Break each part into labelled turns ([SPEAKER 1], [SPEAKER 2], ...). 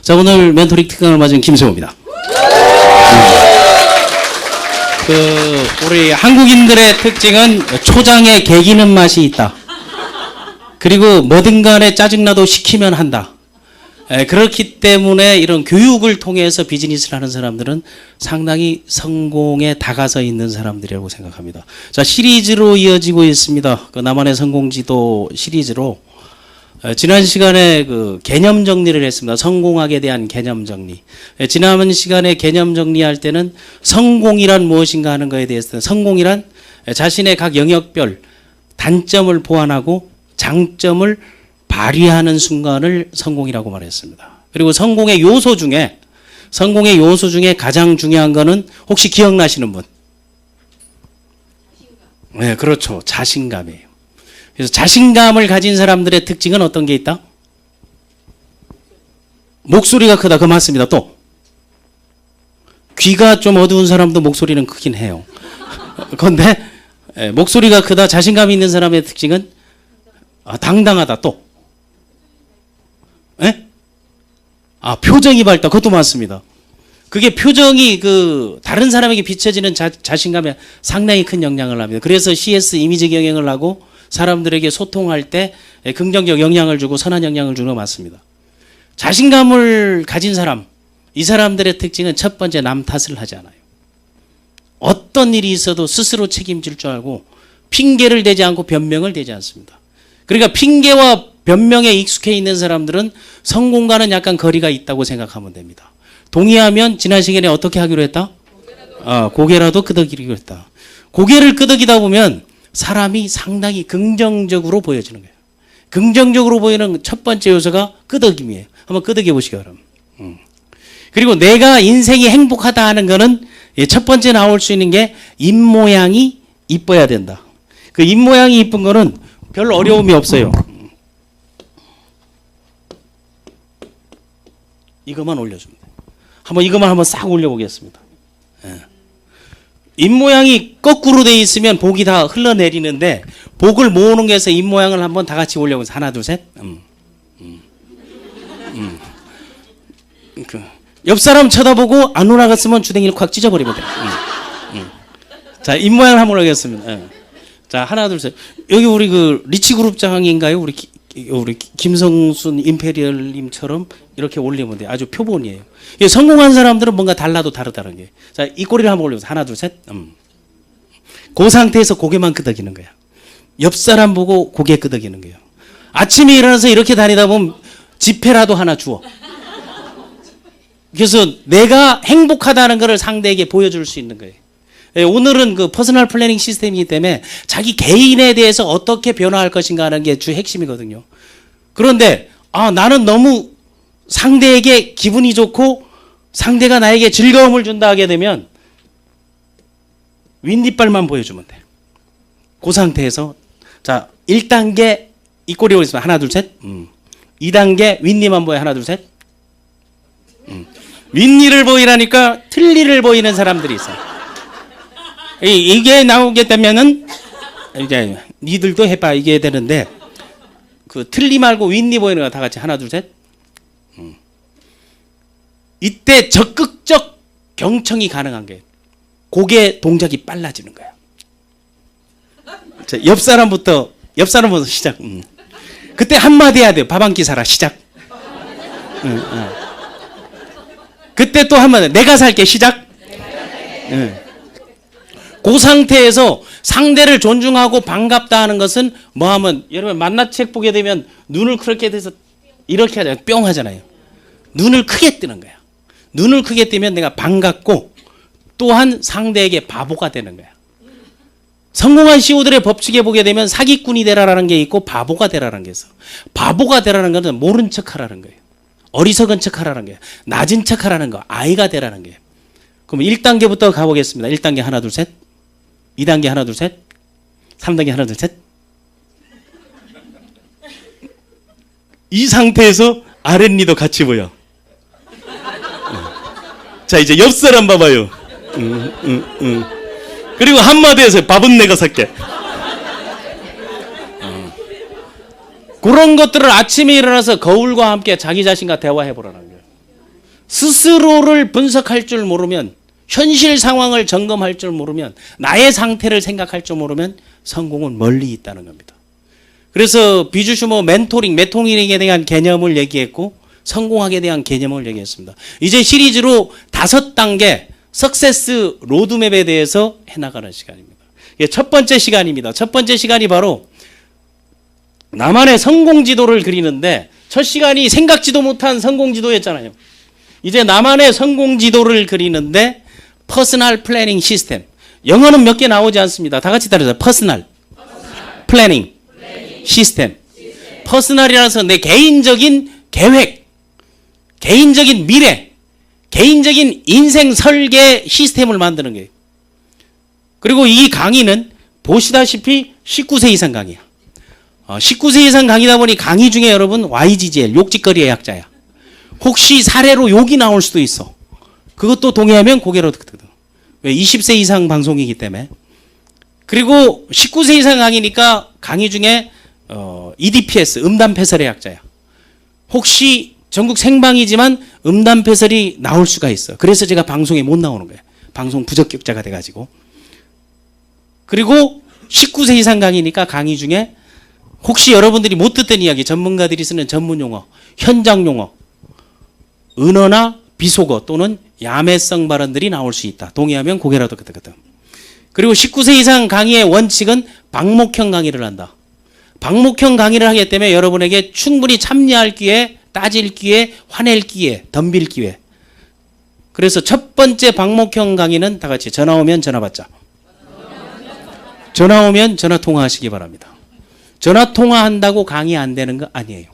[SPEAKER 1] 자, 오늘 멘토링 특강을 맞은 김성호입니다. 우리 한국인들의 특징은 초장에 개기는 맛이 있다. 그리고 뭐든 간에 짜증나도 시키면 한다. 그렇기 때문에 이런 교육을 통해서 비즈니스를 하는 사람들은 상당히 성공에 다가서 있는 사람들이라고 생각합니다. 자, 시리즈로 이어지고 있습니다. 그 나만의 성공지도 시리즈로 지난 시간에 그 개념 정리를 했습니다. 성공학에 대한 개념 정리. 지난 시간에 개념 정리할 때는 성공이란 무엇인가 하는 것에 대해서 성공이란 자신의 각 영역별 단점을 보완하고 장점을 발휘하는 순간을 성공이라고 말했습니다. 그리고 성공의 요소 중에 가장 중요한 거는 혹시 기억나시는 분? 네, 그렇죠. 자신감이에요. 그래서 자신감을 가진 사람들의 특징은 어떤 게 있다? 목소리가 크다. 그거 맞습니다. 또 귀가 좀 어두운 사람도 목소리는 크긴 해요. 그런데 목소리가 크다. 자신감 있는 사람의 특징은 당당하다. 또 표정이 밝다. 그것도 맞습니다. 그게 표정이 다른 사람에게 비춰지는 자신감에 상당히 큰 영향을 합니다. 그래서 CS 이미지 경영을 하고 사람들에게 소통할 때 긍정적 영향을 주고 선한 영향을 주는 거 맞습니다. 자신감을 가진 사람, 이 사람들의 특징은 첫 번째 남 탓을 하지 않아요. 어떤 일이 있어도 스스로 책임질 줄 알고 핑계를 대지 않고 변명을 대지 않습니다. 그러니까 핑계와 변명에 익숙해 있는 사람들은 성공과는 약간 거리가 있다고 생각하면 됩니다. 동의하면 지난 시간에 어떻게 하기로 했다? 고개라도 끄덕이기로 했다. 고개를 끄덕이다 보면 사람이 상당히 긍정적으로 보여지는 거예요. 긍정적으로 보이는 첫 번째 요소가 끄덕임이에요. 한번 끄덕여 보시기 바랍니다. 그리고 내가 인생이 행복하다 하는 거는 첫 번째 나올 수 있는 게 입모양이 이뻐야 된다. 그 입모양이 이쁜 거는 별 어려움이 없어요. 이것만 올려주면 돼요. 이것만 한번 싹 올려보겠습니다. 입모양이 거꾸로 돼 있으면 복이 다 흘러내리는데 복을 모으는 게서 입모양을 한번 다 같이 올려보세요. 하나, 둘, 셋. 옆 사람 쳐다보고 안 올라갔으면 주댕이를 콱 찢어버리면 돼요. 자, 입모양을 한번 올리겠습니다. 자, 하나, 둘, 셋. 여기 우리 리치그룹장인가요? 우리 김성순 임페리얼님처럼 이렇게 올리면 돼요. 아주 표본이에요. 성공한 사람들은 뭔가 달라도 다르다는 게. 자, 이 꼬리를 한번 올려보세요. 하나, 둘, 셋. 그 상태에서 고개만 끄덕이는 거야. 옆 사람 보고 고개 끄덕이는 거예요. 아침에 일어나서 이렇게 다니다 보면 지폐라도 하나 주워. 그래서 내가 행복하다는 것을 상대에게 보여줄 수 있는 거예요. 오늘은 퍼스널 플래닝 시스템이기 때문에 자기 개인에 대해서 어떻게 변화할 것인가 하는 게 주 핵심이거든요. 그런데 나는 너무 상대에게 기분이 좋고 상대가 나에게 즐거움을 준다 하게 되면 윗니빨만 보여주면 돼. 그 상태에서 자, 1단계 이 꼬리 올리면 하나 둘 셋. 2단계 윗니만 보여. 하나 둘 셋. 윗니를 보이라니까 틀니를 보이는 사람들이 있어요. 이게 나오게 되면은 이제 니들도 해봐 이게 되는데 틀니 말고 윗니 보이는 거 다 같이 하나 둘 셋. 이때 적극적 경청이 가능한 게 고개 동작이 빨라지는 거야. 자, 옆 사람부터 시작. 그때 한마디 해야 돼요. 밥 한 끼 사라 시작. 그때 또 한마디 내가 살게 시작. 그 상태에서 상대를 존중하고 반갑다 하는 것은 뭐하면 여러분 만나책 보게 되면 눈을 그렇게 돼서 이렇게 하잖아요. 뿅 하잖아요. 눈을 크게 뜨는 거야. 눈을 크게 뜨면 내가 반갑고 또한 상대에게 바보가 되는 거야. 성공한 CEO들의 법칙에 보게 되면 사기꾼이 되라라는 게 있고 바보가 되라는 게 있어. 바보가 되라는 것은 모른 척하라는 거예요. 어리석은 척하라는 거예요. 낮은 척하라는 거. 아이가 되라는 거예요. 그럼 1단계부터 가보겠습니다. 1단계 하나 둘 셋. 2단계 하나 둘 셋. 3단계 하나 둘 셋. 이 상태에서 아랫니도 같이 보여. 자, 이제 옆 사람 봐봐요. 그리고 한마디 해서 밥은 내가 살게. 그런 것들을 아침에 일어나서 거울과 함께 자기 자신과 대화해보라는 거예요. 스스로를 분석할 줄 모르면, 현실 상황을 점검할 줄 모르면, 나의 상태를 생각할 줄 모르면 성공은 멀리 있다는 겁니다. 그래서 비주슈머 메토링에 대한 개념을 얘기했고 성공학에 대한 개념을 얘기했습니다. 이제 시리즈로 5단계 석세스 로드맵에 대해서 해나가는 시간입니다. 이게 첫 번째 시간입니다. 첫 번째 시간이 바로 나만의 성공 지도를 그리는데, 첫 시간이 생각지도 못한 성공 지도였잖아요. 이제 나만의 성공 지도를 그리는데 퍼스널 플래닝 시스템. 영어는 몇 개 나오지 않습니다. 다 같이 따라서 퍼스널 플래닝 시스템. 퍼스널이라서 내 개인적인 계획, 개인적인 미래, 개인적인 인생 설계 시스템을 만드는 거예요. 그리고 이 강의는 보시다시피 19세 이상 강의야. 19세 이상 강의다 보니 강의 중에 여러분 YGGL, 욕짓거리의 약자야. 혹시 사례로 욕이 나올 수도 있어. 그것도 동의하면 고개로 득득득. 왜? 20세 이상 방송이기 때문에. 그리고 19세 이상 강의니까 강의 중에 EDPS, 음담패설의 약자야. 혹시 전국 생방이지만 음담패설이 나올 수가 있어. 그래서 제가 방송에 못 나오는 거예요. 방송 부적격자가 돼가지고. 그리고 19세 이상 강의니까 강의 중에 혹시 여러분들이 못 듣던 이야기, 전문가들이 쓰는 전문 용어, 현장 용어, 은어나 비속어 또는 야매성 발언들이 나올 수 있다. 동의하면 고개라도 끄덕끄덕. 그리고 19세 이상 강의의 원칙은 방목형 강의를 한다. 방목형 강의를 하기 때문에 여러분에게 충분히 참여할 기회, 따질 기회, 화낼 기회, 덤빌 기회. 그래서 첫 번째 방목형 강의는 다 같이 전화 오면 전화 받자. 전화 오면 전화 통화하시기 바랍니다. 전화 통화한다고 강의 안 되는 거 아니에요.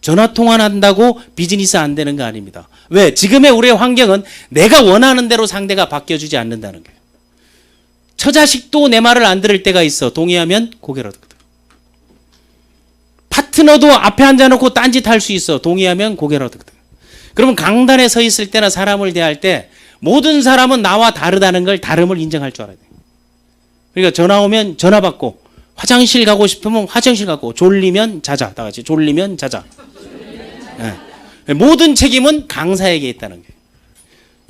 [SPEAKER 1] 전화 통화한다고 비즈니스 안 되는 거 아닙니다. 왜? 지금의 우리의 환경은 내가 원하는 대로 상대가 바뀌어주지 않는다는 거예요. 처자식도 내 말을 안 들을 때가 있어. 동의하면 고개로 끄덕. 파트너도 앞에 앉아놓고 딴짓할 수 있어. 동의하면 고개로 끄덕. 그러면 강단에 서 있을 때나 사람을 대할 때 모든 사람은 나와 다르다는 걸, 다름을 인정할 줄 알아야 돼. 그러니까 전화 오면 전화 받고, 화장실 가고 싶으면 화장실 가고, 졸리면 자자. 다 같이 졸리면 자자. 네. 모든 책임은 강사에게 있다는 거예요.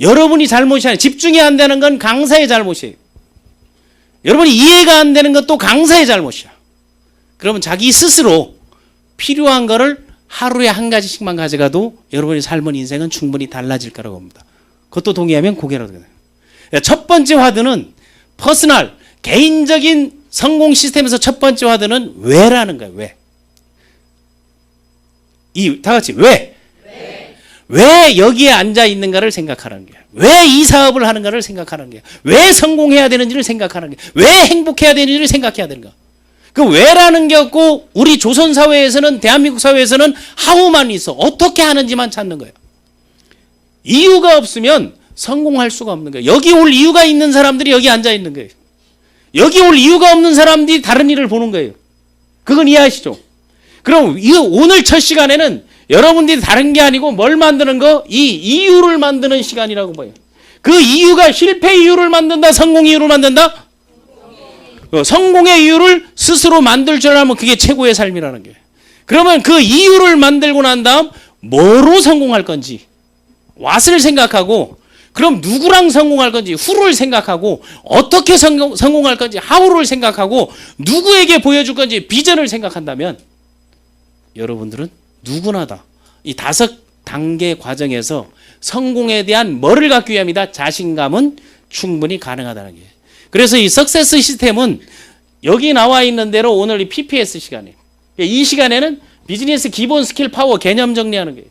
[SPEAKER 1] 여러분이 잘못이 아니에요. 집중이 안 되는 건 강사의 잘못이에요. 여러분이 이해가 안 되는 것도 강사의 잘못이야. 그러면 자기 스스로 필요한 거를 하루에 한 가지씩만 가져가도 여러분이 삶은 인생은 충분히 달라질 거라고 봅니다. 그것도 동의하면 고개로 들어요. 첫 번째 화두는 퍼스널, 개인적인 성공 시스템에서 첫 번째 화두는 왜라는 거예요. 왜? 다 같이 왜? 왜 여기에 앉아 있는가를 생각하는 거예요. 왜 이 사업을 하는가를 생각하는 거예요. 왜 성공해야 되는지를 생각하는 거예요. 왜 행복해야 되는지를 생각해야 되는가. 그 왜라는 게 없고 우리 조선 사회에서는, 대한민국 사회에서는 하우만 있어. 어떻게 하는지만 찾는 거예요. 이유가 없으면 성공할 수가 없는 거예요. 여기 올 이유가 있는 사람들이 여기 앉아 있는 거예요. 여기 올 이유가 없는 사람들이 다른 일을 보는 거예요. 그건 이해하시죠? 그럼 오늘 첫 시간에는 여러분들이 다른 게 아니고 뭘 만드는 거? 이 이유를 만드는 시간이라고 봐요. 그 이유가 실패 이유를 만든다, 성공 이유를 만든다? 성공의 이유를 스스로 만들 줄 알면 그게 최고의 삶이라는 거예요. 그러면 그 이유를 만들고 난 다음 뭐로 성공할 건지 왓을 생각하고, 그럼 누구랑 성공할 건지 후를 생각하고, 어떻게 성공할 건지 하우를 생각하고, 누구에게 보여줄 건지 비전을 생각한다면 여러분들은 누구나 다 이 5단계 과정에서 성공에 대한 뭐를 갖기 위함이다? 자신감은 충분히 가능하다는 거예요. 그래서 이 석세스 시스템은 여기 나와 있는 대로 오늘 이 PPS 시간이에요. 이 시간에는 비즈니스 기본 스킬 파워 개념 정리하는 거예요.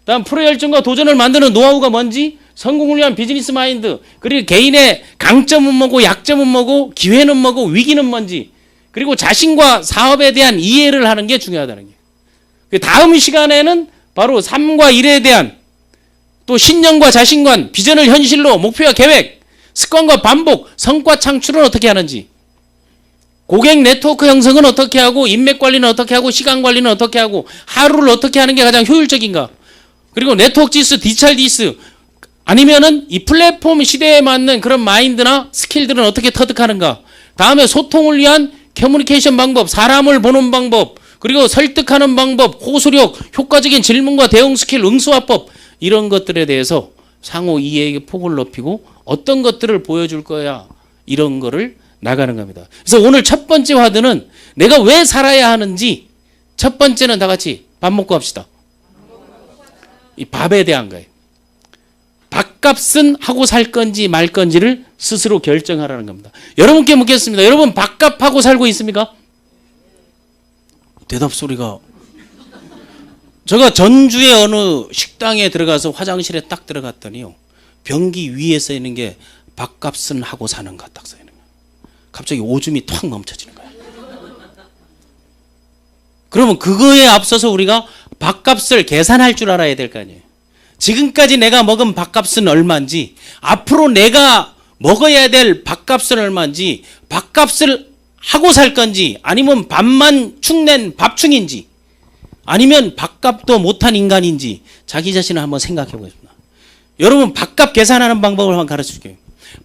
[SPEAKER 1] 다음 프로열정과 도전을 만드는 노하우가 뭔지, 성공을 위한 비즈니스 마인드, 그리고 개인의 강점은 뭐고 약점은 뭐고 기회는 뭐고 위기는 뭔지, 그리고 자신과 사업에 대한 이해를 하는 게 중요하다는 거예요. 다음 시간에는 바로 삶과 일에 대한, 또 신념과 자신관, 비전을 현실로, 목표와 계획, 습관과 반복, 성과 창출은 어떻게 하는지, 고객 네트워크 형성은 어떻게 하고, 인맥 관리는 어떻게 하고, 시간 관리는 어떻게 하고, 하루를 어떻게 하는 게 가장 효율적인가, 그리고 네트워크 지수, 디지털 지수, 아니면은 이 플랫폼 시대에 맞는 그런 마인드나 스킬들은 어떻게 터득하는가, 다음에 소통을 위한 커뮤니케이션 방법, 사람을 보는 방법, 그리고 설득하는 방법, 호소력, 효과적인 질문과 대응 스킬, 응수화법, 이런 것들에 대해서 상호 이해의 폭을 높이고 어떤 것들을 보여줄 거야 이런 거를 나가는 겁니다. 그래서 오늘 첫 번째 화두는 내가 왜 살아야 하는지 첫 번째는 다 같이 밥 먹고 합시다. 이 밥에 대한 거예요. 밥값은 하고 살 건지 말 건지를 스스로 결정하라는 겁니다. 여러분께 묻겠습니다. 여러분 밥값하고 살고 있습니까? 대답 소리가. 제가 전주의 어느 식당에 들어가서 화장실에 딱 들어갔더니요. 변기 위에 써 있는 게 밥값은 하고 사는 것 딱 써 있는 거예요. 갑자기 오줌이 탁 멈춰지는 거예요. 그러면 그거에 앞서서 우리가 밥값을 계산할 줄 알아야 될 거 아니에요. 지금까지 내가 먹은 밥값은 얼마인지, 앞으로 내가 먹어야 될 밥값은 얼마인지, 밥값을 하고 살 건지, 아니면 밥만 축낸 밥충인지, 아니면 밥값도 못한 인간인지 자기 자신을 한번 생각해 보겠습니다. 여러분 밥값 계산하는 방법을 한번 가르쳐 줄게요.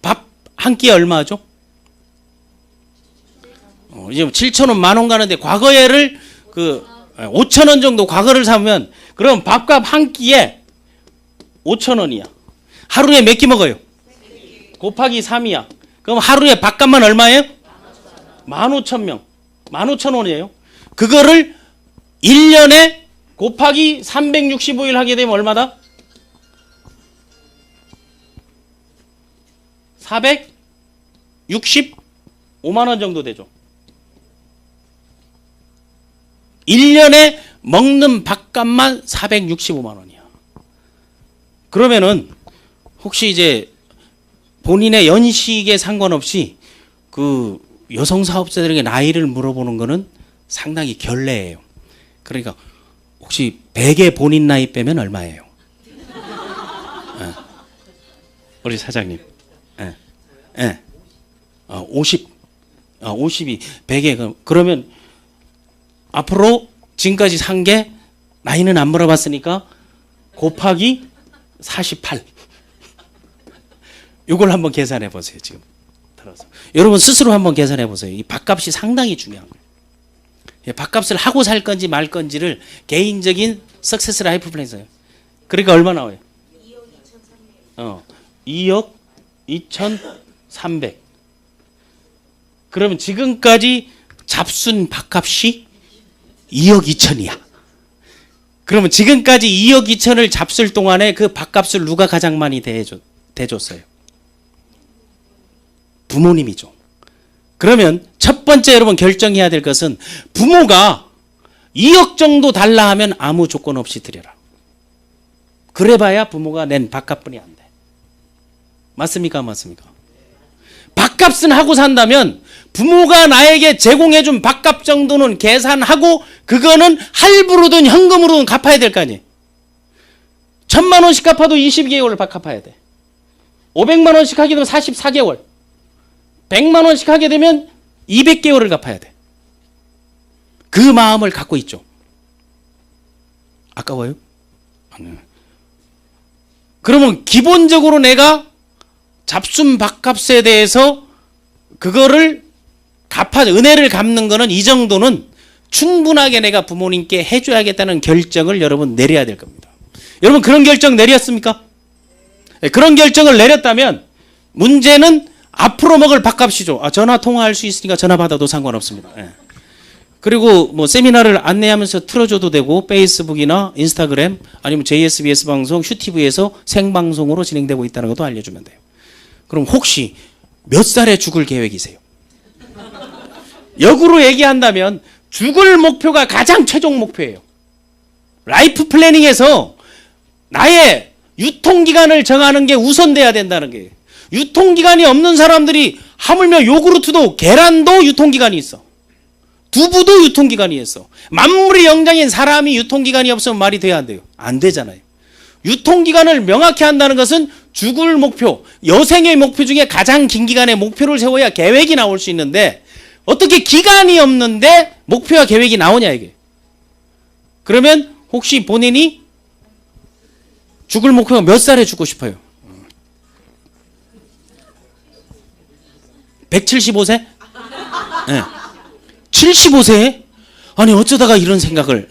[SPEAKER 1] 밥 한 끼에 얼마죠? 이제 7,000원, 10,000원 가는데 과거에를 5,000원 정도 과거를 사면 그럼 밥값 한 끼에 5,000원이야. 하루에 몇 끼 먹어요? 곱하기 3이야. 그럼 하루에 밥값만 얼마예요? 15,000명. 15,000원이에요. 그거를 1년에 곱하기 365일 하게 되면 얼마다? 465만 원 정도 되죠. 1년에 먹는 밥값만 465만 원이야. 그러면은 혹시 이제 본인의 연식에 상관없이 그 여성 사업자들에게 나이를 물어보는 거는 상당히 결례예요. 그러니까 혹시 100에 본인 나이 빼면 얼마예요? 우리 사장님. 50. 50이 100에 그러면 앞으로 지금까지 산 게 나이는 안 물어봤으니까 곱하기 48. 이걸 한번 계산해 보세요. 지금 들어서 여러분 스스로 한번 계산해 보세요. 이 밥값이 상당히 중요한 거예요. 밥값을 하고 살 건지 말 건지를 개인적인 석세스 라이프 플랜이에요. 그러니까 얼마 나와요? 2억 2,300. 그러면 지금까지 잡순 밥값이 2억 2천이야. 그러면 지금까지 2억 2천을 잡술 동안에 그 밥값을 누가 가장 많이 대줬어요? 부모님이죠. 그러면 첫 번째 여러분 결정해야 될 것은 부모가 2억 정도 달라 하면 아무 조건 없이 드려라. 그래봐야 부모가 낸 밥값뿐이 안 돼. 맞습니까? 안 맞습니까? 밥값은 하고 산다면 부모가 나에게 제공해준 밥값 정도는 계산하고 그거는 할부로든 현금으로든 갚아야 될 거 아니에요. 1,000만 원씩 갚아도 20개월을 갚아야 돼. 500만 원씩 하게 되면 44개월. 100만 원씩 하게 되면 200개월을 갚아야 돼. 그 마음을 갖고 있죠. 아까워요? 아니요. 그러면 기본적으로 내가 잡순 밥값에 대해서 그거를 은혜를 갚는 거는 이 정도는 충분하게 내가 부모님께 해줘야겠다는 결정을 여러분 내려야 될 겁니다. 여러분 그런 결정 내렸습니까? 네, 그런 결정을 내렸다면 문제는 앞으로 먹을 밥값이죠. 전화 통화할 수 있으니까 전화 받아도 상관없습니다. 네. 그리고 뭐 세미나를 안내하면서 틀어줘도 되고 페이스북이나 인스타그램 아니면 JSBS 방송, 슈티브에서 생방송으로 진행되고 있다는 것도 알려주면 돼요. 그럼 혹시 몇 살에 죽을 계획이세요? 역으로 얘기한다면 죽을 목표가 가장 최종 목표예요. 라이프 플래닝에서 나의 유통기간을 정하는 게 우선돼야 된다는 게 유통기간이 없는 사람들이 하물며 요구르트도 계란도 유통기간이 있어. 두부도 유통기간이 있어. 만물의 영장인 사람이 유통기간이 없으면 말이 돼야 안 돼요? 안 되잖아요. 유통기간을 명확히 한다는 것은 죽을 목표, 여생의 목표 중에 가장 긴 기간의 목표를 세워야 계획이 나올 수 있는데 어떻게 기간이 없는데 목표와 계획이 나오냐 이게. 그러면 혹시 본인이 죽을 목표가 몇 살에 죽고 싶어요? 175세? 네. 75세에? 아니 어쩌다가 이런 생각을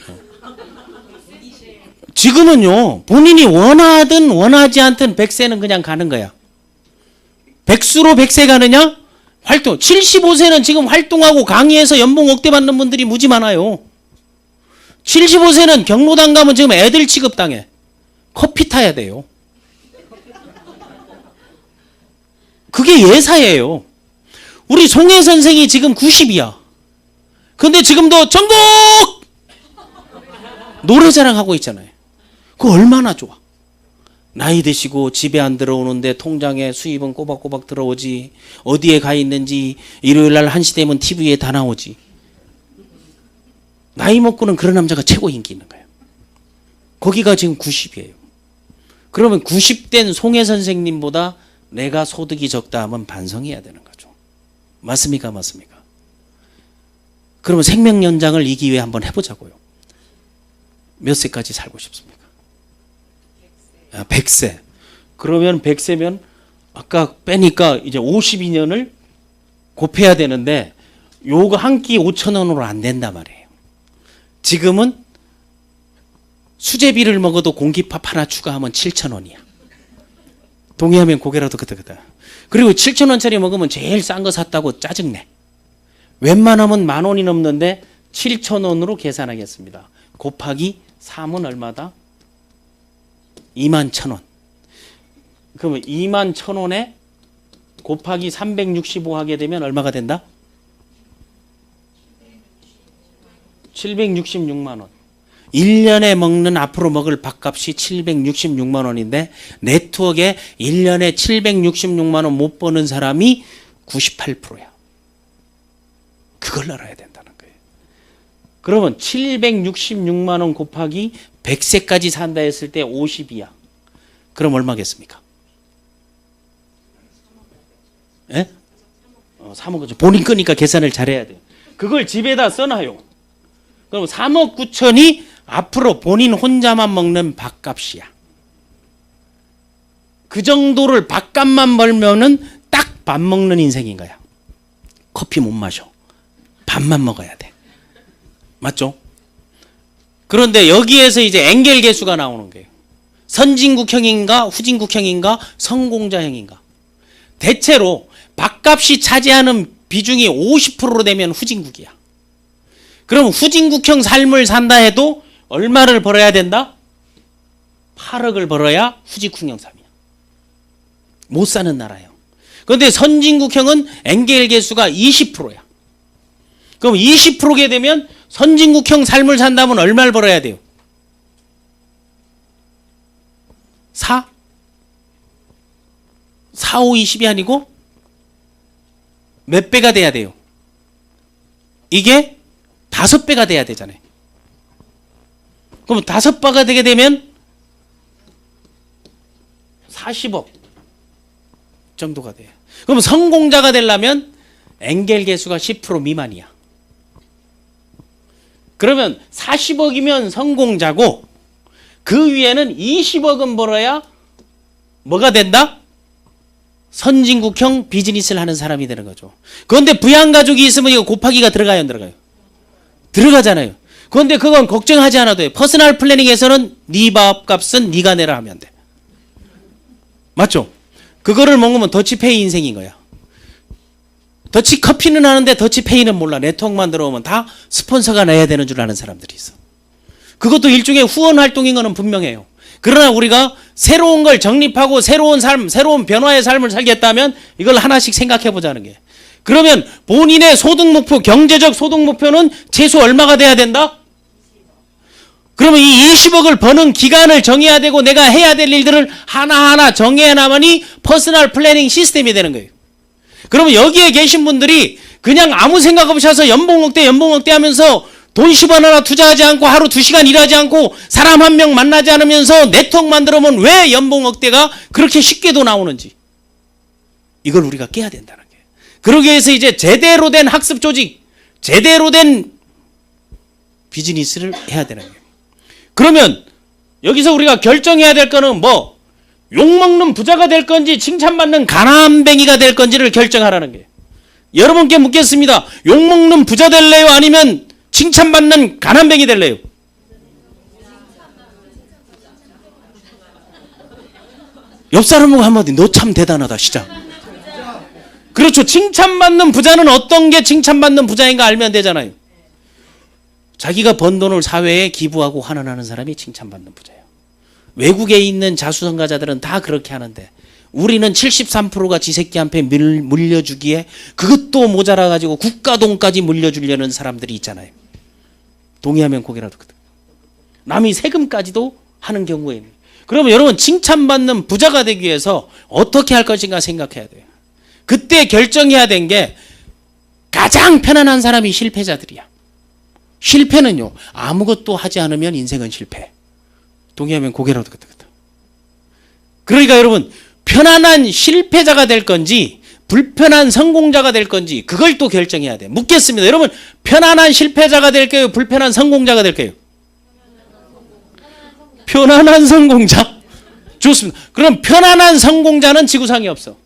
[SPEAKER 1] 지금은요, 본인이 원하든 원하지 않든 백세는 그냥 가는 거야. 백수로 백세 가느냐? 활동. 75세는 지금 활동하고 강의해서 연봉 억대 받는 분들이 무지 많아요. 75세는 경로당 가면 지금 애들 취급당해. 커피 타야 돼요. 그게 예사예요. 우리 송혜 선생이 지금 90이야. 근데 지금도 전국 노래 자랑하고 있잖아요. 그거 얼마나 좋아. 나이 드시고 집에 안 들어오는데 통장에 수입은 꼬박꼬박 들어오지. 어디에 가 있는지 일요일 날 1시 되면 TV에 다 나오지. 나이 먹고는 그런 남자가 최고 인기 있는 거예요. 거기가 지금 90이에요. 그러면 90된 송혜 선생님보다 내가 소득이 적다 하면 반성해야 되는 거죠. 맞습니까? 맞습니까? 그러면 생명 연장을 이 기회에 한번 해보자고요. 몇 세까지 살고 싶습니까? 100세. 그러면 100세면 아까 빼니까 이제 52년을 곱해야 되는데 요거 한 끼 5,000원으로 안 된단 말이에요. 지금은 수제비를 먹어도 공깃밥 하나 추가하면 7,000원이야. 동의하면 고개라도 끄덕끄덕. 그리고 7,000원짜리 먹으면 제일 싼 거 샀다고 짜증내. 웬만하면 10,000원이 넘는데 7,000원으로 계산하겠습니다. 곱하기 3은 얼마다? 21,000원. 그러면 21,000원에 곱하기 365 하게 되면 얼마가 된다? 766만 원. 1년에 먹는 앞으로 먹을 밥값이 766만 원인데 네트워크에 1년에 766만 원 못 버는 사람이 98%야. 그걸 알아야 된다는 거예요. 그러면 766만 원 곱하기 100세까지 산다 했을 때 50이야. 그럼 얼마겠습니까? 예? 3억. 본인 거니까 계산을 잘해야 돼요. 그걸 집에다 써놔요. 그럼 3억 9천이 앞으로 본인 혼자만 먹는 밥값이야. 그 정도를 밥값만 벌면은 딱 밥 먹는 인생인 거야. 커피 못 마셔. 밥만 먹어야 돼. 맞죠? 그런데 여기에서 이제 엥겔 계수가 나오는 거예요. 선진국형인가 후진국형인가 성공자형인가. 대체로 밥값이 차지하는 비중이 50%로 되면 후진국이야. 그럼 후진국형 삶을 산다 해도 얼마를 벌어야 된다? 8억을 벌어야 후진국형 삶이야. 못 사는 나라예요. 그런데 선진국형은 엥겔 계수가 20%야. 그럼 20%게 되면 선진국형 삶을 산다면 얼마를 벌어야 돼요? 4? 4, 5, 20이 아니고 몇 배가 돼야 돼요? 이게 5배가 돼야 되잖아요. 그럼 5배가 되게 되면 40억 정도가 돼요. 그럼 성공자가 되려면 엥겔 계수가 10% 미만이야. 그러면 40억이면 성공자고 그 위에는 20억은 벌어야 뭐가 된다? 선진국형 비즈니스를 하는 사람이 되는 거죠. 그런데 부양가족이 있으면 이거 곱하기가 들어가요, 안 들어가요? 들어가잖아요. 그런데 그건 걱정하지 않아도 돼요. 퍼스널 플래닝에서는 네 밥값은 네가 내라 하면 돼. 맞죠? 그거를 먹으면 더치페이 인생인 거야. 더치커피는 하는데 더치페이는 몰라. 네트워크만 들어오면 다 스폰서가 내야 되는 줄 아는 사람들이 있어. 그것도 일종의 후원 활동인 거는 분명해요. 그러나 우리가 새로운 걸 정립하고 새로운 삶, 새로운 변화의 삶을 살겠다면 이걸 하나씩 생각해 보자는 게. 그러면 본인의 소득 목표, 경제적 소득 목표는 최소 얼마가 돼야 된다? 그러면 이 20억을 버는 기간을 정해야 되고 내가 해야 될 일들을 하나하나 정해야만이 퍼스널 플래닝 시스템이 되는 거예요. 그러면 여기에 계신 분들이 그냥 아무 생각 없이 와서 연봉 억대 하면서 돈 10원 하나 투자하지 않고 하루 2시간 일하지 않고 사람 한 명 만나지 않으면서 네트워크 만들어면 왜 연봉 억대가 그렇게 쉽게도 나오는지 이걸 우리가 깨야 된다는 거예요. 그러기 위해서 이제 제대로 된 학습 조직, 제대로 된 비즈니스를 해야 되는 거예요. 그러면 여기서 우리가 결정해야 될 거는 뭐 욕먹는 부자가 될 건지 칭찬받는 가난뱅이가 될 건지를 결정하라는 거예요. 여러분께 묻겠습니다. 욕먹는 부자 될래요? 아니면 칭찬받는 가난뱅이 될래요? 옆 사람하고 한마디 너 참 대단하다 시작. 그렇죠. 칭찬받는 부자는 어떤 게 칭찬받는 부자인가 알면 되잖아요. 자기가 번 돈을 사회에 기부하고 환원하는 사람이 칭찬받는 부자예요. 외국에 있는 자수성가자들은 다 그렇게 하는데 우리는 73%가 지 새끼한테 물려주기에 그것도 모자라가지고 국가돈까지 물려주려는 사람들이 있잖아요. 동의하면 고개라도 끄덕. 남이 세금까지도 하는 경우에. 그러면 여러분 칭찬받는 부자가 되기 위해서 어떻게 할 것인가 생각해야 돼요. 그때 결정해야 된 게 가장 편안한 사람이 실패자들이야. 실패는요 아무것도 하지 않으면 인생은 실패. 동의하면 고개라도 끄덕. 그러니까 여러분 편안한 실패자가 될 건지 불편한 성공자가 될 건지 그걸 또 결정해야 돼. 묻겠습니다. 여러분 편안한 실패자가 될까요? 불편한 성공자가 될까요? 편안한 성공자. 좋습니다. 그럼 편안한 성공자는 지구상에 없어.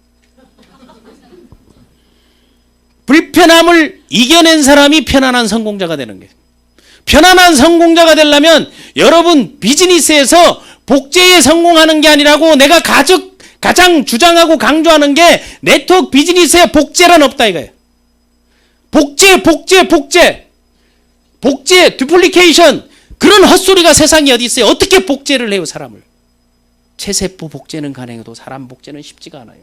[SPEAKER 1] 불편함을 이겨낸 사람이 편안한 성공자가 되는 거예요. 편안한 성공자가 되려면 여러분 비즈니스에서 복제에 성공하는 게 아니라고 내가 가장 주장하고 강조하는 게 네트워크 비즈니스에 복제란 없다 이거예요. 복제, 듀플리케이션 그런 헛소리가 세상에 어디 있어요. 어떻게 복제를 해요 사람을. 체세포 복제는 가능해도 사람 복제는 쉽지가 않아요.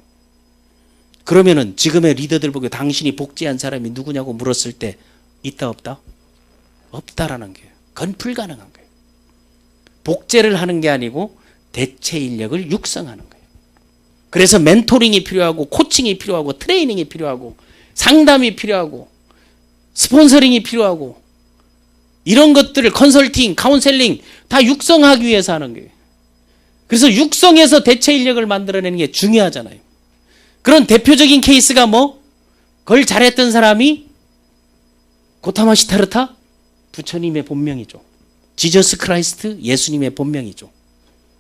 [SPEAKER 1] 그러면은 지금의 리더들 보고 당신이 복제한 사람이 누구냐고 물었을 때 있다 없다? 없다라는 거예요. 그건 불가능한 거예요. 복제를 하는 게 아니고 대체 인력을 육성하는 거예요. 그래서 멘토링이 필요하고 코칭이 필요하고 트레이닝이 필요하고 상담이 필요하고 스폰서링이 필요하고 이런 것들을 컨설팅, 카운셀링 다 육성하기 위해서 하는 거예요. 그래서 육성해서 대체 인력을 만들어내는 게 중요하잖아요. 그런 대표적인 케이스가 뭐? 그걸 잘했던 사람이 고타마 시타르타? 부처님의 본명이죠. 지저스 크라이스트? 예수님의 본명이죠.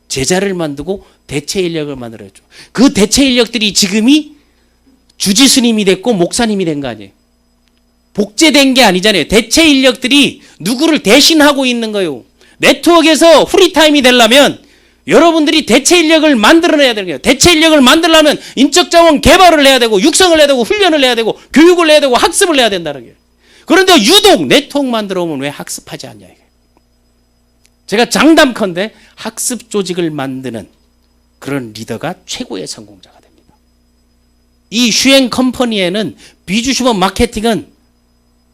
[SPEAKER 1] 제자를 만들고 대체 인력을 만들었죠. 그 대체 인력들이 지금이 주지스님이 됐고 목사님이 된 거 아니에요. 복제된 게 아니잖아요. 대체 인력들이 누구를 대신하고 있는 거예요. 네트워크에서 프리타임이 되려면 여러분들이 대체 인력을 만들어내야 되는 거예요. 대체 인력을 만들려면 인적자원 개발을 해야 되고 육성을 해야 되고 훈련을 해야 되고 교육을 해야 되고 학습을 해야 된다는 거예요. 그런데 유독 네트워크 만들어 오면 왜 학습하지 않냐 이게. 제가 장담컨대 학습 조직을 만드는 그런 리더가 최고의 성공자가 됩니다. 이 슈행 컴퍼니에는 비주슈퍼 마케팅은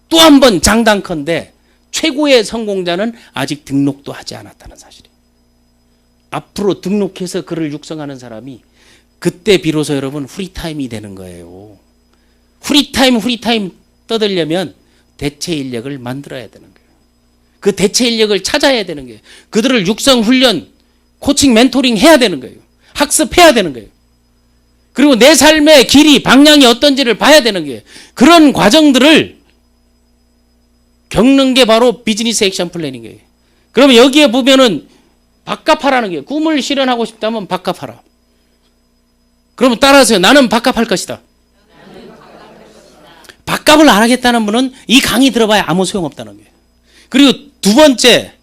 [SPEAKER 1] 또 한 번 장담컨대 최고의 성공자는 아직 등록도 하지 않았다는 사실이에요. 앞으로 등록해서 그를 육성하는 사람이 그때 비로소 여러분 프리타임이 되는 거예요. 프리타임 떠들려면 대체 인력을 만들어야 되는 거예요. 그 대체 인력을 찾아야 되는 거예요. 그들을 육성, 훈련, 코칭, 멘토링 해야 되는 거예요. 학습해야 되는 거예요. 그리고 내 삶의 길이, 방향이 어떤지를 봐야 되는 거예요. 그런 과정들을 겪는 게 바로 비즈니스 액션 플랜인 거예요. 그러면 여기에 보면은 밥값하라는 게 꿈을 실현하고 싶다면 밥값하라. 그러면 따라하세요. 나는 밥값할 것이다. 밥값을 안 하겠다는 분은 이 강의 들어봐야 아무 소용없다는 거예요. 그리고 두 번째,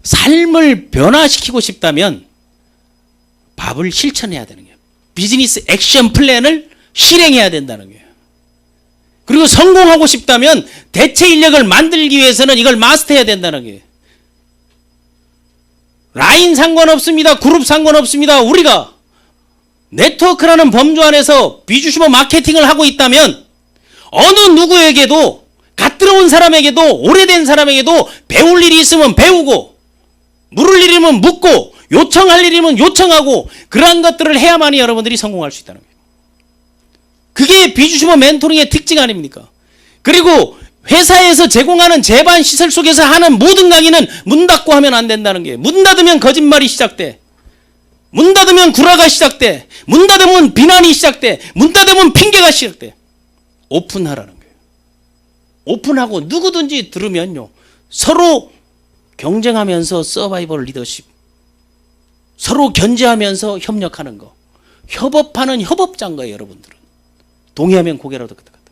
[SPEAKER 1] 삶을 변화시키고 싶다면 밥을 실천해야 되는 거예요. 비즈니스 액션 플랜을 실행해야 된다는 거예요. 그리고 성공하고 싶다면 대체 인력을 만들기 위해서는 이걸 마스터해야 된다는 거예요. 라인 상관없습니다. 그룹 상관없습니다. 우리가 네트워크라는 범주 안에서 비주슈머 마케팅을 하고 있다면 어느 누구에게도 갓 들어온 사람에게도 오래된 사람에게도 배울 일이 있으면 배우고 물을 일이면 묻고 요청할 일이면 요청하고 그러한 것들을 해야만이 여러분들이 성공할 수 있다는 거예요. 그게 비주슈머 멘토링의 특징 아닙니까? 그리고 회사에서 제공하는 제반 시설 속에서 하는 모든 강의는 문 닫고 하면 안 된다는 게 문 닫으면 거짓말이 시작돼. 문 닫으면 구라가 시작돼. 문 닫으면 비난이 시작돼. 문 닫으면 핑계가 시작돼. 오픈하라는 거예요. 오픈하고 누구든지 들으면요. 서로 경쟁하면서 서바이벌 리더십. 서로 견제하면서 협력하는 거. 협업하는 협업자인 거예요, 여러분들은. 동의하면 고개라도 끄덕끄덕.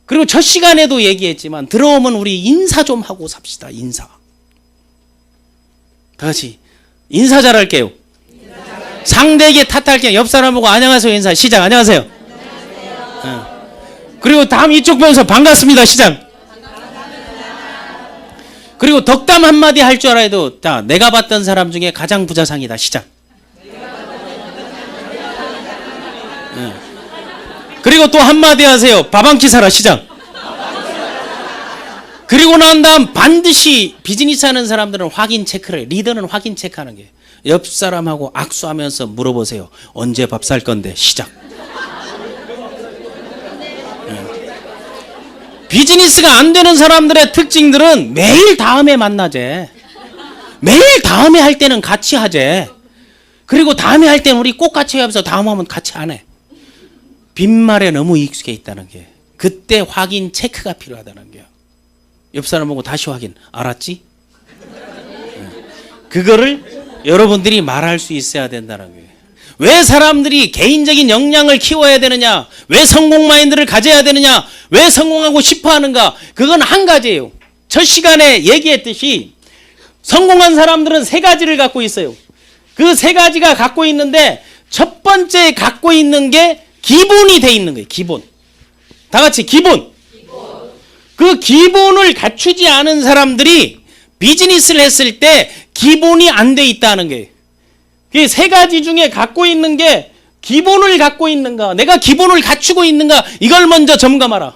[SPEAKER 1] 그리고 첫 시간에도 얘기했지만 들어오면 우리 인사 좀 하고 삽시다. 인사. 다 같이 인사 잘할게요. 상대에게 탓할 게 옆 사람 보고 안녕하세요 인사 시작. 안녕하세요. 그리고 다음 이쪽 보면서 반갑습니다 시작. 그리고 덕담 한마디 할 줄 알아도 자, 내가 봤던 사람 중에 가장 부자상이다 시작. 그리고 또 한마디 하세요. 밥 한 끼 사라 시작. 그리고 난 다음 반드시 비즈니스 하는 사람들은 확인 체크를 해. 리더는 확인 체크하는 게 옆 사람하고 악수하면서 물어보세요. 언제 밥 살 건데 시작. 비즈니스가 안 되는 사람들의 특징들은 매일 다음에 만나재. 매일 다음에 할 때는 같이 하재. 그리고 다음에 할 때는 우리 꼭 같이 하면서 다음 하면 같이 안 해. 빈말에 너무 익숙해 있다는 게. 그때 확인 체크가 필요하다는 게요. 옆 사람 보고 다시 확인. 알았지? 그거를 여러분들이 말할 수 있어야 된다는 거예요. 왜 사람들이 개인적인 역량을 키워야 되느냐? 왜 성공 마인드를 가져야 되느냐? 왜 성공하고 싶어 하는가? 그건 한 가지예요. 첫 시간에 얘기했듯이 성공한 사람들은 세 가지를 갖고 있어요. 그 세 가지가 갖고 있는데 첫 번째 갖고 있는 게 기본이 돼 있는 거예요. 기본. 다 같이 기본. 그 기본을 갖추지 않은 사람들이 비즈니스를 했을 때 기본이 안 돼 있다는 거예요. 그 세 가지 중에 갖고 있는 게 기본을 갖고 있는가, 내가 기본을 갖추고 있는가, 이걸 먼저 점검하라.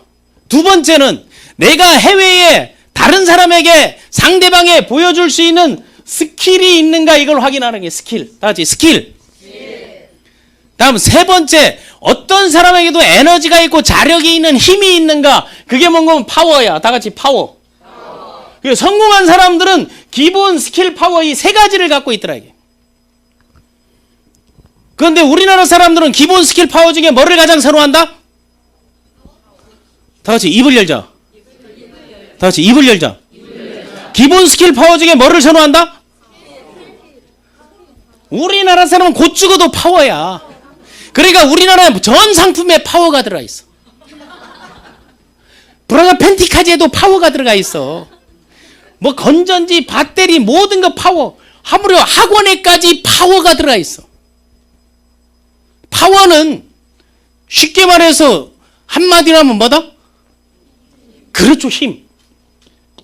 [SPEAKER 1] 두 번째는 내가 해외에 다른 사람에게 상대방에 보여줄 수 있는 스킬이 있는가, 이걸 확인하는 게 스킬. 다 같이 스킬. 다음 세 번째, 어떤 사람에게도 에너지가 있고 자력이 있는 힘이 있는가, 그게 뭔가 파워야. 다 같이 파워. 성공한 사람들은 기본 스킬 파워 이 세 가지를 갖고 있더라 이게. 그런데 우리나라 사람들은 기본 스킬 파워 중에 뭐를 가장 선호한다? 다 같이 입을 열자. 다 같이 입을 열자. 기본 스킬 파워 중에 뭐를 선호한다? 우리나라 사람은 곧 죽어도 파워야. 그러니까 우리나라에 전 상품에 파워가 들어가 있어. 브라자 팬티까지에도 파워가 들어가 있어. 뭐 건전지, 배터리 모든 거 파워. 하물며 학원에까지 파워가 들어가 있어. 파워는 쉽게 말해서 한마디로 하면 뭐다? 그렇죠, 힘.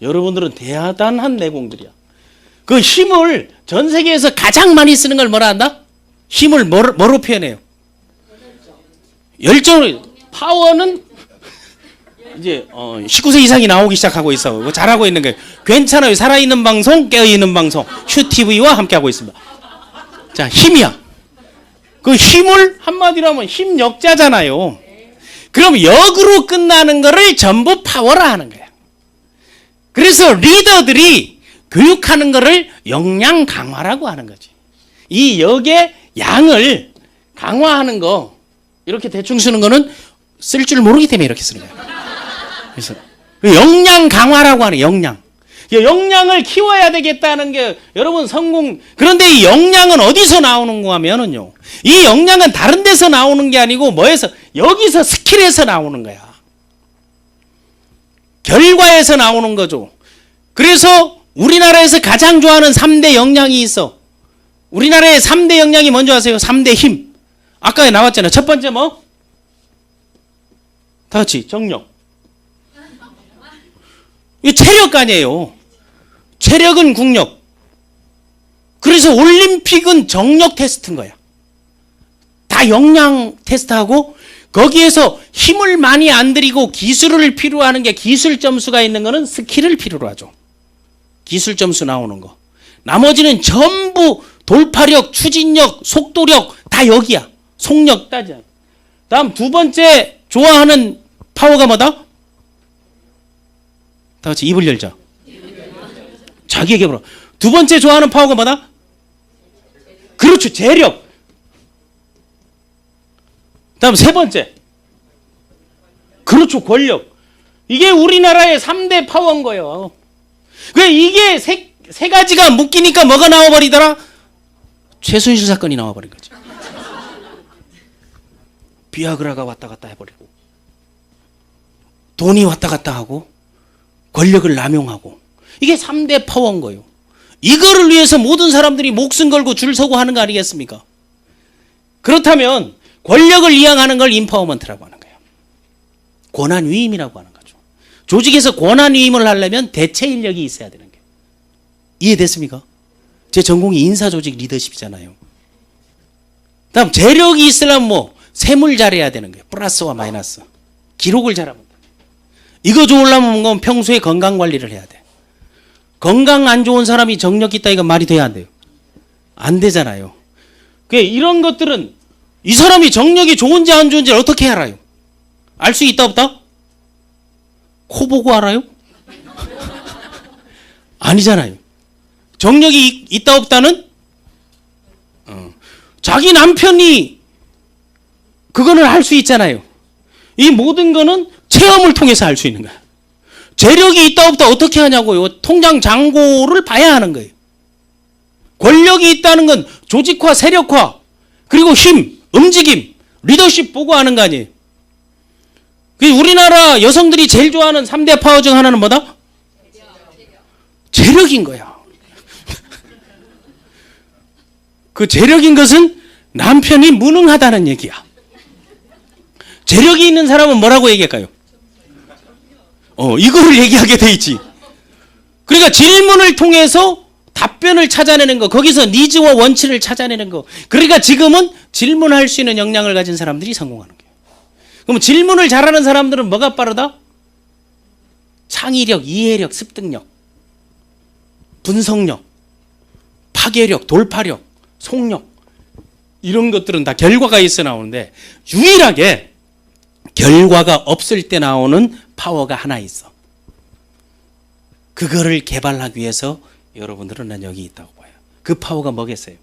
[SPEAKER 1] 여러분들은 대단한 내공들이야. 그 힘을 전 세계에서 가장 많이 쓰는 걸 뭐라 한다? 힘을 뭐로 표현해요? 열정을. 파워는 이제 19세 이상이 나오기 시작하고 있어. 잘하고 있는 거예요. 괜찮아요. 살아있는 방송, 깨어있는 방송, 슈TV와 함께하고 있습니다. 자, 힘이야. 그 힘을 한마디로 하면 힘역자잖아요. 그럼 역으로 끝나는 거를 전부 파워라 하는 거야. 그래서 리더들이 교육하는 거를 역량 강화라고 하는 거지. 이 역의 양을 강화하는 거, 이렇게 대충 쓰는 거는 쓸 줄 모르기 때문에 이렇게 쓰는 거야. 그래서 역량 강화라고 하는 역량. 역량을 키워야 되겠다는 게 여러분 성공. 그런데 이 역량은 어디서 나오는 거 하면은요, 이 역량은 다른 데서 나오는 게 아니고 뭐에서, 여기서 스킬에서 나오는 거야. 결과에서 나오는 거죠. 그래서 우리나라에서 가장 좋아하는 3대 역량이 있어. 우리나라의 3대 역량이 뭔지 아세요? 3대 힘. 아까 나왔잖아요. 첫 번째 뭐? 다 같이 정력. 이 체력 아니에요. 체력은 국력. 그래서 올림픽은 정력 테스트인 거야. 다 역량 테스트하고 거기에서 힘을 많이 안 들이고 기술을 필요로 하는 게, 기술 점수가 있는 거는 스킬을 필요로 하죠. 기술 점수 나오는 거. 나머지는 전부 돌파력, 추진력, 속도력 다 여기야. 속력 따져. 다음 두 번째 좋아하는 파워가 뭐다? 다 같이 입을 열자. 자기에게 물어. 두 번째 좋아하는 파워가 뭐다? 그렇죠. 재력. 다음 세 번째. 그렇죠. 권력. 이게 우리나라의 3대 파워인 거예요. 이게 세 가지가 묶이니까 뭐가 나와버리더라? 최순실 사건이 나와버린 거지. 비아그라가 왔다 갔다 해버리고, 돈이 왔다 갔다 하고, 권력을 남용하고, 이게 3대 파워인 거예요. 이거를 위해서 모든 사람들이 목숨 걸고 줄 서고 하는 거 아니겠습니까? 그렇다면 권력을 이양하는 걸 인파워먼트라고 하는 거예요. 권한 위임이라고 하는 거죠. 조직에서 권한 위임을 하려면 대체 인력이 있어야 되는 거예요. 이해됐습니까? 제 전공이 인사조직 리더십이잖아요. 다음 재력이 있으려면 뭐 세물 잘해야 되는 거예요. 플러스와 마이너스. 기록을 잘하면 돼. 이거 좋으려면 뭔가 평소에 건강 관리를 해야 돼. 건강 안 좋은 사람이 정력 있다 이거 말이 돼야 안 돼요? 안 되잖아요. 이런 것들은 이 사람이 정력이 좋은지 안 좋은지 어떻게 알아요? 알 수 있다 없다? 코 보고 알아요? 아니잖아요. 정력이 있다 없다는 자기 남편이 그거는 할 수 있잖아요. 이 모든 거는 체험을 통해서 알 수 있는 거야. 재력이 있다 없다 어떻게 하냐고요. 통장 잔고를 봐야 하는 거예요. 권력이 있다는 건 조직화, 세력화, 그리고 힘, 움직임, 리더십 보고 하는 거 아니에요. 우리나라 여성들이 제일 좋아하는 3대 파워 중 하나는 뭐다? 재력인 거야. 그 재력인 것은 남편이 무능하다는 얘기야. 재력이 있는 사람은 뭐라고 얘기할까요? 이거를 얘기하게 돼 있지. 그러니까 질문을 통해서 답변을 찾아내는 거, 거기서 니즈와 원치를 찾아내는 거. 그러니까 지금은 질문할 수 있는 역량을 가진 사람들이 성공하는 거예요. 그럼 질문을 잘하는 사람들은 뭐가 빠르다? 창의력, 이해력, 습득력, 분석력, 파괴력, 돌파력, 속력, 이런 것들은 다 결과가 있어 나오는데 유일하게 결과가 없을 때 나오는 파워가 하나 있어. 그거를 개발하기 위해서 여러분들은 난 여기 있다고 봐요. 그 파워가 뭐겠어요?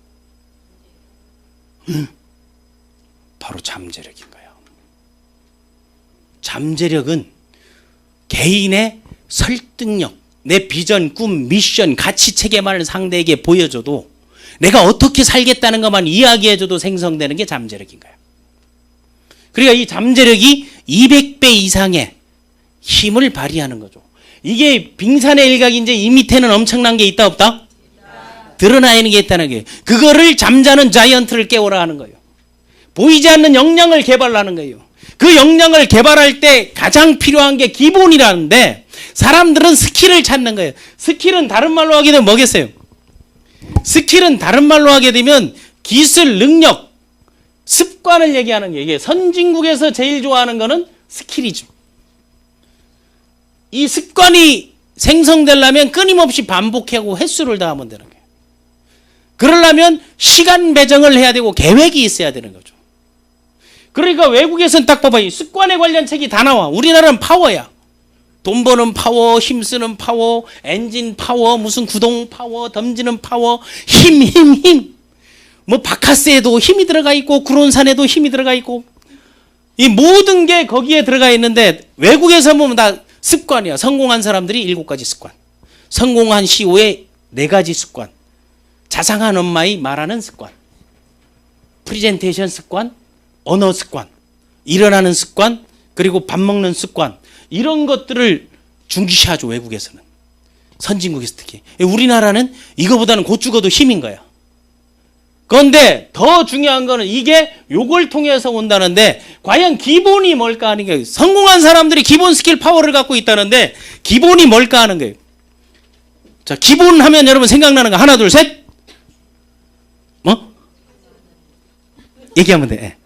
[SPEAKER 1] 바로 잠재력인 거예요. 잠재력은 개인의 설득력, 내 비전, 꿈, 미션, 가치 체계만을 상대에게 보여줘도 내가 어떻게 살겠다는 것만 이야기해줘도 생성되는 게 잠재력인 거예요. 그러니까 이 잠재력이 200배 이상의 힘을 발휘하는 거죠. 이게 빙산의 일각인지 이 밑에는 엄청난 게 있다 없다? 드러나 있는 게 있다는 게 그거를 잠자는 자이언트를 깨우라 하는 거예요. 보이지 않는 역량을 개발하는 거예요. 그 역량을 개발할 때 가장 필요한 게 기본이라는데 사람들은 스킬을 찾는 거예요. 스킬은 다른 말로 하게 되면 뭐겠어요? 스킬은 다른 말로 하게 되면 기술, 능력, 습관을 얘기하는 게 이게 선진국에서 제일 좋아하는 거는 스킬이죠. 이 습관이 생성되려면 끊임없이 반복하고 횟수를 더하면 되는 거예요. 그러려면 시간 배정을 해야 되고 계획이 있어야 되는 거죠. 그러니까 외국에서는 딱 봐봐. 습관에 관련 책이 다 나와. 우리나라는 파워야. 돈 버는 파워, 힘쓰는 파워, 엔진 파워, 무슨 구동 파워, 덤지는 파워, 힘. 뭐 바카스에도 힘이 들어가 있고 구론산에도 힘이 들어가 있고 이 모든 게 거기에 들어가 있는데 외국에서 보면 다 습관이야. 성공한 사람들이 7가지 습관. 성공한 CEO의 4가지 습관. 자상한 엄마의 말하는 습관. 프리젠테이션 습관, 언어 습관, 일어나는 습관, 그리고 밥 먹는 습관. 이런 것들을 중시하죠, 외국에서는. 선진국에서 특히. 우리나라는 이거보다는 곧 죽어도 힘인 거야. 그런데 더 중요한 거는 이게 요걸 통해서 온다는데 과연 기본이 뭘까 하는 거예요. 성공한 사람들이 기본 스킬 파워를 갖고 있다는데 기본이 뭘까 하는 거예요. 자, 기본 하면 여러분 생각나는 거 하나, 둘, 셋. 뭐? 얘기하면 돼.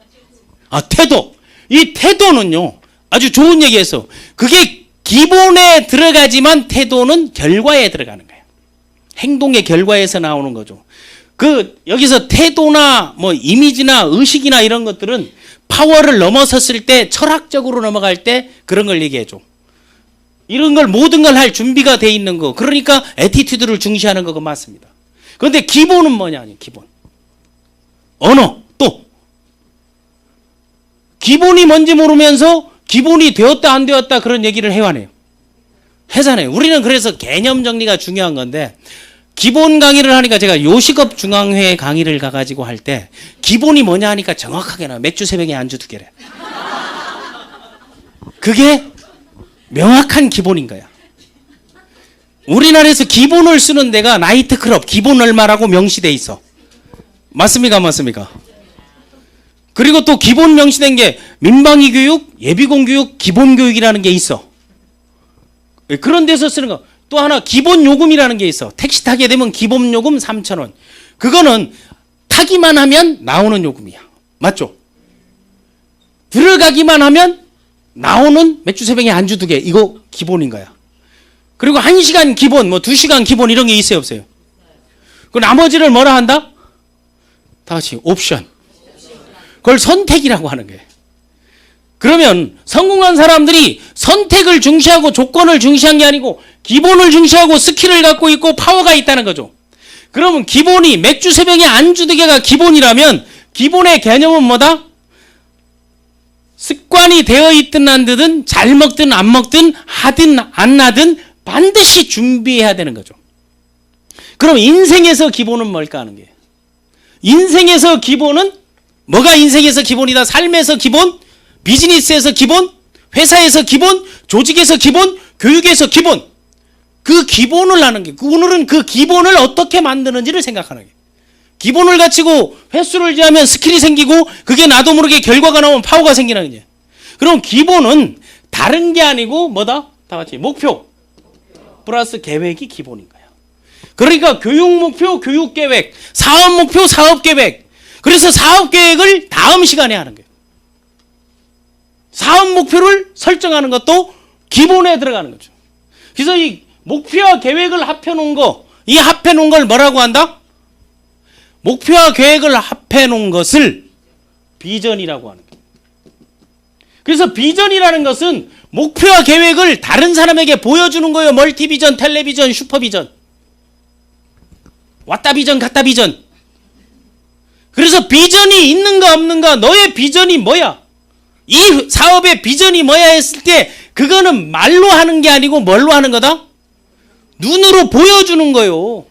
[SPEAKER 1] 태도. 이 태도는요. 아주 좋은 얘기했어. 그게 기본에 들어가지만 태도는 결과에 들어가는 거예요. 행동의 결과에서 나오는 거죠. 여기서 태도나 뭐 이미지나 의식이나 이런 것들은 파워를 넘어섰을 때 철학적으로 넘어갈 때 그런 걸 얘기해줘. 이런 걸 모든 걸 할 준비가 돼 있는 거. 그러니까 애티튜드를 중시하는 거가 맞습니다. 그런데 기본은 뭐냐? 기본. 언어 또. 기본이 뭔지 모르면서 기본이 되었다 안 되었다 그런 얘기를 해와네요. 하잖아요. 우리는 그래서 개념 정리가 중요한 건데 기본 강의를 하니까 제가 요식업 중앙회 강의를 가가지고 할 때 기본이 뭐냐 하니까 정확하게 나와. 맥주 새벽에 안주 2개래. 그게 명확한 기본인 거야. 우리나라에서 기본을 쓰는 데가 나이트클럽 기본 얼마라고 명시돼 있어. 맞습니까? 맞습니까? 그리고 또 기본 명시된 게 민방위 교육, 예비군 교육, 기본 교육이라는 게 있어. 그런 데서 쓰는 거. 또 하나 기본 요금이라는 게 있어. 택시 타게 되면 기본 요금 3,000원. 그거는 타기만 하면 나오는 요금이야. 맞죠? 들어가기만 하면 나오는 맥주 새벽에 안주 2개. 이거 기본인 거야. 그리고 1시간 기본, 뭐 2시간 기본 이런 게 있어요, 없어요? 그 나머지를 뭐라 한다? 다 같이 옵션. 그걸 선택이라고 하는 거예요. 그러면 성공한 사람들이 선택을 중시하고 조건을 중시한 게 아니고 기본을 중시하고 스킬을 갖고 있고 파워가 있다는 거죠. 그러면 기본이 맥주 새벽에 안주 2개가 기본이라면 기본의 개념은 뭐다? 습관이 되어 있든 안 되든 잘 먹든 안 먹든 하든 안 하든 반드시 준비해야 되는 거죠. 그럼 인생에서 기본은 뭘까 하는 거예요. 인생에서 기본은 뭐가 인생에서 기본이다? 삶에서 기본, 비즈니스에서 기본, 회사에서 기본, 조직에서 기본, 교육에서 기본. 그 기본을 하는 게 오늘은 그 기본을 어떻게 만드는지를 생각하는 게 기본을 갖추고 횟수를 지하면 스킬이 생기고 그게 나도 모르게 결과가 나오면 파워가 생기는 거예요. 그럼 기본은 다른 게 아니고 뭐다? 다 같이 목표 플러스 계획이 기본인 거예요. 그러니까 교육 목표, 교육 계획, 사업 목표, 사업 계획. 그래서 사업 계획을 다음 시간에 하는 거예요. 사업 목표를 설정하는 것도 기본에 들어가는 거죠. 그래서 이 목표와 계획을 합해놓은 거, 이 합해놓은 걸 뭐라고 한다? 목표와 계획을 합해놓은 것을 비전이라고 하는 거예요. 그래서 비전이라는 것은 목표와 계획을 다른 사람에게 보여주는 거예요. 멀티비전, 텔레비전, 슈퍼비전. 왔다 비전, 갔다 비전. 그래서 비전이 있는가 없는가, 너의 비전이 뭐야? 이 사업의 비전이 뭐야 했을 때 그거는 말로 하는 게 아니고 뭘로 하는 거다? 눈으로 보여주는 거예요.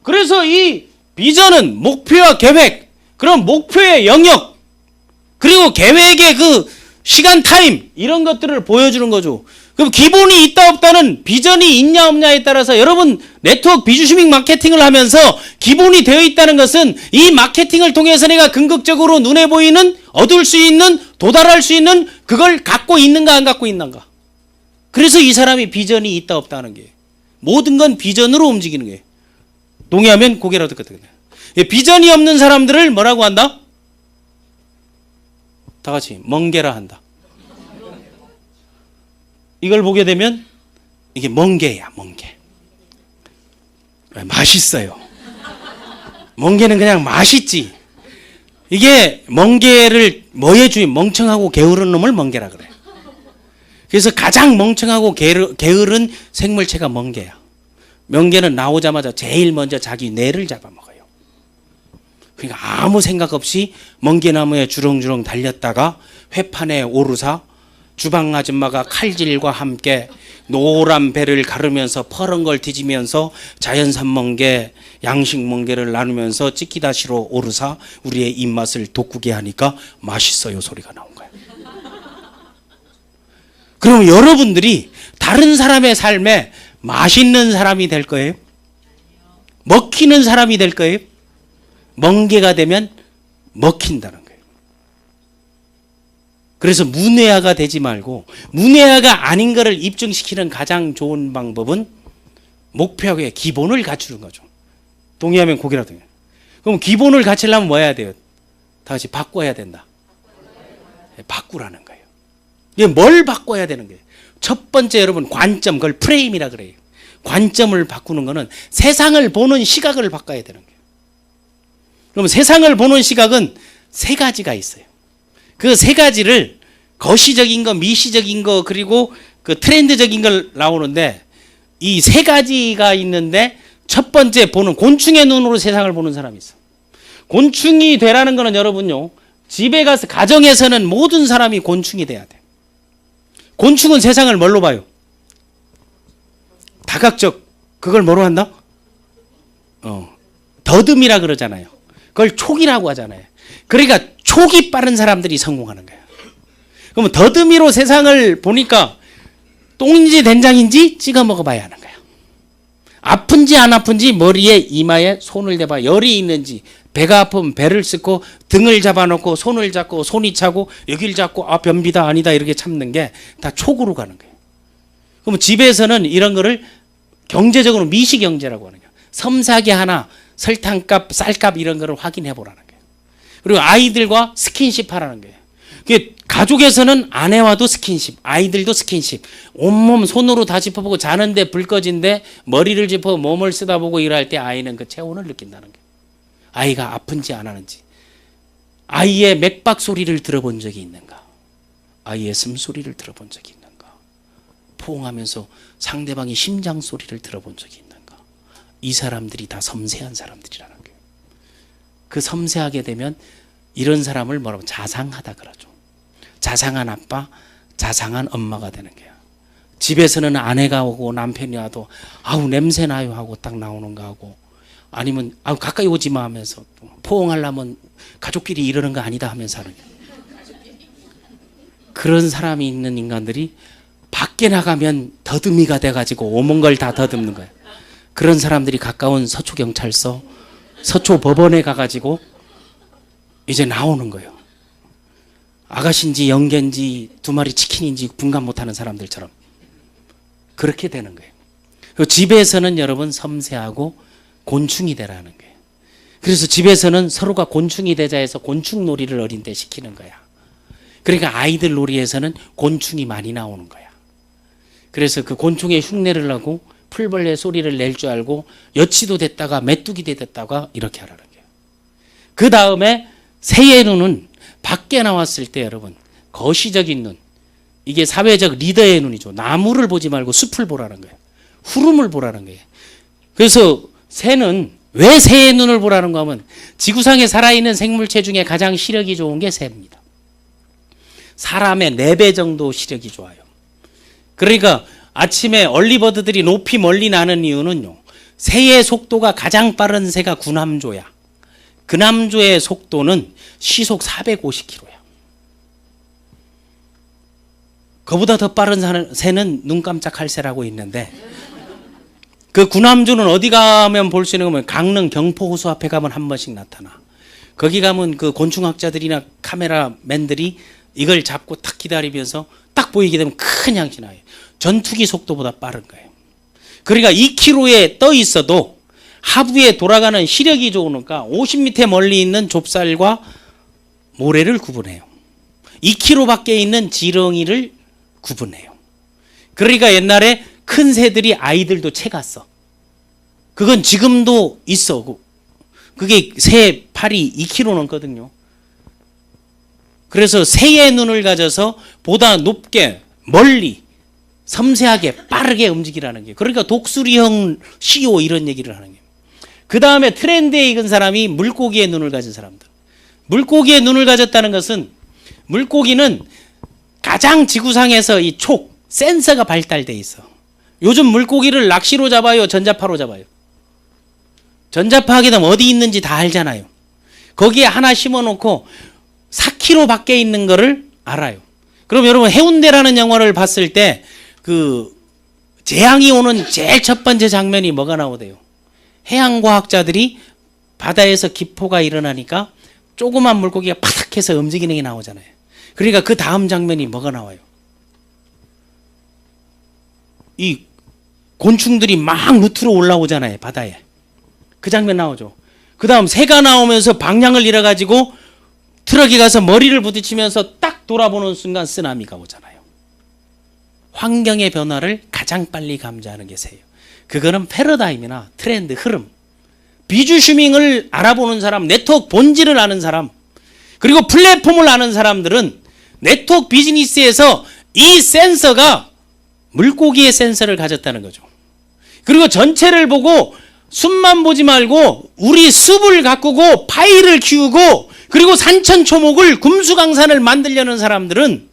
[SPEAKER 1] 그래서 이 비전은 목표와 계획, 그럼 목표의 영역, 그리고 계획의 그 시간 타임 이런 것들을 보여주는 거죠. 그럼 기본이 있다 없다는 비전이 있냐 없냐에 따라서 여러분 네트워크 비주시밍 마케팅을 하면서 기본이 되어 있다는 것은 이 마케팅을 통해서 내가 궁극적으로 눈에 보이는 얻을 수 있는 도달할 수 있는 그걸 갖고 있는가 안 갖고 있는가. 그래서 이 사람이 비전이 있다 없다 하는 게 모든 건 비전으로 움직이는 거예요. 동의하면 고개를 들거든요. 비전이 없는 사람들을 뭐라고 한다? 다 같이 멍게라 한다. 이걸 보게 되면 이게 멍게야, 멍게. 맛있어요. 멍게는 그냥 맛있지. 이게 멍게를 뭐에 주인 멍청하고 게으른 놈을 멍게라 그래. 그래서 가장 멍청하고 게으른 생물체가 멍게야. 멍게는 나오자마자 제일 먼저 자기 뇌를 잡아먹어요. 그러니까 아무 생각 없이 멍게나무에 주렁주렁 달렸다가 회판에 오르사 주방 아줌마가 칼질과 함께 노란 배를 가르면서 퍼런 걸 뒤지면서 자연산 멍게, 양식 멍게를 나누면서 찌끼다시로 오르사 우리의 입맛을 돋구게 하니까 맛있어요 소리가 나온 거예요. 그럼 여러분들이 다른 사람의 삶에 맛있는 사람이 될 거예요? 먹히는 사람이 될 거예요? 멍게가 되면 먹힌다는 거예요. 그래서 문외아가 되지 말고 문외아가 아닌 것을 입증시키는 가장 좋은 방법은 목표의 기본을 갖추는 거죠. 동의하면 고개라도 해요. 그럼 기본을 갖추려면 뭐 해야 돼요? 다 같이 바꿔야 된다. 바꾸라는 거예요. 이게 뭘 바꿔야 되는 거예요? 첫 번째 여러분 관점, 그걸 프레임이라 그래요. 관점을 바꾸는 거는 세상을 보는 시각을 바꿔야 되는 거예요. 그럼 세상을 보는 시각은 세 가지가 있어요. 그 세 가지를 거시적인 거, 미시적인 거, 그리고 그 트렌드적인 걸 나오는데 이 세 가지가 있는데 첫 번째 보는 곤충의 눈으로 세상을 보는 사람이 있어. 곤충이 되라는 거는 여러분요. 집에 가서 가정에서는 모든 사람이 곤충이 돼야 돼. 곤충은 세상을 뭘로 봐요? 다각적. 그걸 뭐로 한다? 더듬이라 그러잖아요. 그걸 촉이라고 하잖아요. 그러니까 촉이 빠른 사람들이 성공하는 거예요. 그러면 더듬이로 세상을 보니까 똥인지 된장인지 찍어 먹어봐야 하는 거예요. 아픈지 안 아픈지 머리에 이마에 손을 대봐. 열이 있는지, 배가 아프면 배를 쓰고 등을 잡아놓고 손을 잡고 손이 차고 여길 잡고 아 변비다 아니다 이렇게 참는 게 다 촉으로 가는 거예요. 그럼 집에서는 이런 거를 경제적으로 미시경제라고 하는 거예요. 섬세하게 하나 설탕값, 쌀값 이런 거를 확인해 보라는 거예요. 그리고 아이들과 스킨십 하라는 거예요. 가족에서는 아내와도 스킨십, 아이들도 스킨십. 온몸 손으로 다 짚어보고 자는데 불 꺼진데 머리를 짚어 몸을 쓰다보고 일할 때 아이는 그 체온을 느낀다는 거예요. 아이가 아픈지 안 하는지. 아이의 맥박 소리를 들어본 적이 있는가? 아이의 숨소리를 들어본 적이 있는가? 포옹하면서 상대방의 심장 소리를 들어본 적이 있는가? 이 사람들이 다 섬세한 사람들이라는 거예요. 그 섬세하게 되면 이런 사람을 뭐라고 자상하다 그러죠. 자상한 아빠, 자상한 엄마가 되는 거야. 집에서는 아내가 오고 남편이 와도 아우 냄새 나요 하고 딱 나오는 거 하고, 아니면 아우 가까이 오지 마 하면서 포옹하려면 가족끼리 이러는 거 아니다 하면서 하는 거야. 그런 사람이 있는 인간들이 밖에 나가면 더듬이가 돼가지고 오만 걸 다 더듬는 거야. 그런 사람들이 가까운 서초경찰서, 서초법원에 가가지고 이제 나오는 거예요. 아가씨인지 영개인지 두 마리 치킨인지 분간 못하는 사람들처럼 그렇게 되는 거예요. 집에서는 여러분 섬세하고 곤충이 되라는 거예요. 그래서 집에서는 서로가 곤충이 되자 해서 곤충놀이를 어린 때 시키는 거야. 그러니까 아이들 놀이에서는 곤충이 많이 나오는 거야. 그래서 그 곤충의 흉내를 하고 풀벌레 소리를 낼 줄 알고 여치도 됐다가 메뚜기 됐다가 이렇게 하라는 거예요. 그 다음에 새의 눈은 밖에 나왔을 때 여러분 거시적인 눈, 이게 사회적 리더의 눈이죠. 나무를 보지 말고 숲을 보라는 거예요. 후름을 보라는 거예요. 그래서 새는 왜 새의 눈을 보라는 거 하면 지구상에 살아있는 생물체 중에 가장 시력이 좋은 게 새입니다. 사람의 4배 정도 시력이 좋아요. 그러니까 아침에 얼리버드들이 높이 멀리 나는 이유는요, 새의 속도가 가장 빠른 새가 구남조야. 그남조의 속도는 시속 450km야. 그보다 더 빠른 새는 눈 깜짝할 새라고 있는데, 그 구남조는 어디 가면 볼 수 있는 거면 강릉 경포호수 앞에 가면 한 번씩 나타나. 거기 가면 그 곤충학자들이나 카메라맨들이 이걸 잡고 딱 기다리면서 딱 보이게 되면 큰 향기 나요. 전투기 속도보다 빠른 거예요. 그러니까 2km에 떠 있어도 하부에 돌아가는 시력이 좋으니까 50m 멀리 있는 좁쌀과 모래를 구분해요. 2km 밖에 있는 지렁이를 구분해요. 그러니까 옛날에 큰 새들이 아이들도 채갔어. 그건 지금도 있어. 그게 새 팔이 2km 넘거든요. 그래서 새의 눈을 가져서 보다 높게 멀리 섬세하게 빠르게 움직이라는 게, 그러니까 독수리형 CO 이런 얘기를 하는 거예요. 그 다음에 트렌드에 익은 사람이 물고기의 눈을 가진 사람들. 물고기의 눈을 가졌다는 것은 물고기는 가장 지구상에서 이 촉, 센서가 발달돼 있어. 요즘 물고기를 낚시로 잡아요, 전자파로 잡아요? 전자파 하게 되면 어디 있는지 다 알잖아요. 거기에 하나 심어놓고 4km 밖에 있는 거를 알아요. 그럼 여러분 해운대라는 영화를 봤을 때 그 재앙이 오는 제일 첫 번째 장면이 뭐가 나오대요? 해양과학자들이 바다에서 기포가 일어나니까 조그만 물고기가 파닥해서 움직이는 게 나오잖아요. 그러니까 그 다음 장면이 뭐가 나와요? 이 곤충들이 막 루트로 올라오잖아요, 바다에. 그 장면 나오죠. 그 다음 새가 나오면서 방향을 잃어가지고 트럭에 가서 머리를 부딪히면서 딱 돌아보는 순간 쓰나미가 오잖아요. 환경의 변화를 가장 빨리 감지하는 게 새예요. 그거는 패러다임이나 트렌드, 흐름. 비주슈밍을 알아보는 사람, 네트워크 본질을 아는 사람, 그리고 플랫폼을 아는 사람들은 네트워크 비즈니스에서 이 센서가 물고기의 센서를 가졌다는 거죠. 그리고 전체를 보고 숲만 보지 말고 우리 숲을 가꾸고 파이를 키우고 그리고 산천초목을 금수강산을 만들려는 사람들은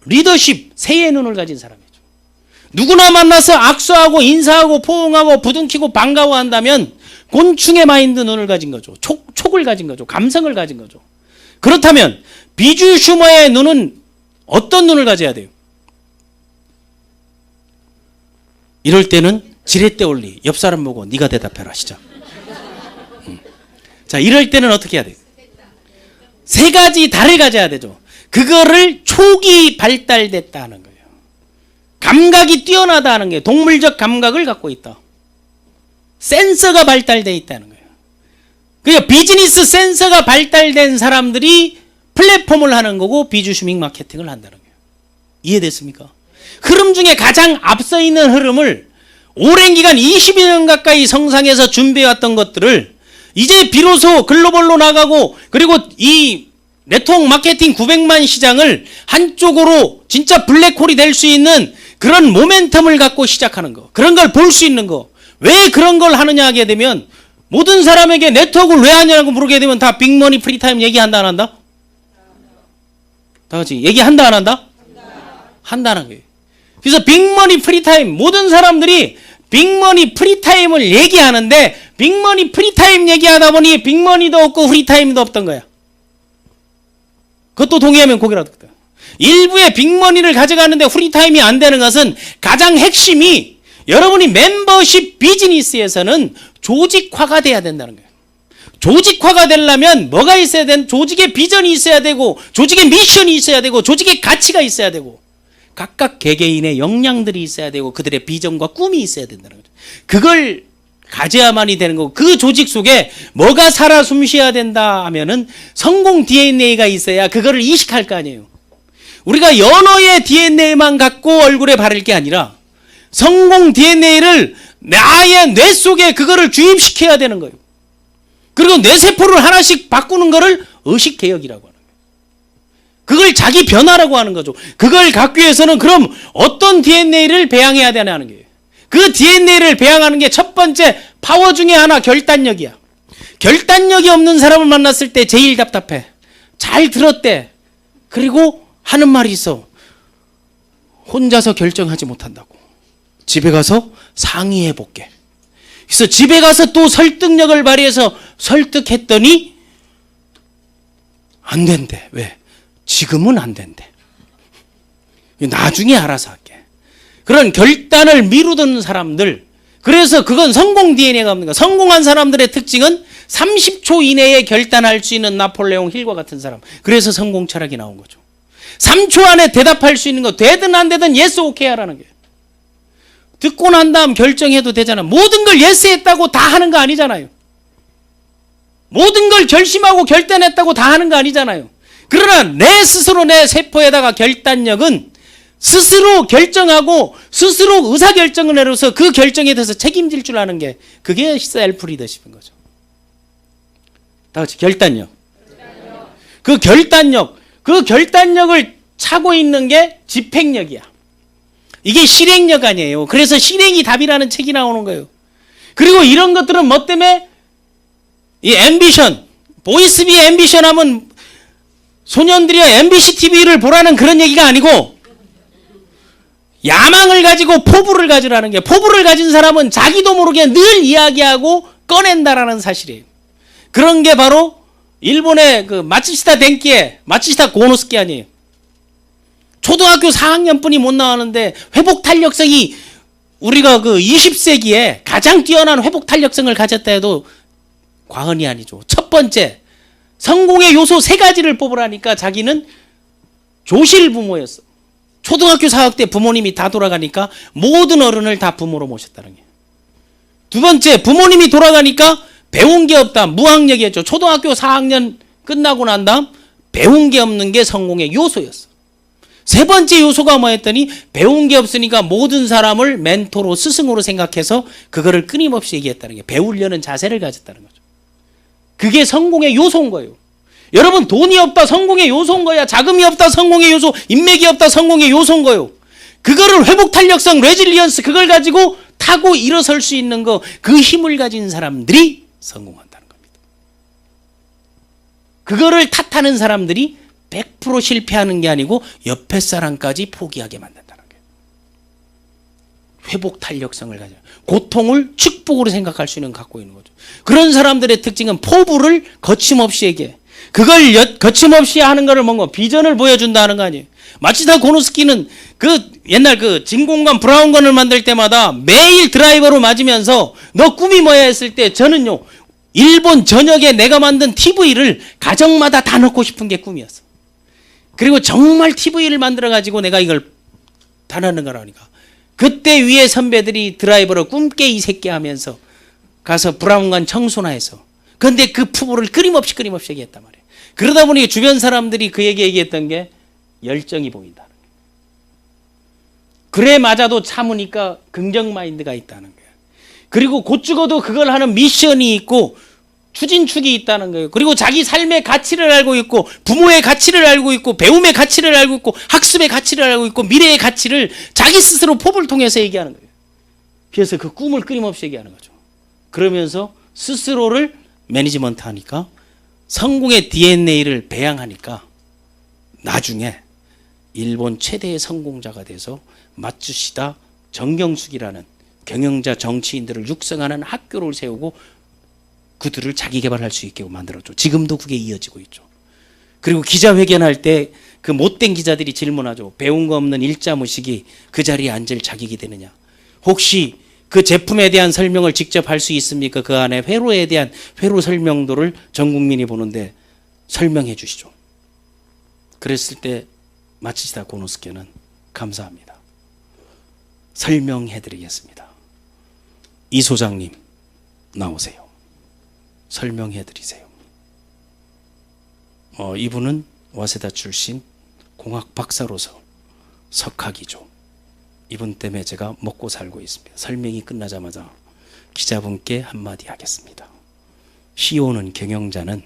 [SPEAKER 1] 리더십, 새의 눈을 가진 사람이죠. 누구나 만나서 악수하고 인사하고 포옹하고 부둥키고 반가워한다면 곤충의 마인드 눈을 가진 거죠. 촉을 가진 거죠. 감성을 가진 거죠. 그렇다면 비주 슈머의 눈은 어떤 눈을 가져야 돼요? 이럴 때는 지렛대 올리. 옆 사람 보고 네가 대답해라. 시작. 자, 이럴 때는 어떻게 해야 돼요? 세 가지 달을 가져야 되죠. 그거를 초기 발달됐다 하는 거예요. 감각이 뛰어나다 하는 게 동물적 감각을 갖고 있다. 센서가 발달되어 있다는 거예요. 그러니까 비즈니스 센서가 발달된 사람들이 플랫폼을 하는 거고 비주슈밍 마케팅을 한다는 거예요. 이해됐습니까? 흐름 중에 가장 앞서 있는 흐름을 오랜 기간 20년 가까이 성상에서 준비해왔던 것들을 이제 비로소 글로벌로 나가고 그리고 이 네트워크 마케팅 900만 시장을 한쪽으로 진짜 블랙홀이 될 수 있는 그런 모멘텀을 갖고 시작하는 거. 그런 걸 볼 수 있는 거. 왜 그런 걸 하느냐 하게 되면 모든 사람에게 네트워크를 왜 하냐고 물어보게 되면 다 빅머니 프리타임 얘기한다 안 한다? 다 같이 얘기한다 안 한다? 한다는 거예요. 그래서 빅머니 프리타임 모든 사람들이 빅머니 프리타임을 얘기하는데 빅머니 프리타임 얘기하다 보니 빅머니도 없고 프리타임도 없던 거야. 그것도 동의하면 고개라도 끄다. 일부의 빅머니를 가져가는데 프리타임이 안 되는 것은 가장 핵심이 여러분이 멤버십 비즈니스에서는 조직화가 돼야 된다는 거예요. 조직화가 되려면 뭐가 있어야 되는? 조직의 비전이 있어야 되고 조직의 미션이 있어야 되고 조직의 가치가 있어야 되고 각각 개개인의 역량들이 있어야 되고 그들의 비전과 꿈이 있어야 된다는 거죠. 그걸 가져야만이 되는 거고 그 조직 속에 뭐가 살아 숨쉬어야 된다 하면은 성공 DNA가 있어야 그거를 이식할 거 아니에요. 우리가 연어의 DNA만 갖고 얼굴에 바를 게 아니라 성공 DNA를 나의 뇌 속에 그거를 주입시켜야 되는 거예요. 그리고 뇌세포를 하나씩 바꾸는 거를 의식개혁이라고 하는 거예요. 그걸 자기 변화라고 하는 거죠. 그걸 갖기 위해서는 그럼 어떤 DNA를 배양해야 되냐는 거예요. 그 DNA를 배양하는 게 첫 번째 파워 중에 하나 결단력이야. 결단력이 없는 사람을 만났을 때 제일 답답해. 잘 들었대. 그리고 하는 말이 있어. 혼자서 결정하지 못한다고. 집에 가서 상의해 볼게. 그래서 집에 가서 또 설득력을 발휘해서 설득했더니 안 된대. 왜? 지금은 안 된대. 나중에 알아서 할게. 그런 결단을 미루던 사람들, 그래서 그건 성공 DNA가 없는 거야. 성공한 사람들의 특징은 30초 이내에 결단할 수 있는 나폴레옹 힐과 같은 사람. 그래서 성공 철학이 나온 거죠. 3초 안에 대답할 수 있는 거, 되든 안 되든 예스 오케이 하라는 거예요. 듣고 난 다음 결정해도 되잖아. 모든 걸 예스 했다고 다 하는 거 아니잖아요. 모든 걸 결심하고 결단했다고 다 하는 거 아니잖아요. 그러나 내 스스로 내 세포에다가 결단력은 스스로 결정하고 스스로 의사결정을 내려서 그 결정에 대해서 책임질 줄 아는 게 그게 셀프 리더십인 거죠. 다 같이 결단력. 그 결단력을 차고 있는 게 집행력이야. 이게 실행력 아니에요. 그래서 실행이 답이라는 책이 나오는 거예요. 그리고 이런 것들은 뭐 때문에 이 앰비션, 보이스비 앰비션 하면 소년들이 MBC TV를 보라는 그런 얘기가 아니고 야망을 가지고 포부를 가지라는 게, 포부를 가진 사람은 자기도 모르게 늘 이야기하고 꺼낸다라는 사실이에요. 그런 게 바로 일본의 그 마츠시타 덴키의 마츠시타 고노스키 아니에요. 초등학교 4학년뿐이 못 나왔는데 회복 탄력성이 우리가 그 20세기에 가장 뛰어난 회복 탄력성을 가졌다 해도 과언이 아니죠. 첫 번째, 성공의 요소 3가지를 뽑으라니까 자기는 조실 부모였어. 초등학교 4학년 때 부모님이 다 돌아가니까 모든 어른을 다 부모로 모셨다는 게. 두 번째, 부모님이 돌아가니까 배운 게 없다. 무학력이었죠. 초등학교 4학년 끝나고 난 다음 배운 게 없는 게 성공의 요소였어. 세 번째 요소가 뭐였더니 배운 게 없으니까 모든 사람을 멘토로 스승으로 생각해서 그거를 끊임없이 얘기했다는 게, 배우려는 자세를 가졌다는 거죠. 그게 성공의 요소인 거예요. 여러분, 돈이 없다 성공의 요소인 거야. 자금이 없다 성공의 요소, 인맥이 없다 성공의 요소인 거예요. 그거를 회복 탄력성, 레질리언스, 그걸 가지고 타고 일어설 수 있는 거, 그 힘을 가진 사람들이 성공한다는 겁니다. 그거를 탓하는 사람들이 100% 실패하는 게 아니고 옆에 사람까지 포기하게 만든다는 거예요. 회복 탄력성을 가져, 고통을 축복으로 생각할 수 있는 갖고 있는 거죠. 그런 사람들의 특징은 포부를 거침없이 얘기해. 그걸 거침없이 하는 거를 뭔가 비전을 보여준다는 거 아니에요. 마츠다 고노스키는 그 옛날 그 진공관 브라운관을 만들 때마다 매일 드라이버로 맞으면서 너 꿈이 뭐야 했을 때 저는요 일본 전역에 내가 만든 TV를 가정마다 다 넣고 싶은 게 꿈이었어. 그리고 정말 TV를 만들어 가지고 내가 이걸 다루는 거라니까. 그때 위에 선배들이 드라이버로 꿈깨 이 새끼 하면서 가서 브라운관 청소나 해서. 근데 그 푸보를 끊임없이 얘기했단 말이에요. 그러다 보니 주변 사람들이 그에게 얘기했던 게 열정이 보인다는 거예요. 그래 맞아도 참으니까 긍정 마인드가 있다는 거예요. 그리고 곧 죽어도 그걸 하는 미션이 있고 추진축이 있다는 거예요. 그리고 자기 삶의 가치를 알고 있고 부모의 가치를 알고 있고 배움의 가치를 알고 있고 학습의 가치를 알고 있고 미래의 가치를 자기 스스로 포부를 통해서 얘기하는 거예요. 그래서 그 꿈을 끊임없이 얘기하는 거죠. 그러면서 스스로를 매니지먼트 하니까 성공의 DNA를 배양하니까 나중에 일본 최대의 성공자가 돼서 마츠시다 정경숙이라는 경영자 정치인들을 육성하는 학교를 세우고 그들을 자기 개발할 수 있게 만들었죠. 지금도 그게 이어지고 있죠. 그리고 기자회견할 때 그 못된 기자들이 질문하죠. 배운 거 없는 일자무식이 그 자리에 앉을 자격이 되느냐. 혹시 그 제품에 대한 설명을 직접 할 수 있습니까? 그 안에 회로에 대한 회로 설명도를 전 국민이 보는데 설명해 주시죠. 그랬을 때 마츠시다 고노스케는 감사합니다. 설명해 드리겠습니다. 이 소장님 나오세요. 설명해 드리세요. 이분은 와세다 출신 공학 박사로서 석학이죠. 이분 때문에 제가 먹고 살고 있습니다. 설명이 끝나자마자 기자분께 한마디 하겠습니다. CEO는 경영자는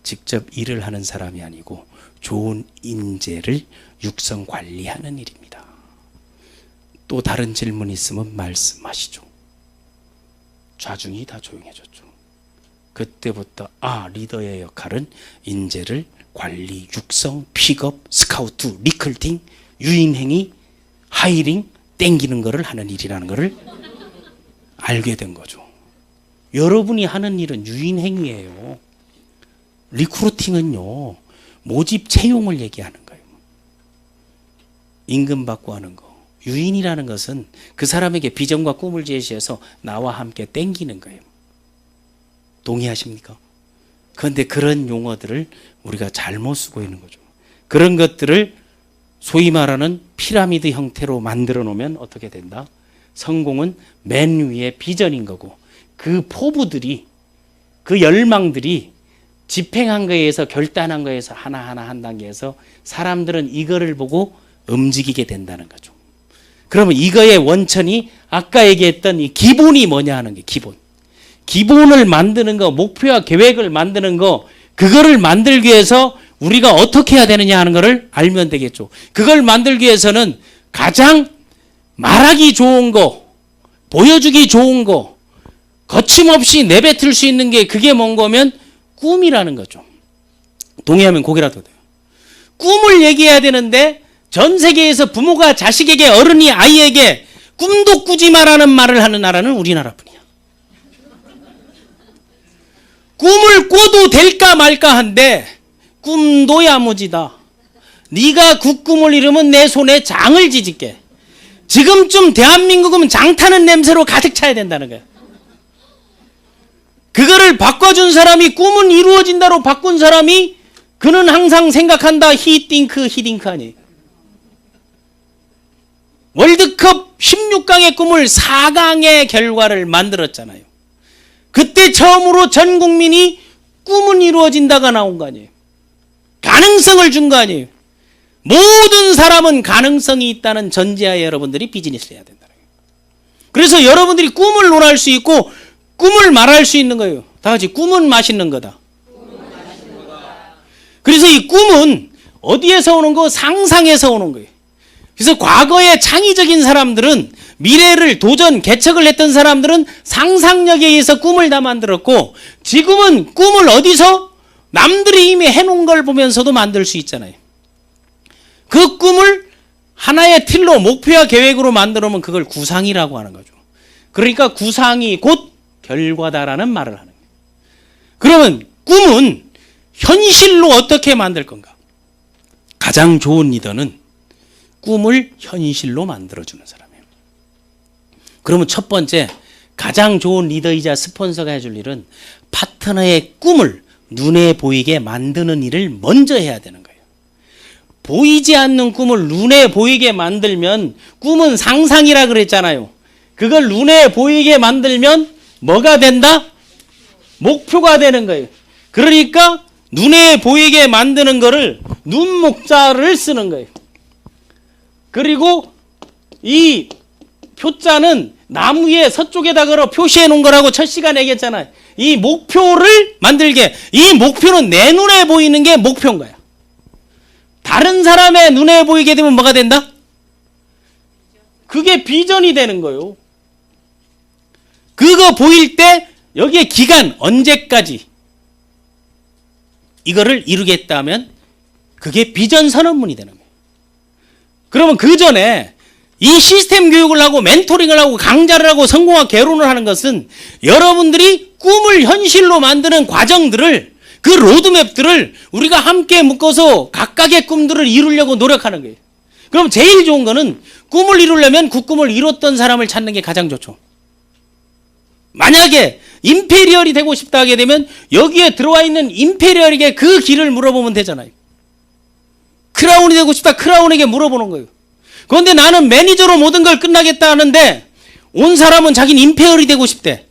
[SPEAKER 1] 직접 일을 하는 사람이 아니고 좋은 인재를 육성 관리하는 일입니다. 또 다른 질문 있으면 말씀하시죠. 좌중이 다 조용해졌죠. 그때부터 리더의 역할은 인재를 관리, 육성, 픽업, 스카우트, 리클팅, 유인행위, 하이링, 땡기는 거를 하는 일이라는 거를 알게 된 거죠. 여러분이 하는 일은 유인행위예요. 리크루팅은요, 모집 채용을 얘기하는 거예요. 임금 받고 하는 거. 유인이라는 것은 그 사람에게 비전과 꿈을 제시해서 나와 함께 땡기는 거예요. 동의하십니까? 그런데 그런 용어들을 우리가 잘못 쓰고 있는 거죠. 그런 것들을 소위 말하는 피라미드 형태로 만들어 놓으면 어떻게 된다? 성공은 맨 위에 비전인 거고 그 포부들이 그 열망들이 집행한 거에 의해서 결단한 거에 의해서 하나하나 한 단계에서 사람들은 이거를 보고 움직이게 된다는 거죠. 그러면 이거의 원천이 아까 얘기했던 이 기본이 뭐냐 하는 게 기본을 만드는 거, 목표와 계획을 만드는 거, 그거를 만들기 위해서 우리가 어떻게 해야 되느냐 하는 거를 알면 되겠죠. 그걸 만들기 위해서는 가장 말하기 좋은 거, 보여주기 좋은 거, 거침없이 내뱉을 수 있는 게 그게 뭔 거면 꿈이라는 거죠. 동의하면 고개라도 돼요. 꿈을 얘기해야 되는데 전 세계에서 부모가 자식에게, 어른이 아이에게 꿈도 꾸지 마라는 말을 하는 나라는 우리나라뿐이야. 꿈을 꿔도 될까 말까 한데 꿈도 야무지다. 네가 그 꿈을 이루면 내 손에 장을 지질게. 지금쯤 대한민국은 장 타는 냄새로 가득 차야 된다는 거야. 그거를 바꿔준 사람이, 꿈은 이루어진다로 바꾼 사람이, 그는 항상 생각한다. 히딩크 아니에요. 월드컵 16강의 꿈을 4강의 결과를 만들었잖아요. 그때 처음으로 전 국민이 꿈은 이루어진다가 나온 거 아니에요. 가능성을 준 거 아니에요. 모든 사람은 가능성이 있다는 전제하에 여러분들이 비즈니스를 해야 된다는 거예요. 그래서 여러분들이 꿈을 논할 수 있고 꿈을 말할 수 있는 거예요. 다 같이 꿈은 맛있는 거다. 그래서 이 꿈은 어디에서 오는 거? 상상에서 오는 거예요. 그래서 과거의 창의적인 사람들은, 미래를 도전, 개척을 했던 사람들은 상상력에 의해서 꿈을 다 만들었고, 지금은 꿈을 어디서? 남들이 이미 해놓은 걸 보면서도 만들 수 있잖아요. 그 꿈을 하나의 틀로, 목표와 계획으로 만들어놓으면 그걸 구상이라고 하는 거죠. 그러니까 구상이 곧 결과다라는 말을 하는 거예요. 그러면 꿈은 현실로 어떻게 만들 건가? 가장 좋은 리더는 꿈을 현실로 만들어주는 사람이에요. 그러면 첫 번째, 가장 좋은 리더이자 스폰서가 해줄 일은 파트너의 꿈을 눈에 보이게 만드는 일을 먼저 해야 되는 거예요. 보이지 않는 꿈을 눈에 보이게 만들면, 꿈은 상상이라 그랬잖아요. 그걸 눈에 보이게 만들면 뭐가 된다? 목표가 되는 거예요. 그러니까 눈에 보이게 만드는 거를 눈목자를 쓰는 거예요. 그리고 이 표자는 나무에 서쪽에다 걸어 표시해 놓은 거라고 첫 시간에 얘기했잖아요. 이 목표를 만들게, 이 목표는 내 눈에 보이는 게 목표인 거야. 다른 사람의 눈에 보이게 되면 뭐가 된다? 그게 비전이 되는 거예요. 그거 보일 때 여기에 기간, 언제까지 이거를 이루겠다면 그게 비전 선언문이 되는 거예요. 그러면 그 전에 이 시스템 교육을 하고 멘토링을 하고 강좌를 하고 성공학 개론을 하는 것은 여러분들이 꿈을 현실로 만드는 과정들을, 그 로드맵들을 우리가 함께 묶어서 각각의 꿈들을 이루려고 노력하는 거예요. 그럼 제일 좋은 거는 꿈을 이루려면 그 꿈을 이뤘던 사람을 찾는 게 가장 좋죠. 만약에 임페리얼이 되고 싶다 하게 되면 여기에 들어와 있는 임페리얼에게 그 길을 물어보면 되잖아요. 크라운이 되고 싶다, 크라운에게 물어보는 거예요. 그런데 나는 매니저로 모든 걸 끝나겠다 하는데 온 사람은 자기는 임페리얼이 되고 싶대.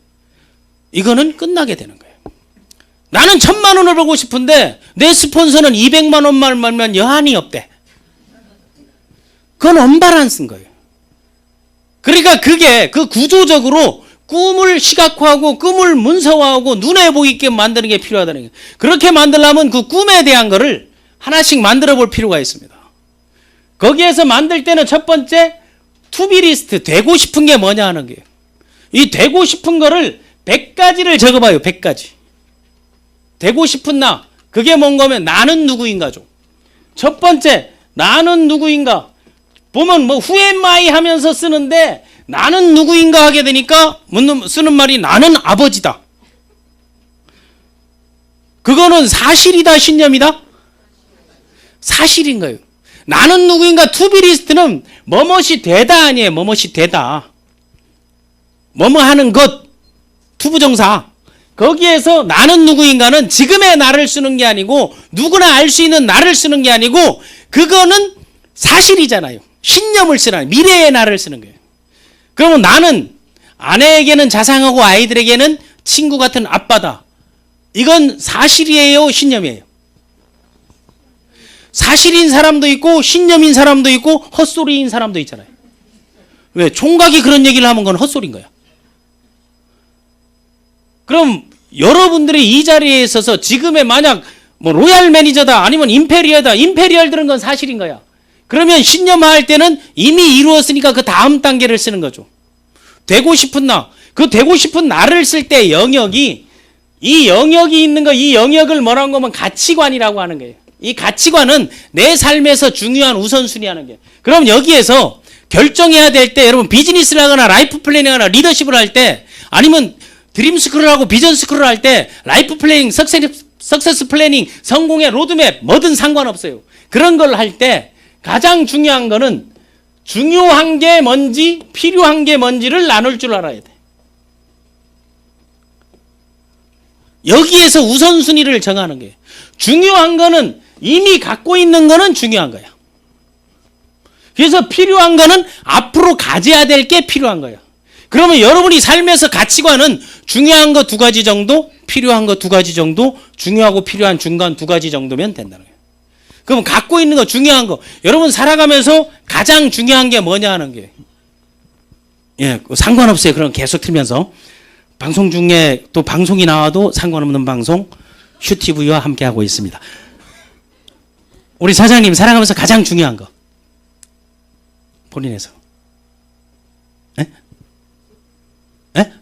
[SPEAKER 1] 이거는 끝나게 되는 거예요. 나는 1,000만 원을 벌고 싶은데 내 스폰서는 200만 원만 벌면 여한이 없대. 그건 언밸런스인 거예요. 그러니까 그게 그 구조적으로 꿈을 시각화하고 꿈을 문서화하고 눈에 보이게 만드는 게 필요하다는 거예요. 그렇게 만들려면 그 꿈에 대한 거를 하나씩 만들어 볼 필요가 있습니다. 거기에서 만들 때는 첫 번째, 투비리스트, 되고 싶은 게 뭐냐 하는 거예요. 이 되고 싶은 거를 100가지를 적어봐요. 100가지. 되고 싶은 나, 그게 뭔가면 나는 누구인가죠. 첫 번째, 나는 누구인가. 보면 뭐 who am I 하면서 쓰는데 나는 누구인가 하게 되니까 쓰는 말이 나는 아버지다. 그거는 사실이다, 신념이다? 사실인 거예요. 나는 누구인가 투비리스트는 뭐뭇이 되다 아니에요. 뭐뭇이 되다. 뭐뭐 하는 것, 투부정사. 거기에서 나는 누구인가는 지금의 나를 쓰는 게 아니고 누구나 알 수 있는 나를 쓰는 게 아니고 그거는 사실이잖아요. 신념을 쓰는, 미래의 나를 쓰는 거예요. 그러면 나는 아내에게는 자상하고 아이들에게는 친구 같은 아빠다. 이건 사실이에요, 신념이에요? 사실인 사람도 있고 신념인 사람도 있고 헛소리인 사람도 있잖아요. 왜? 총각이 그런 얘기를 하면 그건 헛소리인 거야. 그럼 여러분들이 이 자리에 있어서 지금의 만약 뭐 로얄 매니저다 아니면 임페리얼다, 임페리얼 들은 건 사실인 거야. 그러면 신념화할 때는 이미 이루었으니까 그 다음 단계를 쓰는 거죠. 되고 싶은 나, 그 되고 싶은 나를 쓸 때 영역이, 이 영역이 있는 거, 이 영역을 뭐라고 하면 가치관이라고 하는 거예요. 이 가치관은 내 삶에서 중요한 우선순위 하는 게. 그럼 여기에서 결정해야 될 때 여러분 비즈니스를 하거나 라이프 플래닝 하거나 리더십을 할 때 아니면 드림 스크롤 하고 비전 스크롤 할 때 라이프 플래닝, 석세스 플래닝, 성공의 로드맵 뭐든 상관없어요. 그런 걸 할 때 가장 중요한 거는 중요한 게 뭔지 필요한 게 뭔지를 나눌 줄 알아야 돼. 여기에서 우선순위를 정하는 거예요. 중요한 거는 이미 갖고 있는 거는 중요한 거야. 그래서 필요한 거는 앞으로 가져야 될 게 필요한 거야. 그러면 여러분이 삶에서 가치관은 중요한 거 2가지 정도, 필요한 거 2가지 정도, 중요하고 필요한 중간 2가지 정도면 된다는 거예요. 그럼 갖고 있는 거, 중요한 거, 여러분 살아가면서 가장 중요한 게 뭐냐 하는 게, 예, 상관없어요. 그럼 계속 틀면서 방송 중에 또 방송이 나와도 상관없는 방송 슈티브이와 함께 하고 있습니다. 우리 사장님 살아가면서 가장 중요한 거 본인에서, 예? 예?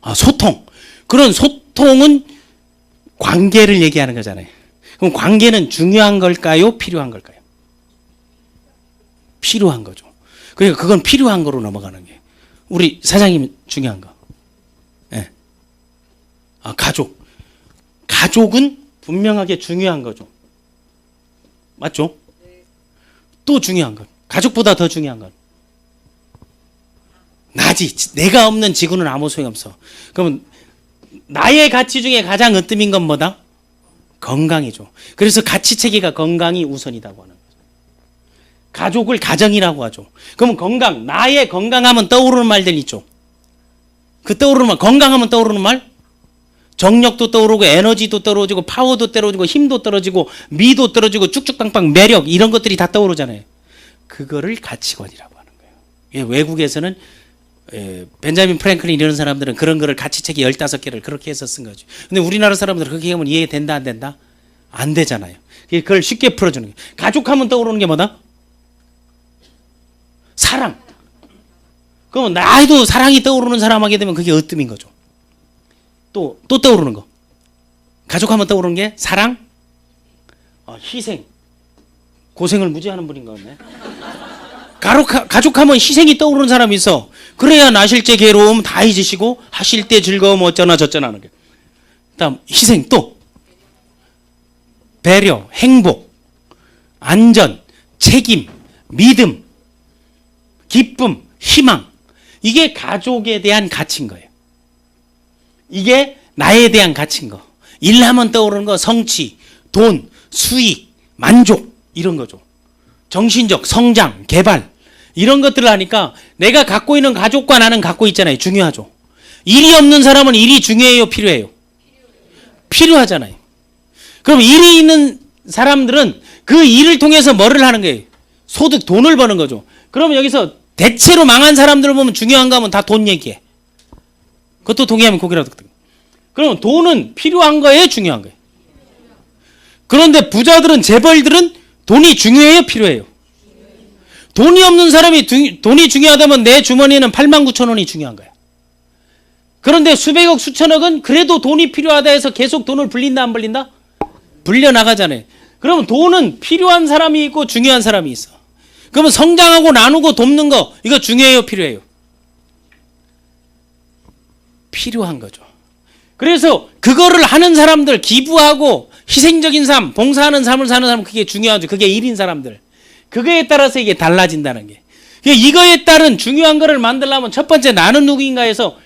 [SPEAKER 1] 아, 소통. 그런 소통은 관계를 얘기하는 거잖아요. 그럼 관계는 중요한 걸까요? 필요한 걸까요? 필요한 거죠. 그러니까 그건 필요한 거로 넘어가는 게. 우리 사장님 중요한 거. 예. 아, 가족. 가족은 분명하게 중요한 거죠. 맞죠? 또 중요한 거. 가족보다 더 중요한 건 나지. 내가 없는 지구는 아무 소용없어. 그러면 나의 가치 중에 가장 으뜸인 건 뭐다? 건강이죠. 그래서 가치 체계가 건강이 우선이라고 하는 거죠. 가족을 가정이라고 하죠. 그러면 건강, 나의 건강하면 떠오르는 말들 있죠. 그 떠오르는 말, 건강하면 떠오르는 말? 정력도 떠오르고 에너지도 떨어지고 파워도 떨어지고 힘도 떨어지고 미도 떨어지고 쭉쭉빵빵 매력 이런 것들이 다 떠오르잖아요. 그거를 가치관이라고 하는 거예요. 외국에서는 벤자민 프랭클린 이런 사람들은 그런 거를 가치책이 15개를 그렇게 해서 쓴 거죠. 근데 우리나라 사람들은 그렇게 하면 이해된다 안 된다? 안 되잖아요. 그걸 쉽게 풀어주는 거예요. 가족하면 떠오르는 게 뭐다? 사랑. 그러면 나도 사랑이 떠오르는 사람 하게 되면 그게 으뜸인 거죠. 또 떠오르는 거. 가족하면 떠오르는 게 사랑, 희생. 고생을 무지하는 분인 것 같네. 가족하면 희생이 떠오르는 사람이 있어. 그래야 나실 때 괴로움 다 잊으시고 하실 때 즐거움 어쩌나 저쩌나 하는 게. 그다음 희생 또 배려, 행복, 안전, 책임, 믿음, 기쁨, 희망. 이게 가족에 대한 가치인 거예요. 이게 나에 대한 가치인 거. 일하면 떠오르는 거 성취, 돈, 수익, 만족 이런 거죠. 정신적 성장, 개발 이런 것들을 하니까 내가 갖고 있는 가족과 나는 갖고 있잖아요. 중요하죠. 일이 없는 사람은 일이 중요해요? 필요해요? 필요하잖아요. 그럼 일이 있는 사람들은 그 일을 통해서 뭐를 하는 거예요? 소득, 돈을 버는 거죠. 그럼 여기서 대체로 망한 사람들을 보면 중요한가 하면 다 돈 얘기해. 그것도 동의하면 고개라도. 그럼 돈은 필요한 거예요? 중요한 거예요? 그런데 부자들은 재벌들은 돈이 중요해요? 필요해요? 돈이 없는 사람이 돈이 중요하다면 내 주머니에는 89,000원이 중요한 거야. 그런데 수백억 수천억은 그래도 돈이 필요하다 해서 계속 돈을 불린다 안 불린다? 불려나가잖아요. 그러면 돈은 필요한 사람이 있고 중요한 사람이 있어. 그러면 성장하고 나누고 돕는 거 이거 중요해요? 필요해요? 필요한 거죠. 그래서 그거를 하는 사람들, 기부하고 희생적인 삶, 봉사하는 삶을 사는 사람 그게 중요하죠. 그게 일인 사람들. 그거에 따라서 이게 달라진다는 게. 이거에 따른 중요한 거를 만들려면 첫 번째 나는 누구인가 해서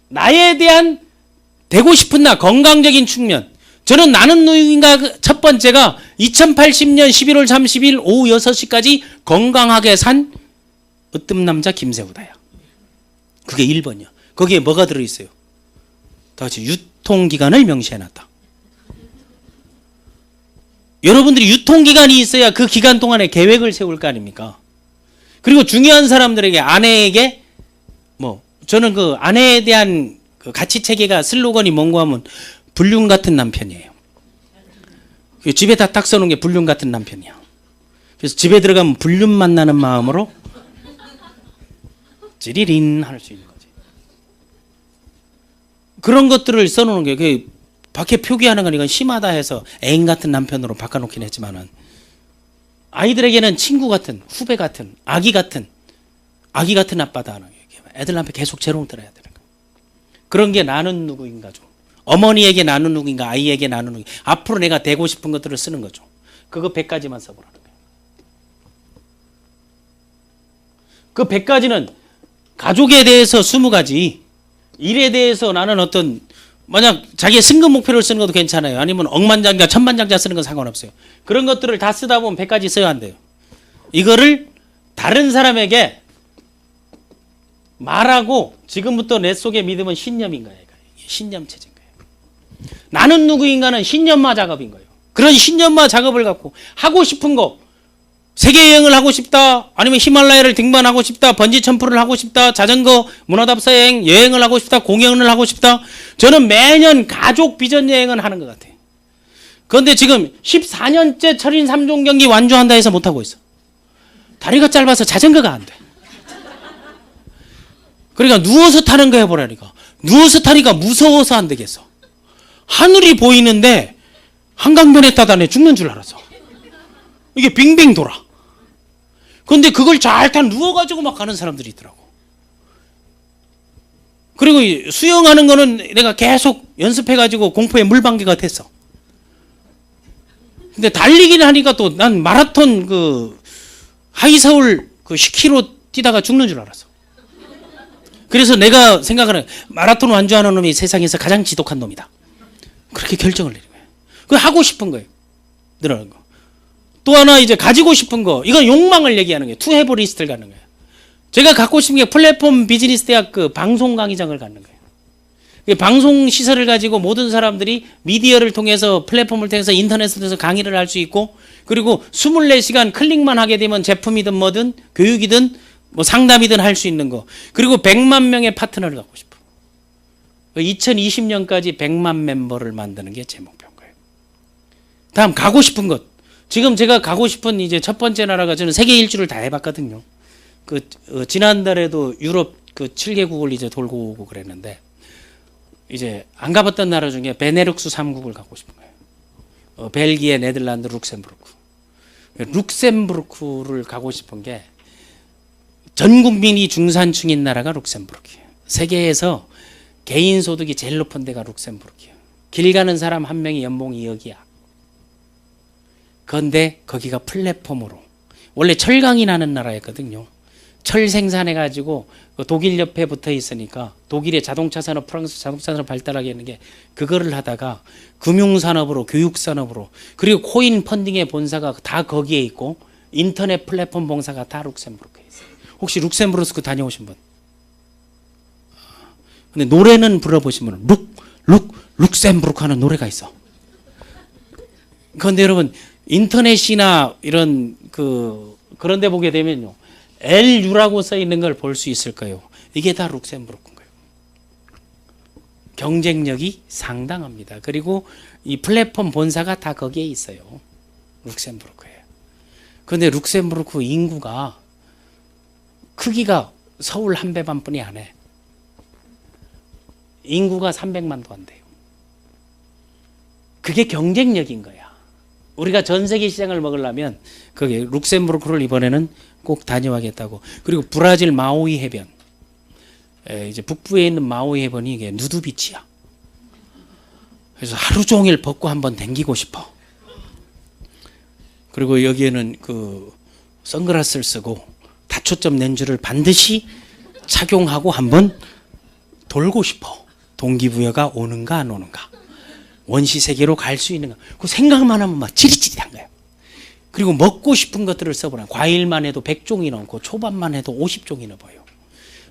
[SPEAKER 1] 나에 대한 되고 싶은 나 건강적인 측면. 저는 나는 누구인가 첫 번째가 2080년 11월 30일 오후 6시까지 건강하게 산 으뜸남자 김세우다야. 그게 1번이야. 거기에 뭐가 들어있어요? 다 같이 유통기간을 명시해놨다. 여러분들이 유통기간이 있어야 그 기간 동안에 계획을 세울 거 아닙니까? 그리고 중요한 사람들에게 아내에게 저는 그 아내에 대한 그 가치 체계가 슬로건이 뭔가 하면 불륜 같은 남편이에요. 집에다 딱 써놓은 게 불륜 같은 남편이야. 그래서 집에 들어가면 불륜 만나는 마음으로 찌리린 할 수 있는 거지. 그런 것들을 써놓는 게 그게 밖에 표기하는 건 이건 심하다 해서 애인 같은 남편으로 바꿔놓긴 했지만은 아이들에게는 친구 같은, 후배 같은, 아기 같은 아빠다 하는 게 애들 앞에 계속 재롱 들어야 되는 거야. 그런 게 나는 누구인가죠. 어머니에게 나는 누구인가, 아이에게 나는 누구인가. 앞으로 내가 되고 싶은 것들을 쓰는 거죠. 그거 100가지만 써보라는 거예요. 그 100가지는 가족에 대해서 20가지, 일에 대해서 나는 어떤 만약 자기의 승급 목표를 쓰는 것도 괜찮아요. 아니면 억만장자, 천만장자 쓰는 건 상관없어요. 그런 것들을 다 쓰다 보면 100가지 써야 한대요. 이거를 다른 사람에게 말하고 지금부터 내 속에 믿음은 신념인 거예요. 신념 체제인 거예요. 나는 누구인가는 신념마 작업인 거예요. 그런 신념마 작업을 갖고 하고 싶은 거 세계 여행을 하고 싶다. 아니면 히말라야를 등반하고 싶다. 번지 점프를 하고 싶다. 자전거 문화답사 여행을 하고 싶다. 공연을 하고 싶다. 저는 매년 가족 비전 여행은 하는 것 같아요. 그런데 지금 14년째 철인 3종 경기 완주한다 해서 못하고 있어. 다리가 짧아서 자전거가 안 돼. 그러니까 누워서 타는 거 해보라니까. 누워서 타니까 무서워서 안 되겠어. 하늘이 보이는데 한강변에 따다내 죽는 줄 알았어. 이게 빙빙 돌아. 그런데 그걸 잘 타 누워가지고 막 가는 사람들이 있더라고. 그리고 수영하는 거는 내가 계속 연습해가지고 공포의 물방개가 됐어. 근데 달리기를 하니까 또 난 마라톤 하이서울 그 10km 뛰다가 죽는 줄 알았어. 그래서 내가 생각하는 마라톤 완주하는 놈이 세상에서 가장 지독한 놈이다. 그렇게 결정을 내린 거예요. 그 하고 싶은 거예요. 늘어나는 거. 또 하나 이제 가지고 싶은 거. 이건 욕망을 얘기하는 거예요. 투 해브 리스트를 갖는 거예요. 제가 갖고 싶은 게 플랫폼 비즈니스 대학 그 방송 강의장을 갖는 거예요. 방송 시설을 가지고 모든 사람들이 미디어를 통해서 플랫폼을 통해서 인터넷을 통해서 강의를 할 수 있고, 그리고 24시간 클릭만 하게 되면 제품이든 뭐든 교육이든 뭐 상담이든 할 수 있는 거. 그리고 100만 명의 파트너를 갖고 싶어. 2020년까지 100만 멤버를 만드는 게 제 목표인 거예요. 다음 가고 싶은 것. 지금 제가 가고 싶은 이제 첫 번째 나라가, 저는 세계 일주를 다 해봤거든요. 지난달에도 유럽 그 7개국을 이제 돌고 오고 그랬는데, 이제 안 가봤던 나라 중에 베네룩스 3국을 가고 싶은 거예요. 벨기에, 네덜란드, 룩셈부르크. 룩셈부르크를 가고 싶은 게, 전 국민이 중산층인 나라가 룩셈부르크예요. 세계에서 개인 소득이 제일 높은 데가 룩셈부르크예요. 길 가는 사람 한 명이 연봉 2억이야. 그런데 거기가 플랫폼으로, 원래 철강이 나는 나라였거든요. 철 생산해가지고 독일 옆에 붙어 있으니까 독일의 자동차 산업, 프랑스 자동차 산업 발달하게 하는 게, 그거를 하다가 금융산업으로, 교육산업으로, 그리고 코인 펀딩의 본사가 다 거기에 있고, 인터넷 플랫폼 봉사가 다 룩셈부르크에 있어요. 혹시 룩셈부르크 다녀오신 분? 근데 노래는 불러보시면 룩셈부르크 하는 노래가 있어. 그런데 여러분, 인터넷이나 이런 그런 데 보게 되면요, LU라고 써 있는 걸 볼 수 있을 거예요. 이게 다 룩셈부르크인 거예요. 경쟁력이 상당합니다. 그리고 이 플랫폼 본사가 다 거기에 있어요. 룩셈부르크에. 그런데 룩셈부르크 인구가 크기가 서울 한 배 반뿐이 안 해. 인구가 300만도 안 돼요. 그게 경쟁력인 거야. 우리가 전 세계 시장을 먹으려면 거기 룩셈부르크를 이번에는 꼭 다녀와겠다고. 그리고 브라질 마우이 해변, 이제 북부에 있는 마우이 해변이 이게 누드비치야. 그래서 하루 종일 벗고 한번 댕기고 싶어. 그리고 여기에는 그 선글라스를 쓰고 다초점 렌즈를 반드시 착용하고 한번 돌고 싶어. 동기부여가 오는가 안 오는가, 원시 세계로 갈 수 있는가, 그 생각만 하면 막 찌릿찌릿한 거예요. 그리고 먹고 싶은 것들을 써보라. 과일만 해도 100종이 넘고 초밥만 해도 50종이 넘어요.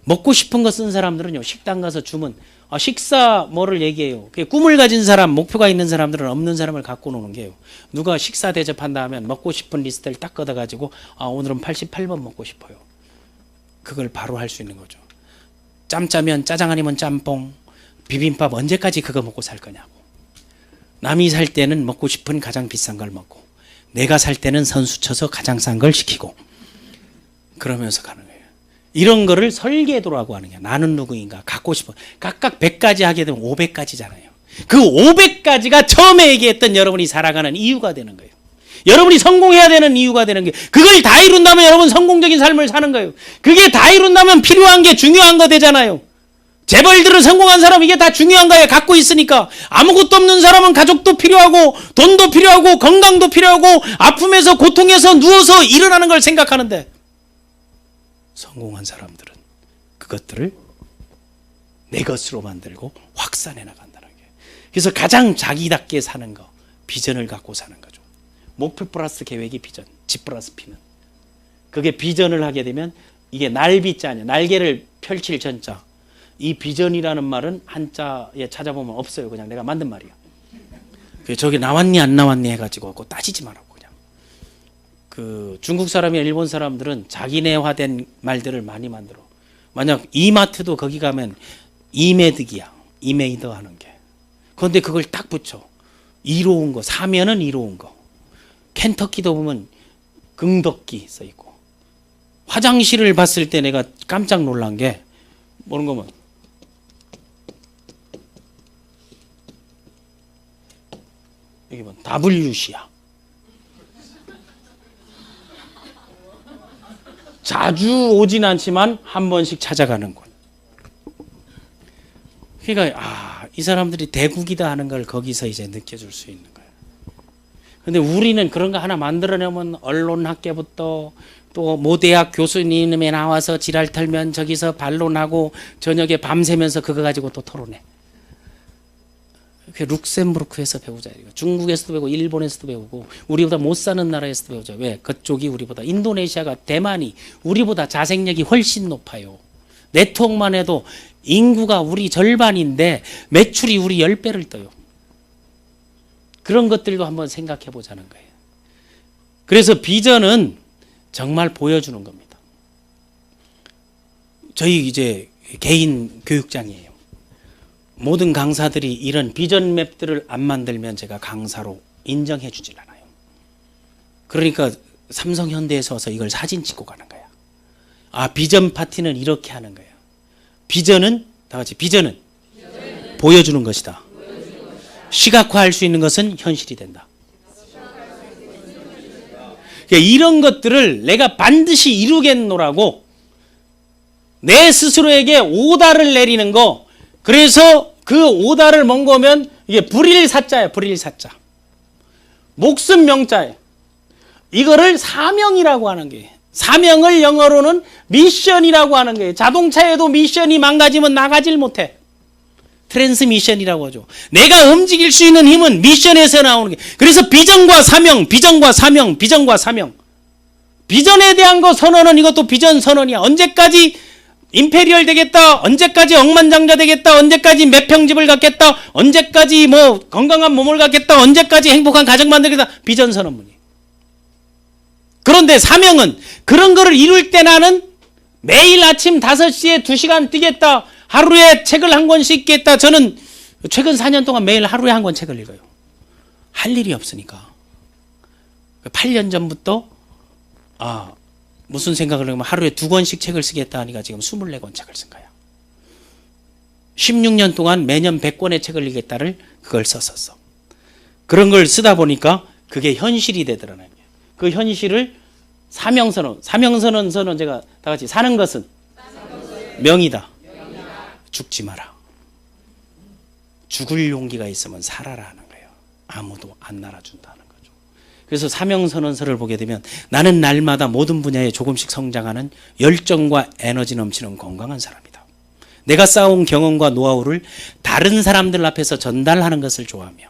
[SPEAKER 1] 먹고 싶은 거 쓴 사람들은요, 식당 가서 주문, 식사 뭐를 얘기해요. 꿈을 가진 사람, 목표가 있는 사람들은 없는 사람을 갖고 노는 게요. 누가 식사 대접한다 하면 먹고 싶은 리스트를 딱 걷어가지고, 오늘은 88번 먹고 싶어요. 그걸 바로 할 수 있는 거죠. 짬짜면 짜장 아니면 짬뽕, 비빔밥 언제까지 그거 먹고 살 거냐고. 남이 살 때는 먹고 싶은 가장 비싼 걸 먹고, 내가 살 때는 선수 쳐서 가장 싼 걸 시키고, 그러면서 가는 거예요. 이런 거를 설계도라고 하는 거야. 나는 누구인가, 갖고 싶어. 각각 100가지 하게 되면 500가지잖아요. 그 500가지가 처음에 얘기했던 여러분이 살아가는 이유가 되는 거예요. 여러분이 성공해야 되는 이유가 되는 게, 그걸 다 이룬다면 여러분 성공적인 삶을 사는 거예요. 그게 다 이룬다면 필요한 게 중요한 거 되잖아요. 재벌들은 성공한 사람 이게 다 중요한 거예요. 갖고 있으니까. 아무것도 없는 사람은 가족도 필요하고 돈도 필요하고 건강도 필요하고 아픔에서 고통에서 누워서 일어나는 걸 생각하는데, 성공한 사람들은 그것들을 내 것으로 만들고 확산해 나간다는 거예요. 그래서 가장 자기답게 사는 거, 비전을 갖고 사는 거죠. 목표 플러스 계획이 비전, 집 플러스 피는. 그게 비전을 하게 되면, 이게 날비자 아니야. 날개를 펼칠 전자. 이 비전이라는 말은 한자에 찾아보면 없어요. 그냥 내가 만든 말이야. 저게 나왔니 안 나왔니 해가지고 따지지 말라고. 그냥 그 중국 사람이나 일본 사람들은 자기네화된 말들을 많이 만들어. 만약 이마트도 거기 가면 이메득이야. 이메이더 하는 게. 그런데 그걸 딱 붙여. 이로운 거, 사면은 이로운 거. 켄터키도 보면 긍덕기 써 있고. 화장실을 봤을 때 내가 깜짝 놀란 게 뭐는 거면, 여기 봐, WC야. 자주 오진 않지만 한 번씩 찾아가는 곳. 그러니까 이 사람들이 대국이다 하는 걸 거기서 이제 느껴줄 수 있는 거예요. 근데 우리는 그런 거 하나 만들어내면 언론 학계부터 또 모대학 교수님에 나와서 지랄 털면 저기서 반론하고 저녁에 밤새면서 그거 가지고 또 토론해. 그 룩셈부르크에서 배우자. 중국에서도 배우고 일본에서도 배우고 우리보다 못 사는 나라에서도 배우자. 왜? 그쪽이 우리보다 인도네시아가 대만이 우리보다 자생력이 훨씬 높아요. 네트워크만 해도 인구가 우리 절반인데 매출이 우리 10배를 떠요. 그런 것들도 한번 생각해 보자는 거예요. 그래서 비전은 정말 보여주는 겁니다. 저희 이제 개인 교육장이에요. 모든 강사들이 이런 비전 맵들을 안 만들면 제가 강사로 인정해 주질 않아요. 그러니까 삼성 현대에서 와서 이걸 사진 찍고 가는 거야. 아, 비전 파티는 이렇게 하는 거야. 비전은 다 같이 비전은 보여주는 것이다. 시각화할 수 있는 것은 현실이 된다. 그러니까 이런 것들을 내가 반드시 이루겠노라고 내 스스로에게 오다를 내리는 거. 그래서 그 오다를 뭔 거면 이게 불일사자예요. 불일사자. 목숨 명자예요. 이거를 사명이라고 하는 거예요. 사명을 영어로는 미션이라고 하는 거예요. 자동차에도 미션이 망가지면 나가질 못해. 트랜스미션이라고 하죠. 내가 움직일 수 있는 힘은 미션에서 나오는 게. 그래서 비전과 사명, 비전과 사명, 비전과 사명. 비전에 대한 거 선언은 이것도 비전 선언이야. 언제까지 임페리얼 되겠다, 언제까지 억만장자 되겠다, 언제까지 몇 평집을 갖겠다, 언제까지 뭐 건강한 몸을 갖겠다, 언제까지 행복한 가정 만들겠다. 비전 선언문이에요. 그런데 사명은 그런 거를 이룰 때 나는 매일 아침 5시에 2시간 뛰겠다, 하루에 책을 한 권씩 읽겠다. 저는 최근 4년 동안 매일 하루에 한 권 책을 읽어요. 할 일이 없으니까. 8년 전부터 무슨 생각을 하면 하루에 2권씩 책을 쓰겠다 하니까 지금 24권 책을 쓴 거야. 16년 동안 매년 100권의 책을 읽겠다를 그걸 썼었어. 그런 걸 쓰다 보니까 그게 현실이 되더라고요. 그 현실을 사명선언, 사명선언 제가 다 같이 사는 것은 명이다. 죽지 마라. 죽을 용기가 있으면 살아라 하는 거예요. 아무도 안 날아준다는 거죠. 그래서 사명선언서를 보게 되면 나는 날마다 모든 분야에 조금씩 성장하는 열정과 에너지 넘치는 건강한 사람이다. 내가 쌓아온 경험과 노하우를 다른 사람들 앞에서 전달하는 것을 좋아하며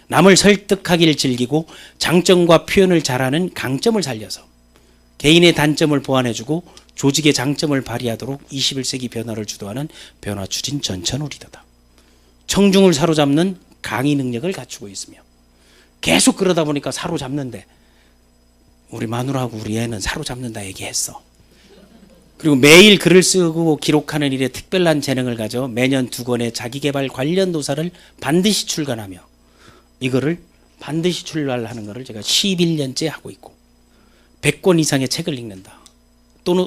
[SPEAKER 1] 남을 설득하기를 즐기고 장점과 표현을 잘하는 강점을 살려서 개인의 단점을 보완해주고 조직의 장점을 발휘하도록 21세기 변화를 주도하는 변화 추진 전천후 리더다. 청중을 사로잡는 강의 능력을 갖추고 있으며 계속 그러다 보니까 사로잡는데 우리 마누라하고 우리 애는 사로잡는다 얘기했어. 그리고 매일 글을 쓰고 기록하는 일에 특별한 재능을 가져 매년 2권의 자기개발 관련 도서를 반드시 출간하며 이거를 반드시 출간하는 것을 제가 11년째 하고 있고 100권 이상의 책을 읽는다.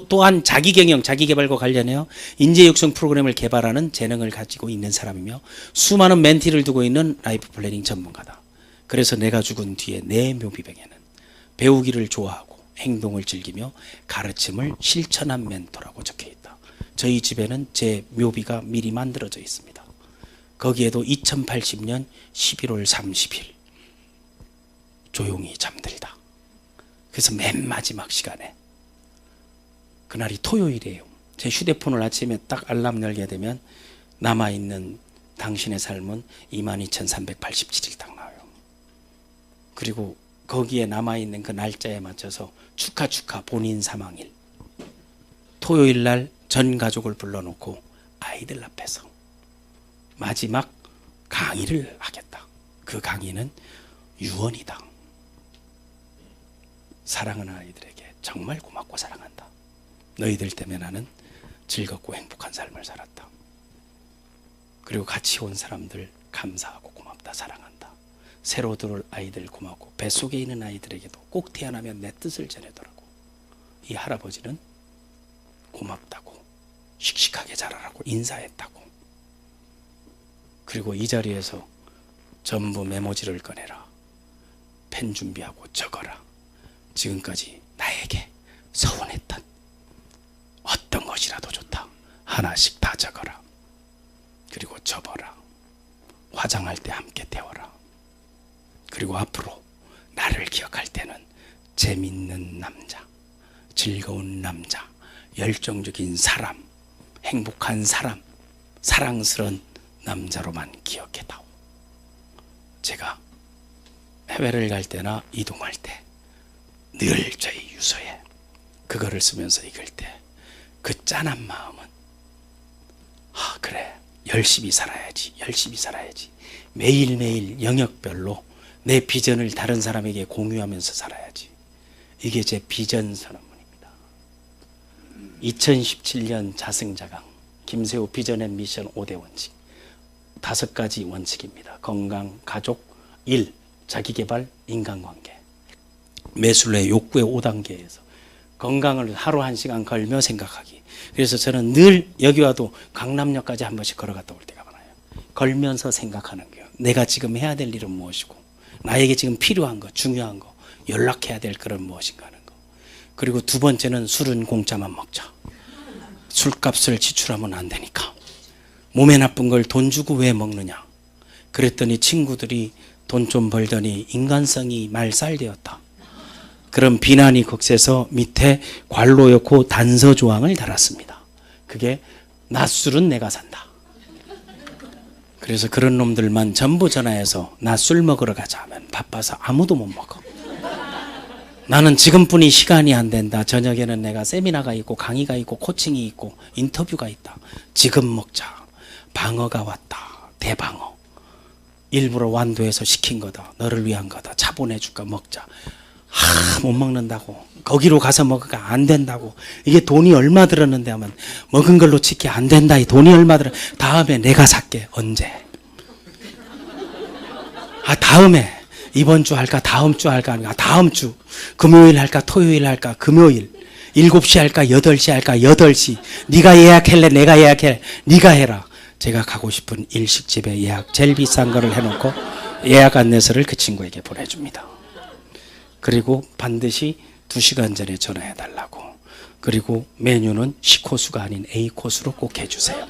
[SPEAKER 1] 또한 자기경영, 자기개발과 관련해서 인재육성 프로그램을 개발하는 재능을 가지고 있는 사람이며 수많은 멘티를 두고 있는 라이프 플래닝 전문가다. 그래서 내가 죽은 뒤에 내 묘비병에는 배우기를 좋아하고 행동을 즐기며 가르침을 실천한 멘토라고 적혀있다. 저희 집에는 제 묘비가 미리 만들어져 있습니다. 거기에도 2080년 11월 30일 조용히 잠들다. 그래서 맨 마지막 시간에 그날이 토요일이에요. 제 휴대폰을 아침에 딱 알람 열게 되면 남아있는 당신의 삶은 22,387일 딱 나와요. 그리고 거기에 남아있는 그 날짜에 맞춰서 축하 본인 사망일. 토요일 날 전 가족을 불러놓고 아이들 앞에서 마지막 강의를 하겠다. 그 강의는 유언이다. 사랑하는 아이들에게 정말 고맙고 사랑한다. 너희들 때문에 나는 즐겁고 행복한 삶을 살았다. 그리고 같이 온 사람들 감사하고 고맙다, 사랑한다. 새로 들어올 아이들 고맙고 뱃속에 있는 아이들에게도 꼭 태어나면 내 뜻을 전해더라고. 이 할아버지는 고맙다고 씩씩하게 자라라고 인사했다고. 그리고 이 자리에서 전부 메모지를 꺼내라. 펜 준비하고 적어라. 지금까지 나에게 서운했던 어떤 것이라도 좋다. 하나씩 다 적어라. 그리고 접어라. 화장할 때 함께 태워라. 그리고 앞으로 나를 기억할 때는 재밌는 남자, 즐거운 남자, 열정적인 사람, 행복한 사람, 사랑스러운 남자로만 기억해다오. 제가 해외를 갈 때나 이동할 때 늘 저희 유서에 그거를 쓰면서 읽을 때 그 짠한 마음은 그래, 열심히 살아야지, 열심히 살아야지. 매일매일 영역별로 내 비전을 다른 사람에게 공유하면서 살아야지. 이게 제 비전 선언문입니다. 2017년 자승자강 김세호 비전 앤 미션 5대 원칙 5가지 원칙입니다. 건강, 가족, 일, 자기개발, 인간관계. 매술의 욕구의 5단계에서 건강을 하루 1시간 걸며 생각하기. 그래서 저는 늘 여기 와도 강남역까지 한 번씩 걸어갔다 올 때가 많아요. 걸면서 생각하는 거예요. 내가 지금 해야 될 일은 무엇이고, 나에게 지금 필요한 거, 중요한 거, 연락해야 될 그런 무엇인가 하는 거. 그리고 두 번째는 술은 공짜만 먹자. 술값을 지출하면 안 되니까. 몸에 나쁜 걸 돈 주고 왜 먹느냐. 그랬더니 친구들이 돈 좀 벌더니 인간성이 말살되었다. 그런 비난이 극세서 밑에 관로였고 단서 조항을 달았습니다. 그게 낮술은 내가 산다. 그래서 그런 놈들만 전부 전화해서 나 술 먹으러 가자 하면 바빠서 아무도 못 먹어. 나는 지금뿐이 시간이 안 된다. 저녁에는 내가 세미나가 있고 강의가 있고 코칭이 있고 인터뷰가 있다. 지금 먹자. 방어가 왔다. 대방어. 일부러 완도해서 시킨 거다. 너를 위한 거다. 차 보내줄까 먹자. 못 먹는다고. 거기로 가서 먹으니까 안 된다고. 이게 돈이 얼마 들었는데 하면 먹은 걸로 치기 안 된다. 이 돈이 얼마 들어. 다음에 내가 살게. 언제? 다음에. 이번 주 할까? 다음 주 할까? 다음 주. 금요일 할까? 토요일 할까? 금요일. 7시 할까? 8시 할까? 8시. 네가 예약할래? 내가 예약해? 네가 해라. 제가 가고 싶은 일식집에 예약 제일 비싼 거를 해놓고 예약 안내서를 그 친구에게 보내줍니다. 그리고 반드시 2시간 전에 전화해달라고. 그리고 메뉴는 C코스가 아닌 A코스로 꼭 해주세요.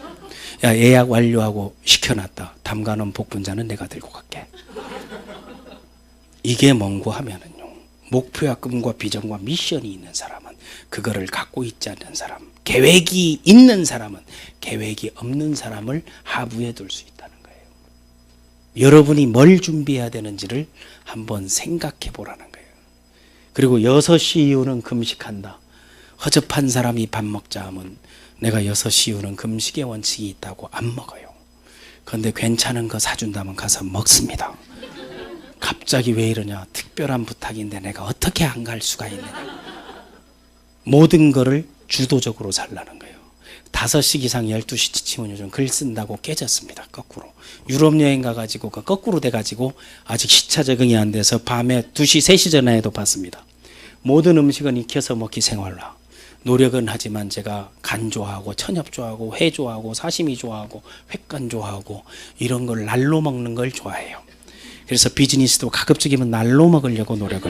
[SPEAKER 1] 야, 예약 완료하고 시켜놨다. 담가놓은 복분자는 내가 들고 갈게. 이게 뭔고 하면은요, 목표와 꿈과 비전과 미션이 있는 사람은 그거를 갖고 있지 않는 사람, 계획이 있는 사람은 계획이 없는 사람을 하부에 둘 수 있다는 거예요. 여러분이 뭘 준비해야 되는지를 한번 생각해 보라는 거예요. 그리고 6시 이후는 금식한다. 허접한 사람이 밥 먹자 하면 내가 6시 이후는 금식의 원칙이 있다고 안 먹어요. 그런데 괜찮은 거 사준다면 가서 먹습니다. 갑자기 왜 이러냐. 특별한 부탁인데 내가 어떻게 안 갈 수가 있느냐. 모든 거를 주도적으로 살라는 거예요. 5시 이상 12시 지치면 요즘 글 쓴다고 깨졌습니다. 거꾸로. 유럽 여행 가가지고 거꾸로 돼가지고 아직 시차 적응이 안 돼서 밤에 2시, 3시 전화에도 봤습니다. 모든 음식은 익혀서 먹기 생활화. 노력은 하지만 제가 간 좋아하고 천엽 좋아하고 회 좋아하고 사시미 좋아하고 횟간 좋아하고 이런 걸 날로 먹는 걸 좋아해요. 그래서 비즈니스도 가급적이면 날로 먹으려고 노력을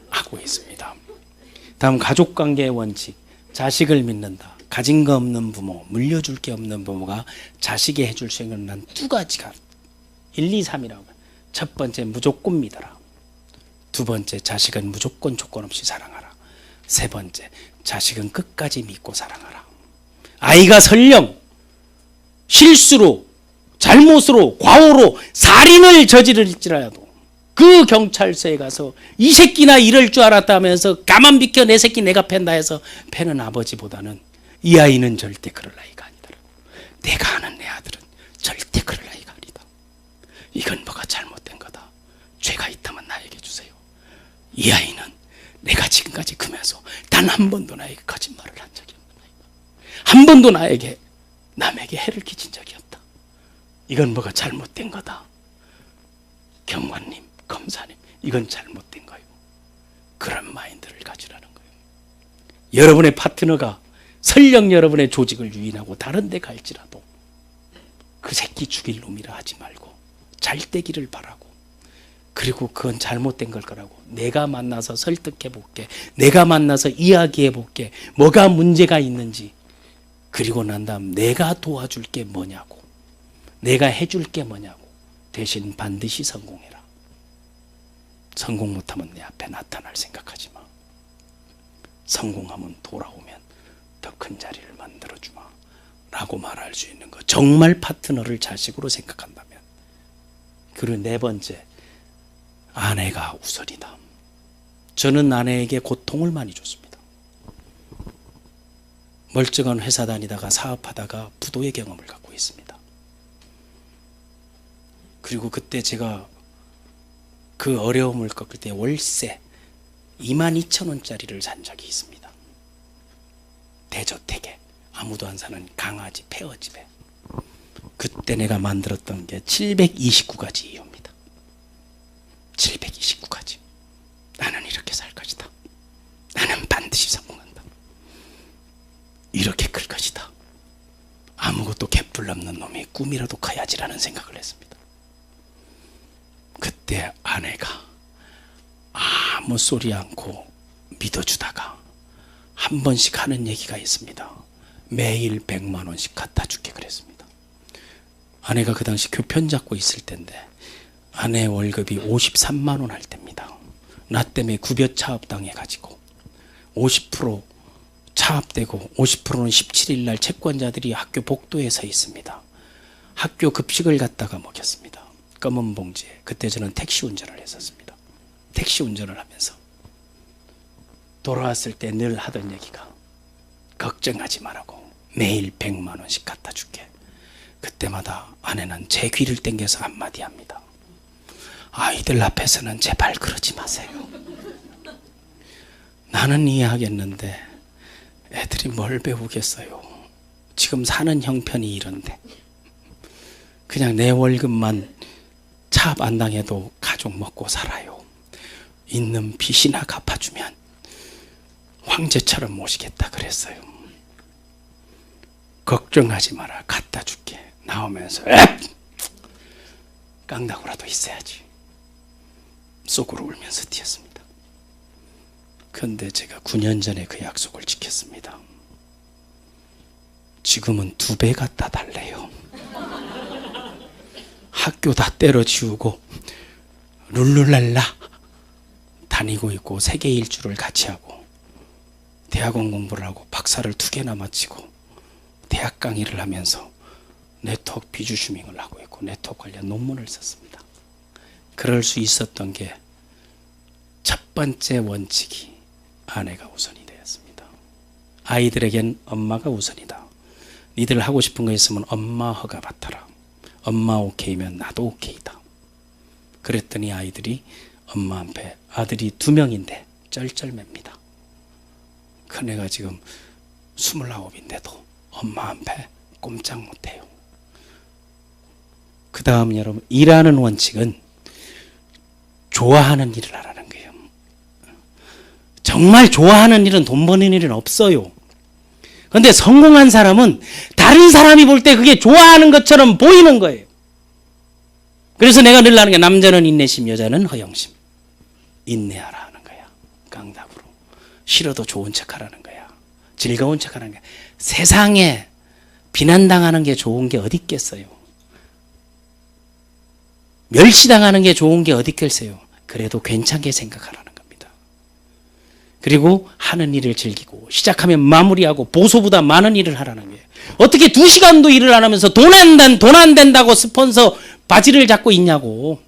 [SPEAKER 1] 하고 있습니다. 다음 가족관계의 원칙. 자식을 믿는다. 가진 거 없는 부모, 물려줄 게 없는 부모가 자식이 해줄 수 있는 난 2가지가 1, 2, 3이라고. 첫 번째, 무조건 믿어라. 두 번째, 자식은 무조건 조건 없이 사랑하라. 세 번째, 자식은 끝까지 믿고 사랑하라. 아이가 설령 실수로, 잘못으로, 과오로 살인을 저지를지라도 그 경찰서에 가서 이 새끼나 이럴 줄 알았다면서 가만 비켜 내 새끼 내가 팬다 해서 패는 아버지보다는 이 아이는 절대 그럴 아이가 아니다. 내가 아는 내 아들은 절대 그럴 아이가 아니다. 이건 뭐가 잘못된 거다. 죄가 있다면 나에게 주세요. 이 아이는 내가 지금까지 크면서 단 한 번도 나에게 거짓말을 한 적이 없는 아이다. 한 번도 나에게 남에게 해를 끼친 적이 없다. 이건 뭐가 잘못된 거다. 경관님, 검사님, 이건 잘못된 거예요. 그런 마인드를 가지라는 거예요. 여러분의 파트너가 설령 여러분의 조직을 유인하고 다른 데 갈지라도 그 새끼 죽일 놈이라 하지 말고 잘 되기를 바라고, 그리고 그건 잘못된 걸 거라고 내가 만나서 설득해 볼게, 내가 만나서 이야기해 볼게, 뭐가 문제가 있는지. 그리고 난 다음 내가 도와줄 게 뭐냐고, 내가 해줄 게 뭐냐고. 대신 반드시 성공해라. 성공 못하면 내 앞에 나타날 생각하지 마. 성공하면 돌아오면 더 큰 자리를 만들어주마 라고 말할 수 있는 거. 정말 파트너를 자식으로 생각한다면. 그리고 네 번째, 아내가 우선이다. 저는 아내에게 고통을 많이 줬습니다. 멀쩡한 회사 다니다가 사업하다가 부도의 경험을 갖고 있습니다. 그리고 그때 제가 그 어려움을 겪을 때 월세 22,000원짜리를 산 적이 있습니다. 대저택에 아무도 안 사는 강아지 폐허집에. 그때 내가 만들었던 게 729가지 이유입니다. 729가지. 나는 이렇게 살 것이다. 나는 반드시 성공한다. 이렇게 클 것이다. 아무것도 개뿔 없는 놈이 꿈이라도 커야지라는 생각을 했습니다. 그때 아내가 아무 소리 않고 믿어주다가 한 번씩 하는 얘기가 있습니다. 매일 100만 원씩 갖다 줄게 그랬습니다. 아내가 그 당시 교편 잡고 있을 때인데 아내 월급이 53만 원 할 때입니다. 나 때문에 급여 차압당해가지고 50% 차압되고 50%는 17일 날 채권자들이 학교 복도에 서 있습니다. 학교 급식을 갖다가 먹였습니다. 검은 봉지에. 그때 저는 택시 운전을 했었습니다. 택시 운전을 하면서 돌아왔을 때 늘 하던 얘기가 걱정하지 말라고 매일 100만 원씩 갖다 줄게. 그때마다 아내는 제 귀를 땡겨서 한마디 합니다. 아이들 앞에서는 제발 그러지 마세요. 나는 이해하겠는데 애들이 뭘 배우겠어요. 지금 사는 형편이 이런데 그냥 내 월급만 차압 안 당해도 가족 먹고 살아요. 있는 빚이나 갚아주면 황제처럼 모시겠다 그랬어요. 걱정하지 마라. 갖다 줄게. 나오면서 깡다구라도 있어야지. 속으로 울면서 뛰었습니다. 그런데 제가 9년 전에 그 약속을 지켰습니다. 지금은 2배 갖다 달래요. 학교 다 때려치우고 룰루랄라 다니고 있고 세계 일주를 같이 하고 대학원 공부를 하고 박사를 2개나 마치고 대학 강의를 하면서 네트워크 비주슈밍을 하고 있고 네트워크 관련 논문을 썼습니다. 그럴 수 있었던 게 첫 번째 원칙이 아내가 우선이 되었습니다. 아이들에겐 엄마가 우선이다. 니들 하고 싶은 거 있으면 엄마 허가 받아라. 엄마 오케이면 나도 오케이다. 그랬더니 아이들이 엄마 앞에 아들이 2명인데 쩔쩔맵니다. 큰애가 지금 29인데도 엄마 앞에 꼼짝 못해요. 그 다음 여러분, 일하는 원칙은 좋아하는 일을 하라는 거예요. 정말 좋아하는 일은 돈 버는 일은 없어요. 그런데 성공한 사람은 다른 사람이 볼 때 그게 좋아하는 것처럼 보이는 거예요. 그래서 내가 늘 하는 게 남자는 인내심, 여자는 허영심. 인내하라 하는 거야. 깡답으로. 싫어도 좋은 척하라는 거야. 즐거운 척하라는 거야. 세상에 비난당하는 게 좋은 게 어디 있겠어요. 멸시당하는 게 좋은 게 어디 있겠어요. 그래도 괜찮게 생각하라는 겁니다. 그리고 하는 일을 즐기고 시작하면 마무리하고 보소보다 많은 일을 하라는 거예요. 어떻게 2시간도 일을 안 하면서 돈 안 된다고 스폰서 바지를 잡고 있냐고.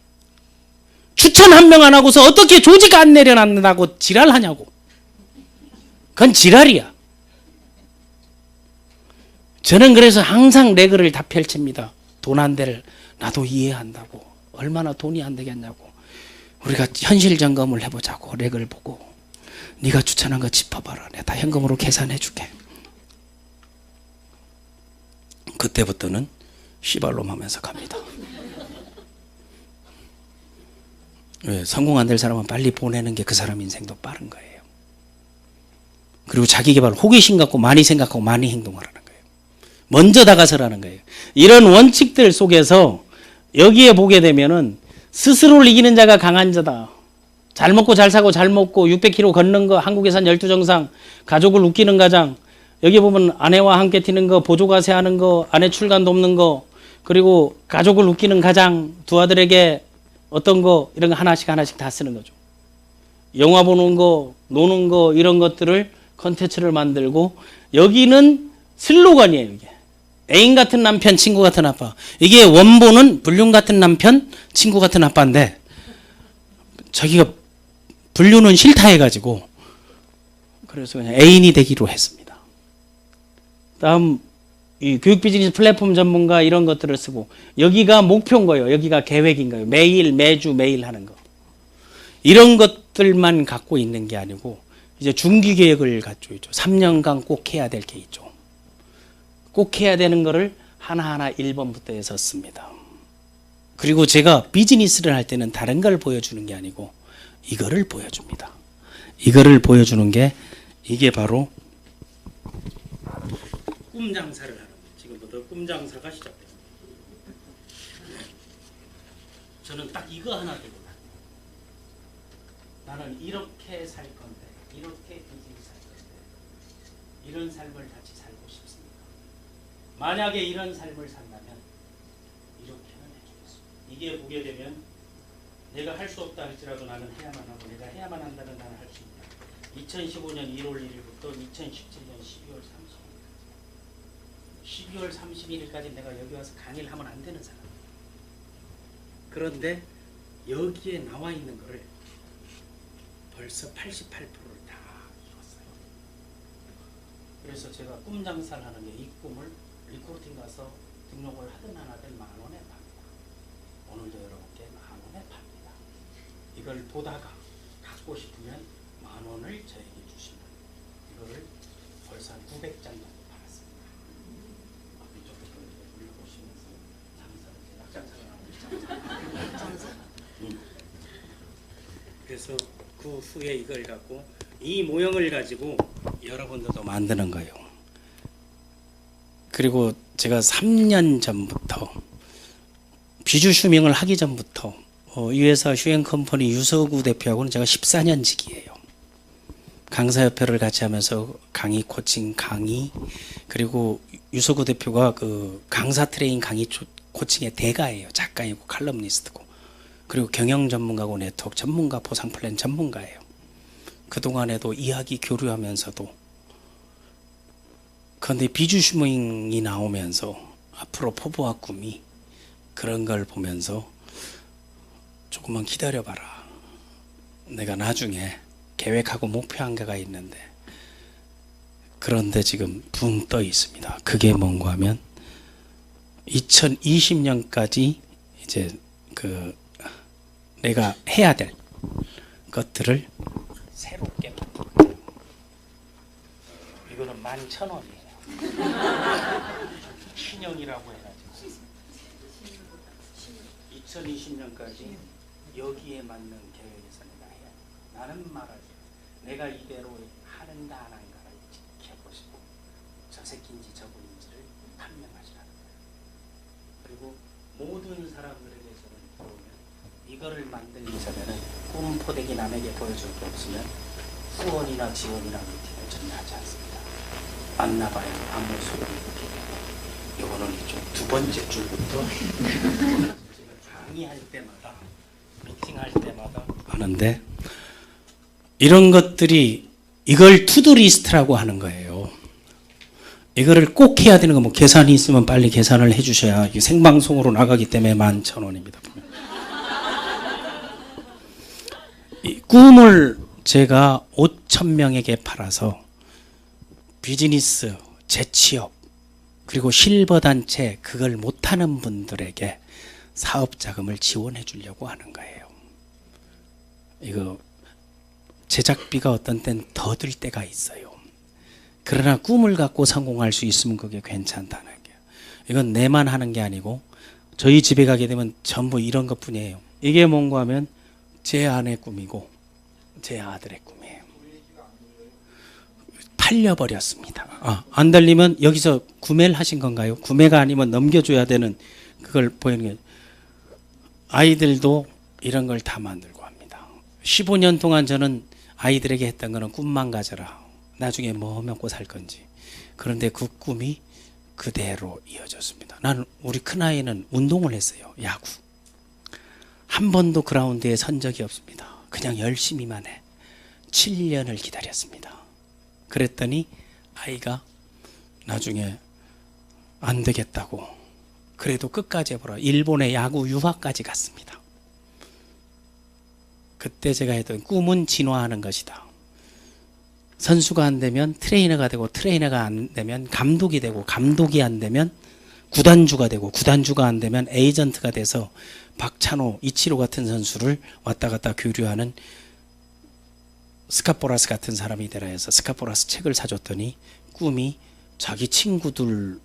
[SPEAKER 1] 추천 한 명 안 하고서 어떻게 조직 안 내려놨다고 지랄하냐고. 그건 지랄이야. 저는 그래서 항상 레그를 다 펼칩니다. 돈 안 될 나도 이해한다고. 얼마나 돈이 안 되겠냐고. 우리가 현실 점검을 해보자고. 레그를 보고 네가 추천한 거 짚어봐라. 내가 다 현금으로 계산해 줄게. 그때부터는 씨발놈 하면서 갑니다. 왜? 성공 안 될 사람은 빨리 보내는 게 그 사람 인생도 빠른 거예요. 그리고 자기 개발 호기심 갖고 많이 생각하고 많이 행동하라는 거예요. 먼저 다가서라는 거예요. 이런 원칙들 속에서 여기에 보게 되면은 스스로를 이기는 자가 강한 자다. 잘 먹고 잘 사고 잘 먹고 600km 걷는 거, 한국에선 12정상, 가족을 웃기는 가장, 여기 보면 아내와 함께 튀는 거, 보조가세 하는 거, 아내 출간 돕는 거, 그리고 가족을 웃기는 가장, 2 아들에게 어떤 거, 이런 거 하나씩 다 쓰는 거죠. 영화 보는 거, 노는 거, 이런 것들을 컨텐츠를 만들고 여기는 슬로건이에요. 이게 애인 같은 남편, 친구 같은 아빠. 이게 원본은 불륜 같은 남편, 친구 같은 아빠인데 자기가 불륜은 싫다 해가지고 그래서 그냥 애인이 되기로 했습니다. 다음 이 교육 비즈니스 플랫폼 전문가 이런 것들을 쓰고 여기가 목표인 거예요. 여기가 계획인 거예요. 매일 매주 매일 하는 거. 이런 것들만 갖고 있는 게 아니고 이제 중기 계획을 갖고 있죠. 3년간 꼭 해야 될 게 있죠. 꼭 해야 되는 거를 하나하나 1번부터 해서 씁니다. 그리고 제가 비즈니스를 할 때는 다른 걸 보여주는 게 아니고 이거를 보여줍니다. 이거를 보여주는 게 이게 바로 꿈장사를 하는 거예요. 지금부터 꿈장사가 시작됩니다. 저는 딱 이거 하나 들고 나는 이렇게 살 건데 이렇게 비즈니스 할 건데 이런 삶을 같이 살고 싶습니다. 만약에 이런 삶을 산다면 이렇게는 해주겠습니다. 이게 보게 되면 내가 할 수 없다 할지라도 나는 해야만 하고 내가 해야만 한다면 나는 할 수 있다. 2015년 1월 1일부터 2017년 12월 31일까지 12월 31일까지 내가 여기 와서 강의를 하면 안 되는 사람. 그런데 여기에 나와 있는 거를 벌써 88%를 다 이뤘어요. 그래서 제가 꿈장사를 하는 게 이 꿈을 리크루팅 가서 등록을 하든 안 하든 10,000원에 팝니다. 오늘도 여러분께 10,000원에 팝니다. 이걸 보다가 갖고 싶으면 10,000원을 저에게 주시면 이거를 벌써 한 900장 정도 팔았습니다. 이쪽부터 올려보시면서 장사를 그래서 그 후에 이걸 갖고 이 모형을 가지고 여러분들도 만드는 거예요. 그리고 제가 3년 전부터 비주 슈밍을 하기 전부터 이 회사 슈행 컴퍼니 유서구 대표하고는 제가 14년 지기예요. 강사협회를 같이 하면서 강의 코칭 강의 그리고 유서구 대표가 그 강사 트레이닝 강의 코칭의 대가예요. 작가이고 칼럼니스트고 그리고 경영 전문가고 네트워크 전문가 보상 플랜 전문가예요. 그동안에도 이야기 교류하면서도 그런데 비주 슈밍이 나오면서 앞으로 포부와 꿈이 그런 걸 보면서 조금만 기다려봐라. 내가 나중에 계획하고 목표한 게가 있는데 그런데 지금 붕 떠 있습니다. 그게 뭔가 하면 2020년까지 이제 그 내가 해야 될 것들을 새롭게 만들고 이거는 11,000원이에요. 신형이라고 해가지고 2020년까지 여기에 맞는 계획에서 내가 해야 돼. 나는 말하지. 내가 이대로 하는가 안 하는가를 지켜보시고 저 새끼인지 저분인지를 판명하시라는 거예요. 그리고 모든 사람들에게서는 보면 이거를 만들기 전에는 꿈포대기 남에게 보여줄 게 없으면 후원이나 지원이나 미팅을 전혀 하지 않습니다. 만나봐야 아무 소용이 없기 때문에 이거는 이쪽 두 번째 줄부터 강의할 때마다 미팅할 때마다 하는데 이런 것들이 이걸 투두리스트라고 하는 거예요. 이거를 꼭 해야 되는 거 뭐 계산이 있으면 빨리 계산을 해주셔야 이게 생방송으로 나가기 때문에 11,000원입니다. 이 꿈을 제가 5,000명에게 팔아서 비즈니스, 재취업, 그리고 실버단체 그걸 못하는 분들에게 사업자금을 지원해 주려고 하는 거예요. 이거 제작비가 어떤 때는 더 들 때가 있어요. 그러나 꿈을 갖고 성공할 수 있으면 그게 괜찮다는 거예요. 이건 내만 하는 게 아니고 저희 집에 가게 되면 전부 이런 것뿐이에요. 이게 뭔가 하면 제 아내 꿈이고 제 아들의 꿈이에요. 팔려버렸습니다. 안 달리면 여기서 구매를 하신 건가요? 구매가 아니면 넘겨줘야 되는 그걸 보이는 게 아이들도 이런 걸 다 만들고 합니다. 15년 동안 저는 아이들에게 했던 거는 꿈만 가져라. 나중에 뭐 먹고 살 건지. 그런데 그 꿈이 그대로 이어졌습니다. 나는 우리 큰아이는 운동을 했어요. 야구. 한 번도 그라운드에 선 적이 없습니다. 그냥 열심히만 해. 7년을 기다렸습니다. 그랬더니 아이가 나중에 안 되겠다고 그래도 끝까지 해보라. 일본에 야구 유학까지 갔습니다. 그때 제가 했던 꿈은 진화하는 것이다. 선수가 안 되면 트레이너가 되고, 트레이너가 안 되면 감독이 되고, 감독이 안 되면 구단주가 되고, 구단주가 안 되면 에이전트가 돼서 박찬호, 이치로 같은 선수를 왔다 갔다 교류하는 스카포라스 같은 사람이 되라 해서 스카포라스 책을 사줬더니 꿈이 자기 친구들을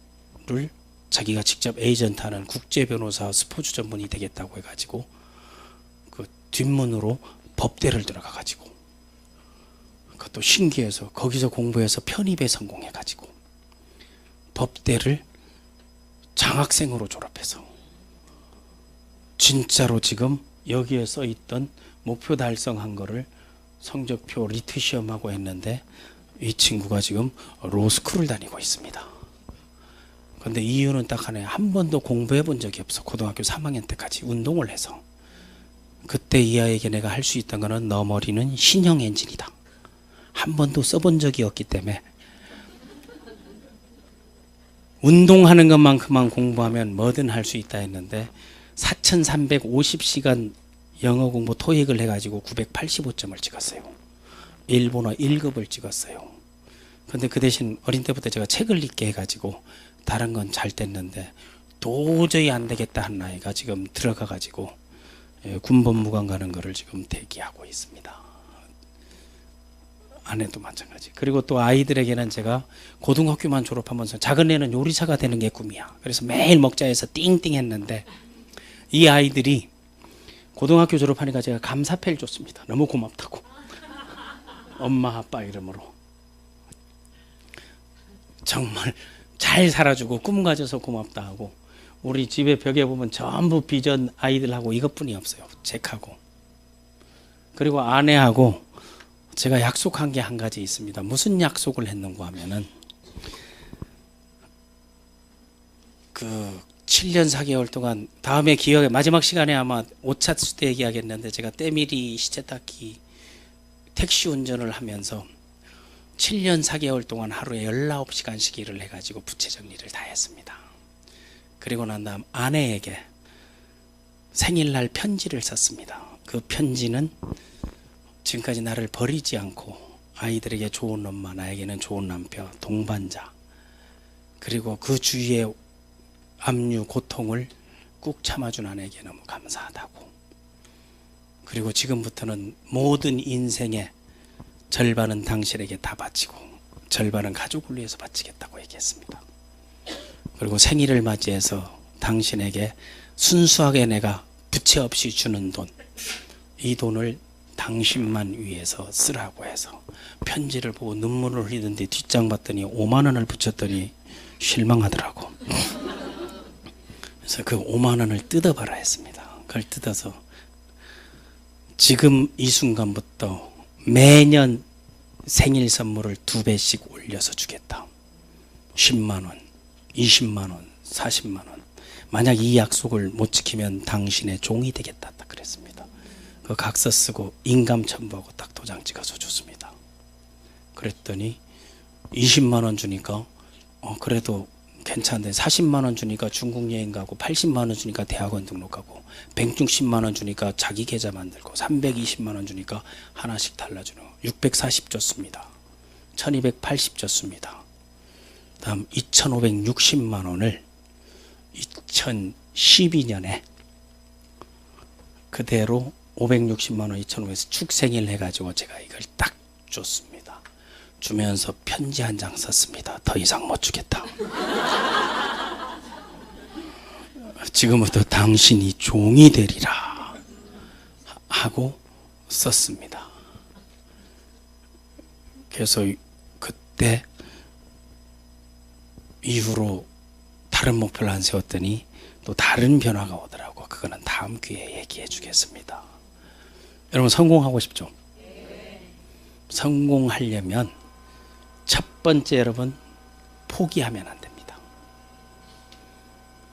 [SPEAKER 1] 자기가 직접 에이전트하는 국제 변호사 스포츠 전문이 되겠다고 해가지고 그 뒷문으로 법대를 들어가 가지고 그것도 신기해서 거기서 공부해서 편입에 성공해 가지고 법대를 장학생으로 졸업해서 진짜로 지금 여기에 써 있던 목표 달성한 거를 성적표 리트 시험하고 했는데 이 친구가 지금 로스쿨을 다니고 있습니다. 그런데 이유는 딱 하나예요. 한 번도 공부해 본 적이 없어. 고등학교 3학년 때까지 운동을 해서. 그때 이 아이에게 내가 할 수 있던 거는 너 머리는 신형 엔진이다. 한 번도 써본 적이 없기 때문에 운동하는 것만큼만 공부하면 뭐든 할 수 있다 했는데 4,350시간 영어 공부 토익을 해가지고 985점을 찍었어요. 일본어 1급을 찍었어요. 근데 그 대신 어린 때부터 제가 책을 읽게 해가지고 다른 건 잘 됐는데 도저히 안 되겠다 한 나이가 지금 들어가가지고 군법무관 가는 거를 지금 대기하고 있습니다. 아내도 마찬가지. 그리고 또 아이들에게는 제가 고등학교만 졸업하면서 작은 애는 요리사가 되는 게 꿈이야. 그래서 매일 먹자해서 띵띵 했는데 이 아이들이 고등학교 졸업하니까 제가 감사패를 줬습니다. 너무 고맙다고. 엄마 아빠 이름으로. 정말 잘 살아주고 꿈 가져서 고맙다 하고 우리 집에 벽에 보면 전부 비전 아이들하고 이것뿐이 없어요. 책하고. 그리고 아내하고 제가 약속한 게 한 가지 있습니다. 무슨 약속을 했는가 하면은 그 7년 4개월 동안 다음에 기억에 마지막 시간에 아마 오차수 때 얘기하겠는데 제가 때밀이 시체닦기 택시 운전을 하면서 7년 4개월 동안 하루에 19시간씩 일을 해가지고 부채 정리를 다 했습니다. 그리고 난 다음 아내에게 생일날 편지를 썼습니다. 그 편지는 지금까지 나를 버리지 않고 아이들에게 좋은 엄마, 나에게는 좋은 남편, 동반자, 그리고 그 주위의 압류, 고통을 꾹 참아준 아내에게 너무 감사하다고. 그리고 지금부터는 모든 인생의 절반은 당신에게 다 바치고 절반은 가족을 위해서 바치겠다고 얘기했습니다. 그리고 생일을 맞이해서 당신에게 순수하게 내가 부채 없이 주는 돈, 이 돈을 당신만 위해서 쓰라고 해서 편지를 보고 눈물을 흘리는데 뒷장 봤더니 5만 원을 붙였더니 실망하더라고. 그래서 그 5만 원을 뜯어봐라 했습니다. 그걸 뜯어서 지금 이 순간부터 매년 생일 선물을 2배씩 올려서 주겠다. 10만 원, 20만 원, 40만 원. 만약 이 약속을 못 지키면 당신의 종이 되겠다. 딱 그랬습니다. 그 각서 쓰고 인감 첨부하고 딱 도장 찍어서 줬습니다. 그랬더니 20만 원 주니까 그래도 괜찮은데 40만 원 주니까 중국 여행 가고 80만 원 주니까 대학원 등록하고 160만 원 주니까 자기 계좌 만들고 320만 원 주니까 하나씩 달라주는 640 줬습니다. 1280 줬습니다. 다음 2560만 원을 2012년에 그대로 560만 원 2,500에서 축생일 해가지고 제가 이걸 딱 줬습니다. 주면서 편지 한 장 썼습니다. 더 이상 못 주겠다. 지금부터 당신이 종이 되리라 하고 썼습니다. 그래서 그때 이후로 다른 목표를 안 세웠더니 또 다른 변화가 오더라고. 그거는 다음 기회에 얘기해 주겠습니다. 여러분 성공하고 싶죠? 성공하려면 첫 번째 여러분 포기하면 안 됩니다.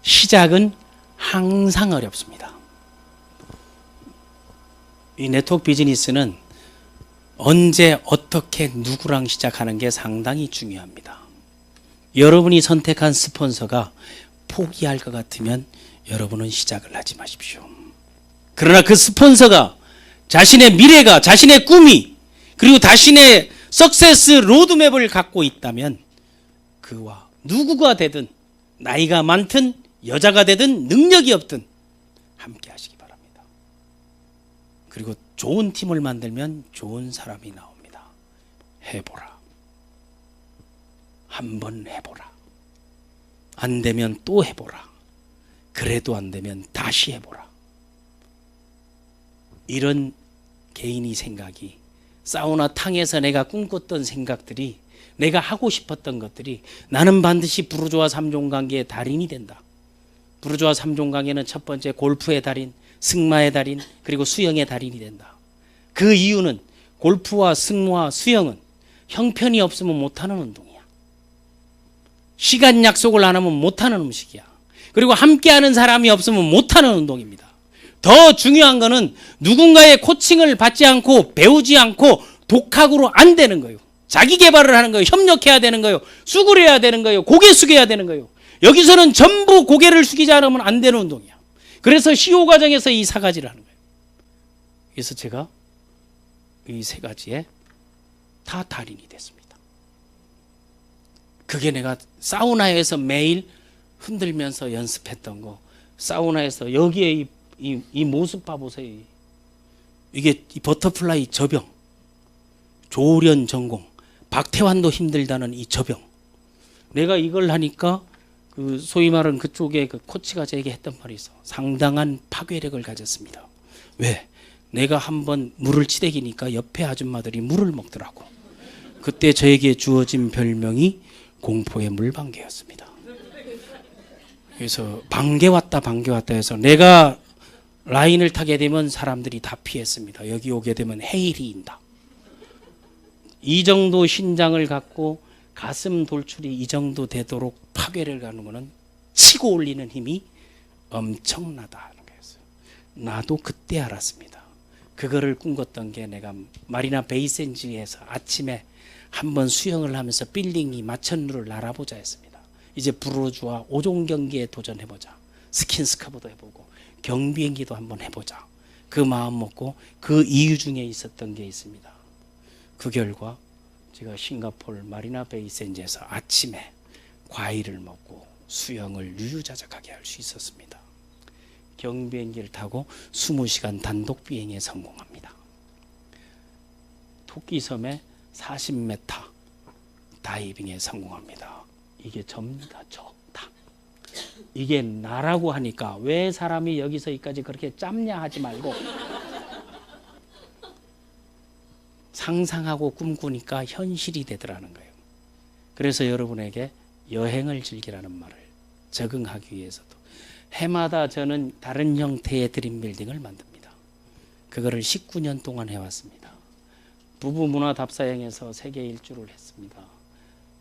[SPEAKER 1] 시작은 항상 어렵습니다. 이 네트워크 비즈니스는 언제 어떻게 누구랑 시작하는 게 상당히 중요합니다. 여러분이 선택한 스폰서가 포기할 것 같으면 여러분은 시작을 하지 마십시오. 그러나 그 스폰서가 자신의 미래가, 자신의 꿈이, 그리고 자신의 석세스 로드맵을 갖고 있다면 그와 누구가 되든, 나이가 많든 여자가 되든 능력이 없든 함께 하시기 바랍니다. 그리고 좋은 팀을 만들면 좋은 사람이 나옵니다. 해보라. 한번 해보라. 안 되면 또 해보라. 그래도 안 되면 다시 해보라. 이런 개인이 생각이, 사우나 탕에서 내가 꿈꿨던 생각들이, 내가 하고 싶었던 것들이, 나는 반드시 부르주아 3종 관계의 달인이 된다. 부르주아 3종 관계는 첫 번째 골프의 달인, 승마의 달인, 그리고 수영의 달인이 된다. 그 이유는 골프와 승마와 수영은 형편이 없으면 못하는 운동이야. 시간 약속을 안 하면 못하는 음식이야. 그리고 함께하는 사람이 없으면 못하는 운동입니다. 더 중요한 거는 누군가의 코칭을 받지 않고 배우지 않고 독학으로 안 되는 거예요. 자기 개발을 하는 거예요. 협력해야 되는 거예요. 수그려야 되는 거예요. 고개 숙여야 되는 거예요. 여기서는 전부 고개를 숙이지 않으면 안 되는 운동이야. 그래서 시호 과정에서 이 4가지를 하는 거예요. 그래서 제가 이 3가지에 다 달인이 됐습니다. 그게 내가 사우나에서 매일 흔들면서 연습했던 거, 사우나에서 여기에 이 모습 봐보세요. 이게 이 버터플라이 저병, 조련 전공, 박태환도 힘들다는 이 저병. 내가 이걸 하니까 그 소위 말하는 그쪽에 그 코치가 제게 했던 말이 있어. 상당한 파괴력을 가졌습니다. 왜? 내가 한번 물을 치대기니까 옆에 아줌마들이 물을 먹더라고. 그때 저에게 주어진 별명이 공포의 물방개였습니다. 그래서 방개 왔다 해서 내가 라인을 타게 되면 사람들이 다 피했습니다. 여기 오게 되면 해일이 인다. 이 정도 신장을 갖고 가슴 돌출이 이 정도 되도록 파괴를 가는 것은 치고 올리는 힘이 엄청나다는 거였어요. 나도 그때 알았습니다. 그거를 꿈꿨던 게 내가 마리나 베이센지에서 아침에 한번 수영을 하면서 빌딩이 마천루를 날아보자 했습니다. 이제 부르주아 5종 경기에 도전해보자. 스킨스카보도 해보고 경비행기도 한번 해보자. 그 마음 먹고 그 이유 중에 있었던 게 있습니다. 그 결과 제가 싱가포르 마리나 베이센지에서 아침에 과일을 먹고 수영을 유유자적하게 할 수 있었습니다. 경비행기를 타고 20시간 단독 비행에 성공합니다. 토끼섬에 40m 다이빙에 성공합니다. 이게 전부 다 적다. 이게 나라고 하니까 왜 사람이 여기서 여기까지 그렇게 짧냐 하지 말고 상상하고 꿈꾸니까 현실이 되더라는 거예요. 그래서 여러분에게 여행을 즐기라는 말을 적응하기 위해서도 해마다 저는 다른 형태의 드림빌딩을 만듭니다. 그거를 19년 동안 해왔습니다. 부부문화답사행에서 세계 일주를 했습니다.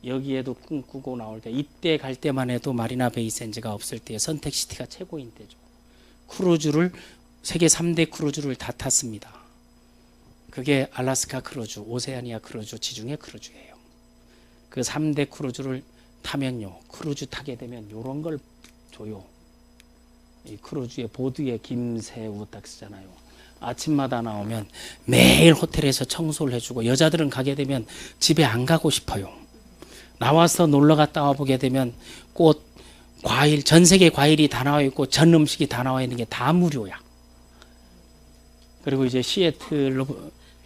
[SPEAKER 1] 여기에도 꿈꾸고 나올 때, 이때 갈 때만 해도 마리나 베이센즈가 없을 때 선택시티가 최고인 때죠. 크루즈를 세계 3대 크루즈를 다 탔습니다. 그게 알래스카 크루즈, 오세아니아 크루즈, 지중해 크루즈예요. 그 3대 크루즈를 타면요, 크루즈 타게 되면 이런 걸 줘요. 이 크루즈의 보드에 김새우 딱 쓰잖아요. 아침마다 나오면 매일 호텔에서 청소를 해주고, 여자들은 가게 되면 집에 안 가고 싶어요. 나와서 놀러 갔다 와보게 되면 꽃, 과일, 전 세계 과일이 다 나와 있고 전 음식이 다 나와 있는 게 다 무료야. 그리고 이제 시애틀로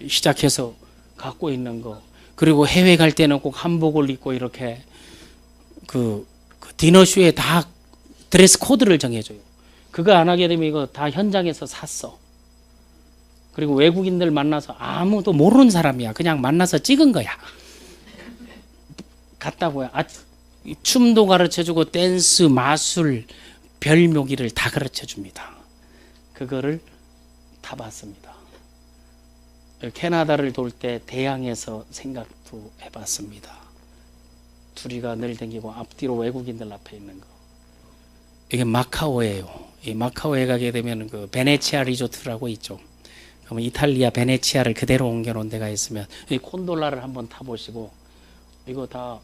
[SPEAKER 1] 시작해서 갖고 있는 거, 그리고 해외 갈 때는 꼭 한복을 입고 이렇게 그 디너쇼에 다 드레스 코드를 정해줘요. 그거 안 하게 되면 이거 다 현장에서 샀어. 그리고 외국인들 만나서 아무도 모르는 사람이야. 그냥 만나서 찍은 거야. 갔다고요. 춤도 가르쳐주고 댄스, 마술, 별묘기를 다 가르쳐줍니다. 그거를 타봤습니다. 캐나다를 돌 때 대양에서 생각도 해봤습니다. 둘이가 늘 댕기고 앞뒤로 외국인들 앞에 있는 거. 이게 마카오예요. 이 마카오에 가게 되면 그 베네치아 리조트라고 있죠. 그러면 이탈리아 베네치아를 그대로 옮겨놓은 데가 있으면 이 콘돌라를 한번 타보시고, 이거 다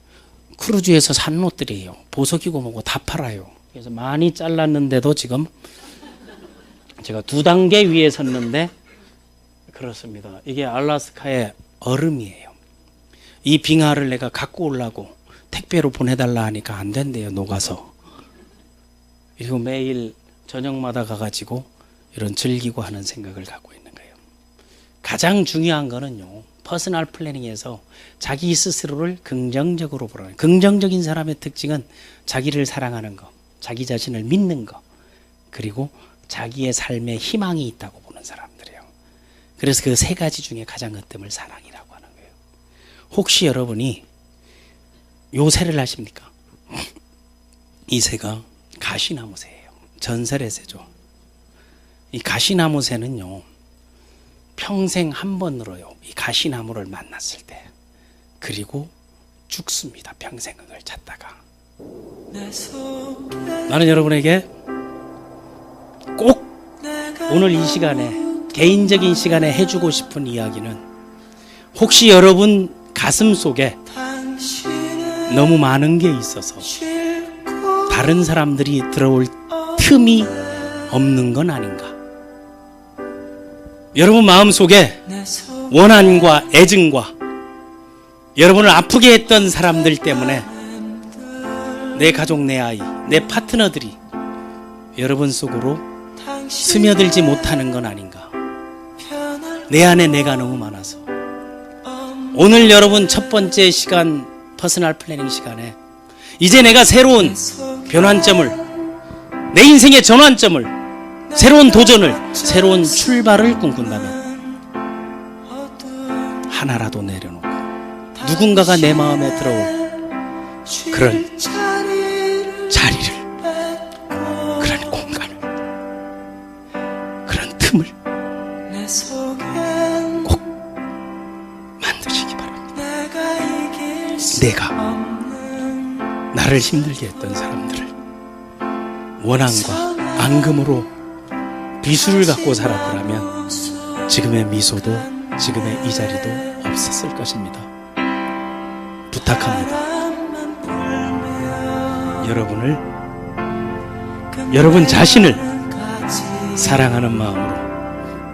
[SPEAKER 1] 크루즈에서 산 옷들이에요. 보석이고 뭐고 다 팔아요. 그래서 많이 잘랐는데도 지금 제가 2단계 위에 섰는데 그렇습니다. 이게 알라스카의 얼음이에요. 이 빙하를 내가 갖고 오려고 택배로 보내달라 하니까 안 된대요. 녹아서. 그리고 매일 저녁마다 가가지고 이런 즐기고 하는 생각을 갖고 있는 거예요. 가장 중요한 거는요, 퍼스널 플래닝에서 자기 스스로를 긍정적으로 보라는 거예요. 긍정적인 사람의 특징은 자기를 사랑하는 거, 자기 자신을 믿는 거, 그리고 자기의 삶에 희망이 있다고 보는 사람들이에요. 그래서 그 3가지 중에 가장 으뜸을 사랑이라고 하는 거예요. 혹시 여러분이 요 새를 아십니까? 이 새가 가시나무 새예요. 전설의 새죠. 이 가시나무 새는요, 평생 한 번으로요, 이 가시나무를 만났을 때, 그리고 죽습니다. 평생을 찾다가. 나는 여러분에게 꼭 오늘 이 시간에, 개인적인 시간에 해주고 싶은 이야기는, 혹시 여러분 가슴 속에 너무 많은 게 있어서 다른 사람들이 들어올 틈이 없는 건 아닌가? 여러분 마음 속에 원한과 애증과 여러분을 아프게 했던 사람들 때문에 내 가족, 내 아이, 내 파트너들이 여러분 속으로 스며들지 못하는 건 아닌가? 내 안에 내가 너무 많아서. 오늘 여러분 첫 번째 시간, 퍼스널 플래닝 시간에 이제 내가 새로운 변환점을, 내 인생의 전환점을, 새로운 도전을, 새로운 출발을 꿈꾼다면 하나라도 내려놓고 누군가가 내 마음에 들어올 그런 자리를, 그런 공간을, 그런 틈을 꼭 만드시기 바랍니다. 내가 나를 힘들게 했던 사람들을 원한과 앙금으로 비수를 갖고 살았더라면 지금의 미소도, 지금의 이 자리도 없었을 것입니다. 부탁합니다. 여러분 자신을 사랑하는 마음으로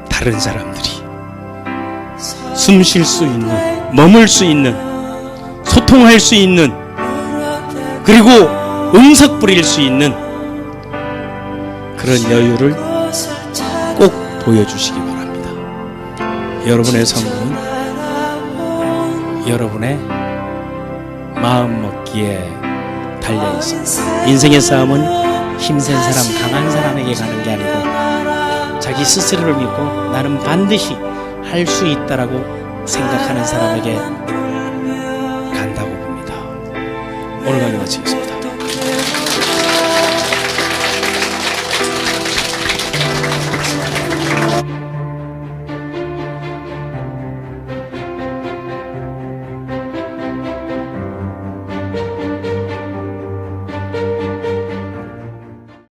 [SPEAKER 1] 다른 사람들이 숨 쉴 수 있는, 머물 수 있는, 소통할 수 있는, 그리고 응석 부릴 수 있는 그런 여유를 꼭 보여주시기 바랍니다. 여러분의 성공은 여러분의 마음먹기에 달려 있습니다. 인생의 싸움은 힘센 사람, 강한 사람에게 가는 게 아니고 자기 스스로를 믿고 나는 반드시 할 수 있다라고 생각하는 사람에게 간다고 봅니다. 오늘 강의 마치겠습니다.